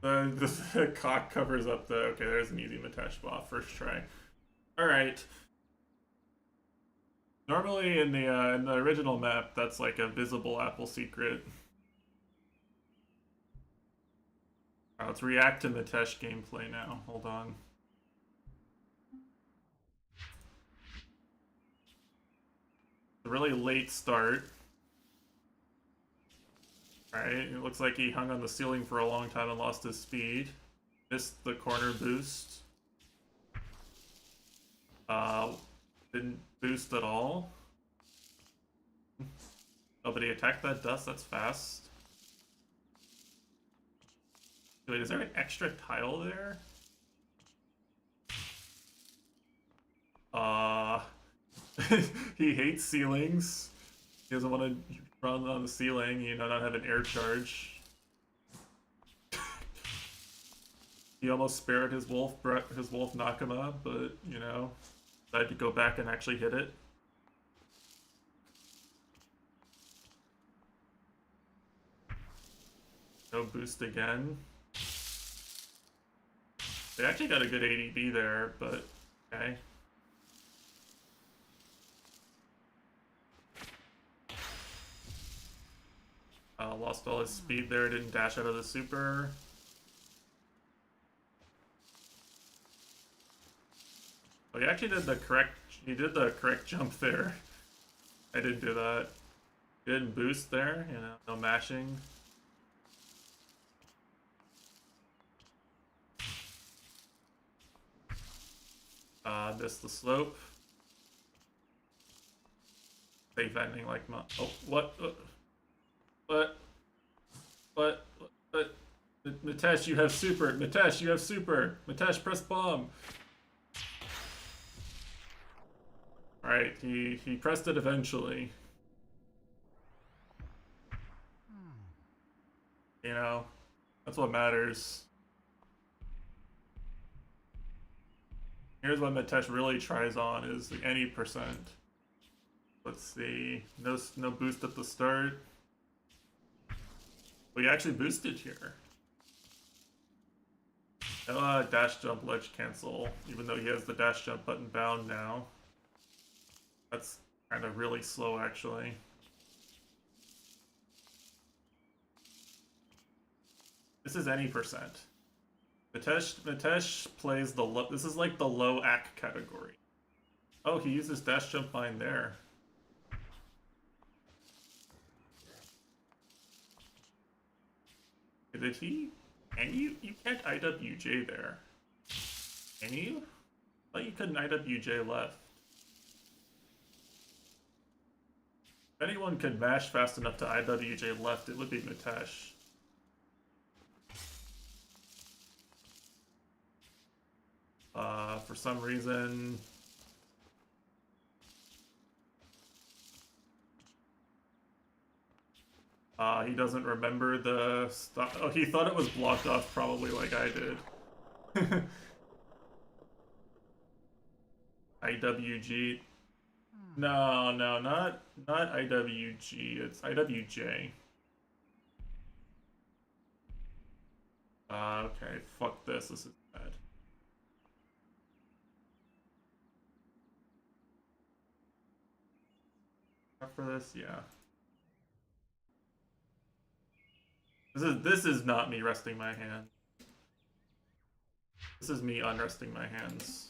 The cock covers up the... Okay, there's an easy Mitesh buff. First try. Alright. Normally in the original map, that's like a visible Apple secret. Let's react to Mitesh gameplay now. Hold on. A really late start. Alright, it looks like he hung on the ceiling for a long time and lost his speed. Missed the corner boost. Didn't boost at all. Oh, but he attacked that dust, that's fast. Wait, is there an extra tile there? He hates ceilings. He doesn't want to run on the ceiling, you know, not have an air charge. He almost spared his wolf Nakama, but, you know, decided to go back and actually hit it. No boost again. They actually got a good ADB there, but okay. Lost all his speed there, didn't dash out of the super. Oh, he actually did the correct jump there. I didn't do that. He didn't boost there, you know, no mashing. Missed the slope. Safe ending like my. Oh, what? What? Mitesh, you have super. Mitesh, you have super. Mitesh, press bomb. Alright, he pressed it eventually. You know, that's what matters. Here's what Mitesh really tries on is the any percent. Let's see. No boost at the start. We actually boosted here. No dash jump ledge cancel, even though he has the dash jump button bound now. That's kind of really slow actually. This is any percent. Mitesh plays the low. This is like the low AC category. Oh, he uses dash jump mine there. Did he? Can you? You can't IWJ there. Can you? I thought you couldn't IWJ left. If anyone could mash fast enough to IWJ left, it would be Mitesh. For some reason... he doesn't remember the stuff. Oh, he thought it was blocked off probably like I did. IWG. No, not IWG. It's IWJ. Okay, fuck this. This is bad. After this, yeah. This is not me resting my hand. This is me unresting my hands.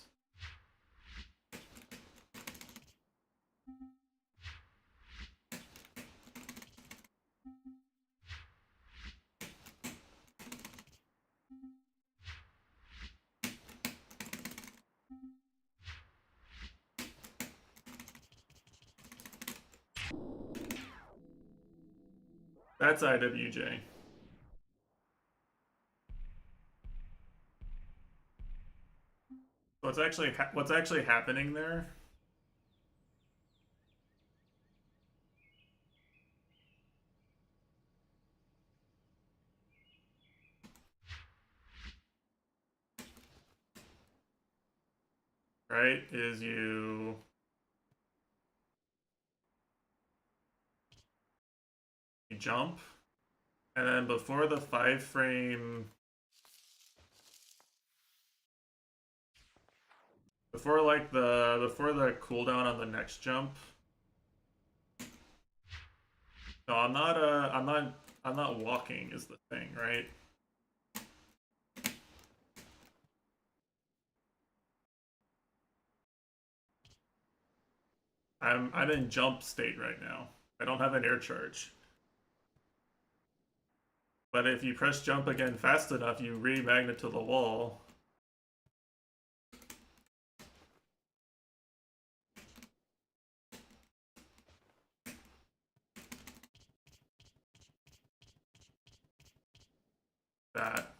That's IWJ. What's actually happening there? Right? Is you jump, and then before the 5 frame, before the cooldown on the next jump. No, I'm not walking is the thing, right? I'm in jump state right now. I don't have an air charge. But if you press jump again fast enough, you re-magnet to the wall. That.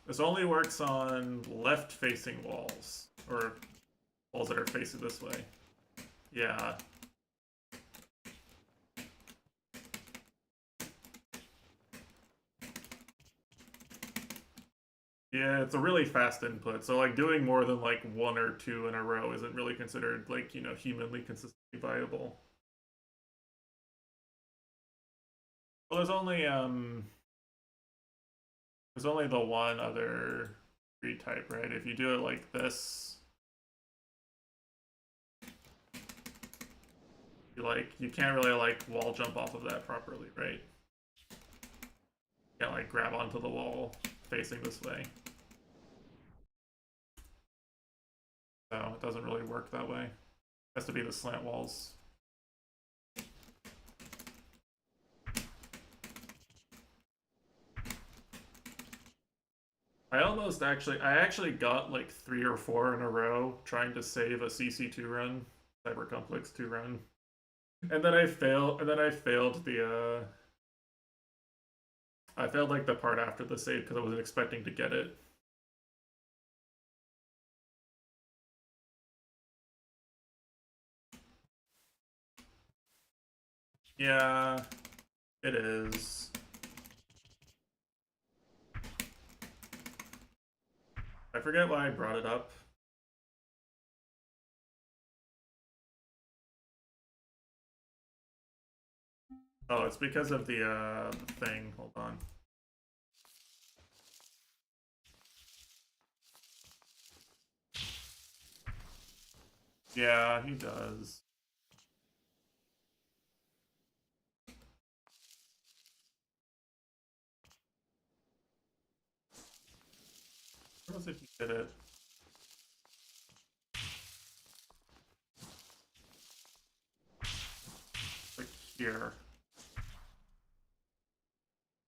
This only works on left-facing walls, or walls that are facing this way. Yeah. Yeah, it's a really fast input, so like doing more than like 1 or 2 in a row isn't really considered like, you know, humanly consistently viable. Well, there's only the one other retype, right? If you do it like this, you can't really like wall jump off of that properly, right? You can't like grab onto the wall facing this way. So it doesn't really work that way. It has to be the slant walls. I actually got like 3 or 4 in a row trying to save a CC2 run, Cyber Complex 2 run. And then I failed I failed like the part after the save because I wasn't expecting to get it. Yeah, it is. I forget why I brought it up. Oh, it's because of the thing. Hold on. Yeah, he does. What was if he did it? Like here.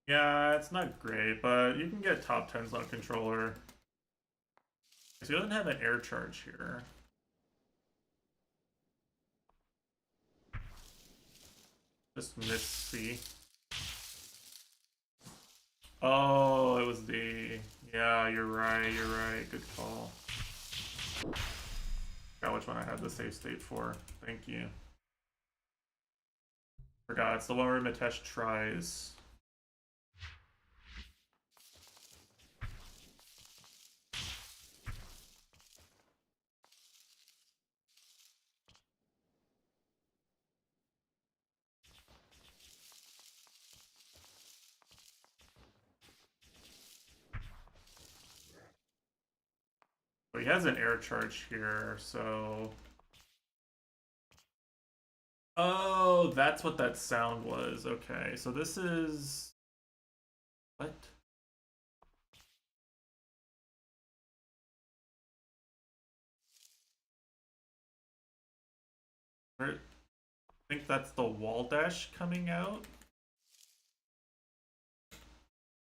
Yeah, it's not great, but you can get top 10s on controller. So he doesn't have an air charge here. Just miss C. Oh, it was the... Yeah, you're right, good call. Forgot which one I had the save state for. Thank you. Forgot, it's the one where Mitesh tries. So he has an air charge here, so... Oh, that's what that sound was. Okay, so this is... What? I think that's the wall dash coming out.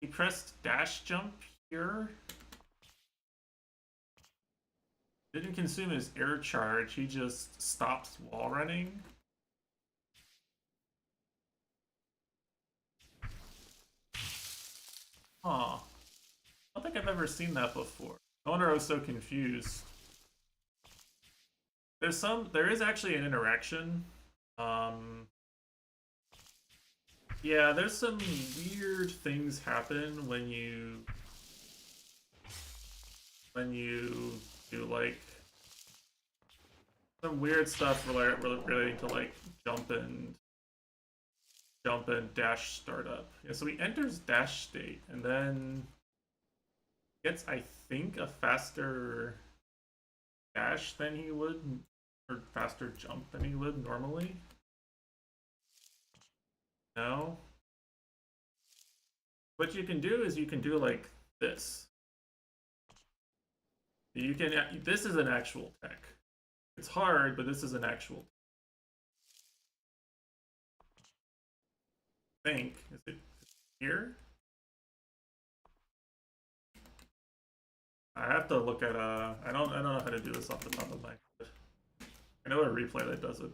He pressed dash jump here. Didn't consume his air charge, he just stops wall running. Huh. I don't think I've ever seen that before. No wonder I was so confused. There is actually an interaction. Yeah, there's some weird things happen when you do like some weird stuff relating to like jump and dash startup. Yeah, so he enters dash state and then gets, I think, a faster dash than he would, or faster jump than he would normally. No. What you can do is you can do like this. You can. This is an actual tech. It's hard, but this is an actual. Think is it here? I have to look at I don't know how to do this off the top of my head. I know a replay that does it.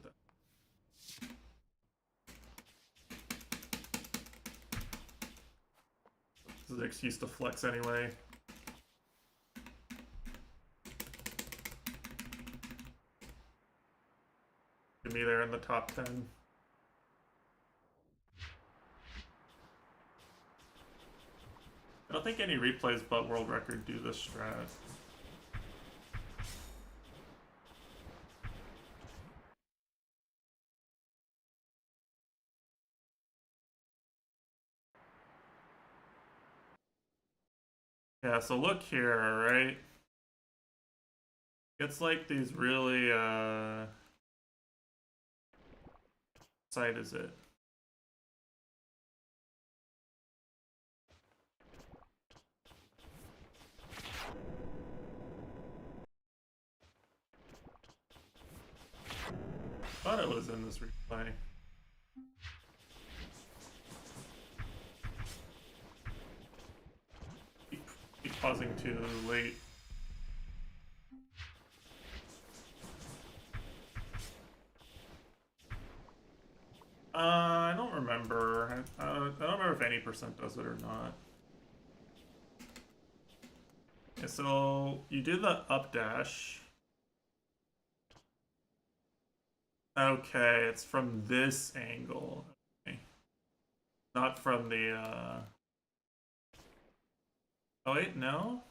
This is an excuse to flex anyway. Get me there in the top 10. I don't think any replays but world record do this strat. Yeah, so look here, right? It's like these really, side is it? Thought it was in this replay. Keep pausing too late. I don't remember. I don't remember if any percent does it or not. Yeah, so you do the up dash. Okay, it's from this angle. Okay. Not from the, Oh wait, no?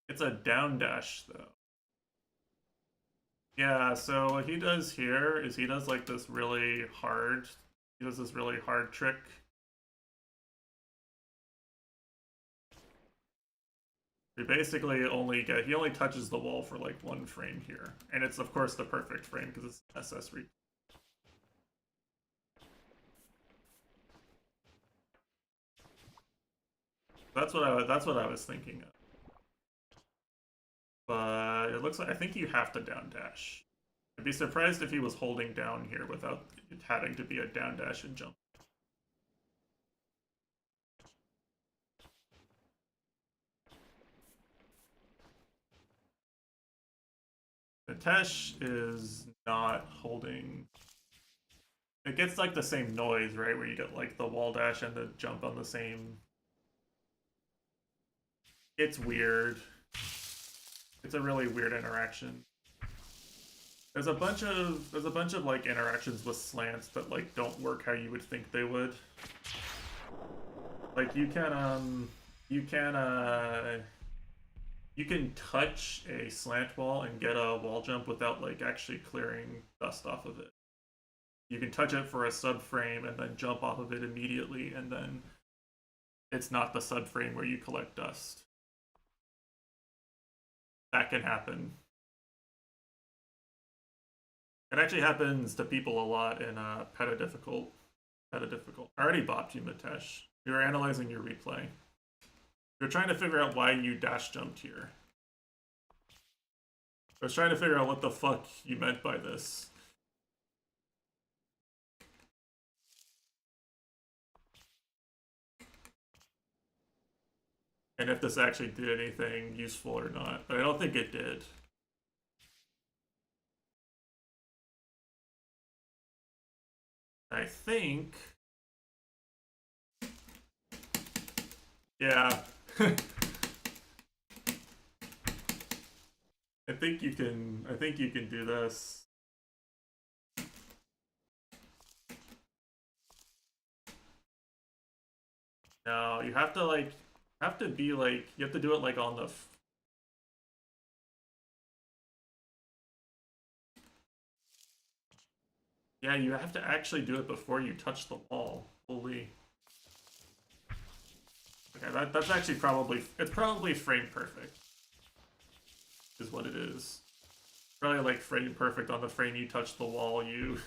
It's a down dash, though. Yeah, so what he does here is he does like this really hard, he does this really hard trick. He basically he only touches the wall for like one frame here. And it's of course the perfect frame because it's SS re. That's what I was thinking of. But it looks like I think you have to down dash. I'd be surprised if he was holding down here without it having to be a down dash and jump. Tesh is not holding. It gets like the same noise, right? Where you get like the wall dash and the jump on the same. It's weird. It's a really weird interaction. There's a bunch of like interactions with slants that like don't work how you would think they would. Like you can touch a slant wall and get a wall jump without like actually clearing dust off of it. You can touch it for a subframe and then jump off of it immediately, and then it's not the subframe where you collect dust. That can happen. It actually happens to people a lot in Peta Difficult. Peta Difficult. I already bopped you, Mitesh. You were analyzing your replay. You're trying to figure out why you dash jumped here. I was trying to figure out what the fuck you meant by this. and if this actually did anything useful or not, but I don't think it did. I think, yeah. I think you can do this. No, you have to like you have to do it like on the yeah, you have to actually do it before you touch the wall. Holy. Okay, that's actually it's probably frame perfect. Is what it is. Probably like frame perfect on the frame you touch the wall, you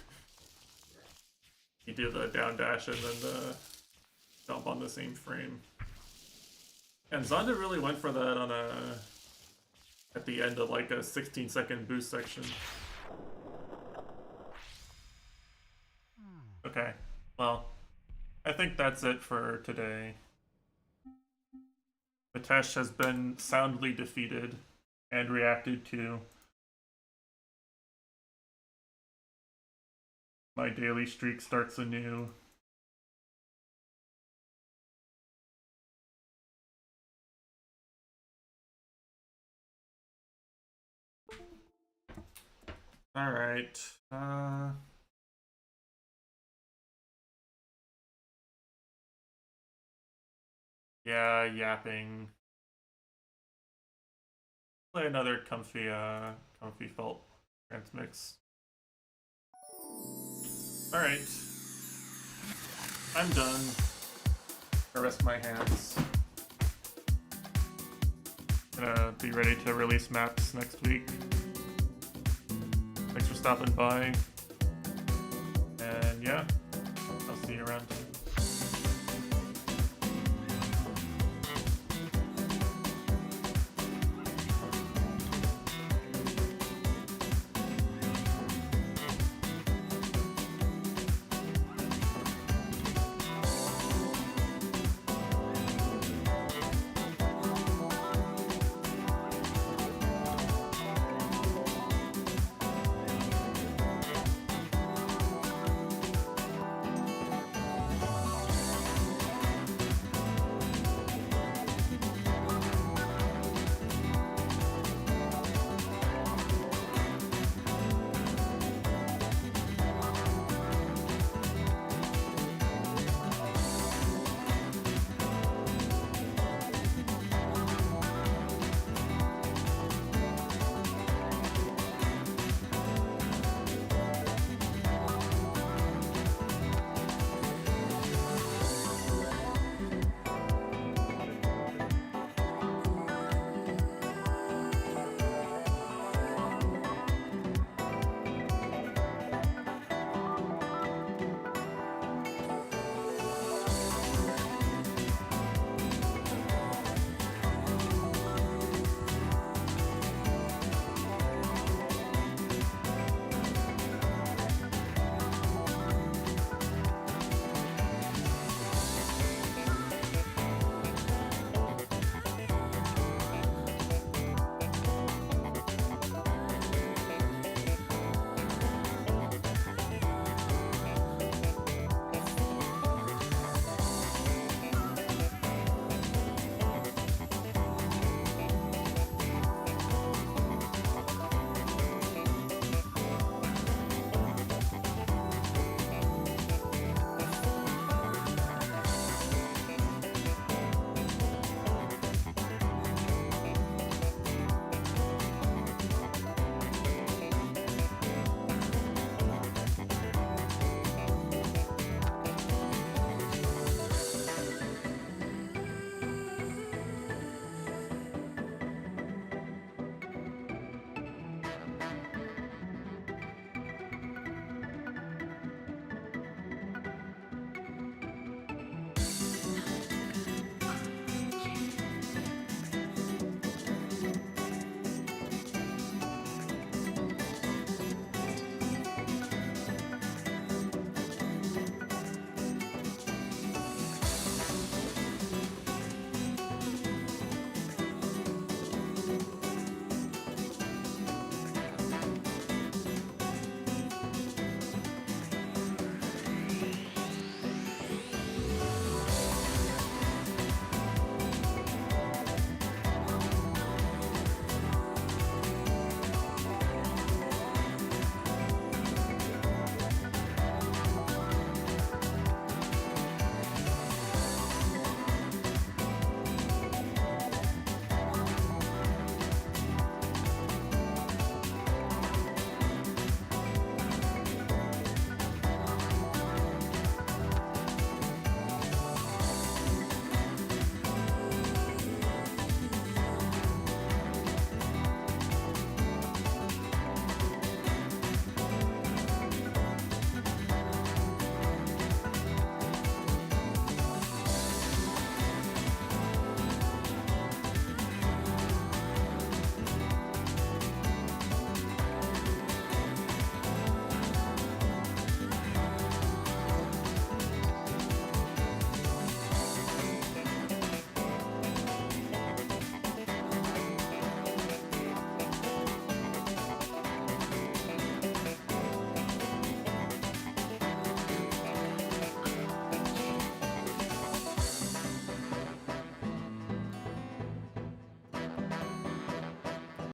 do the down dash and then the jump on the same frame. And Zonda really went for that on at the end of like a 16-second boost section. Okay, well, I think that's it for today. Mitesh has been soundly defeated and reacted to. My daily streak starts anew. Alright. Yeah, yapping. Play another comfy felt transmix. Alright. I'm done. I rest my hands. Gonna be ready to release maps next week. Thanks for stopping by. And yeah, I'll see you around.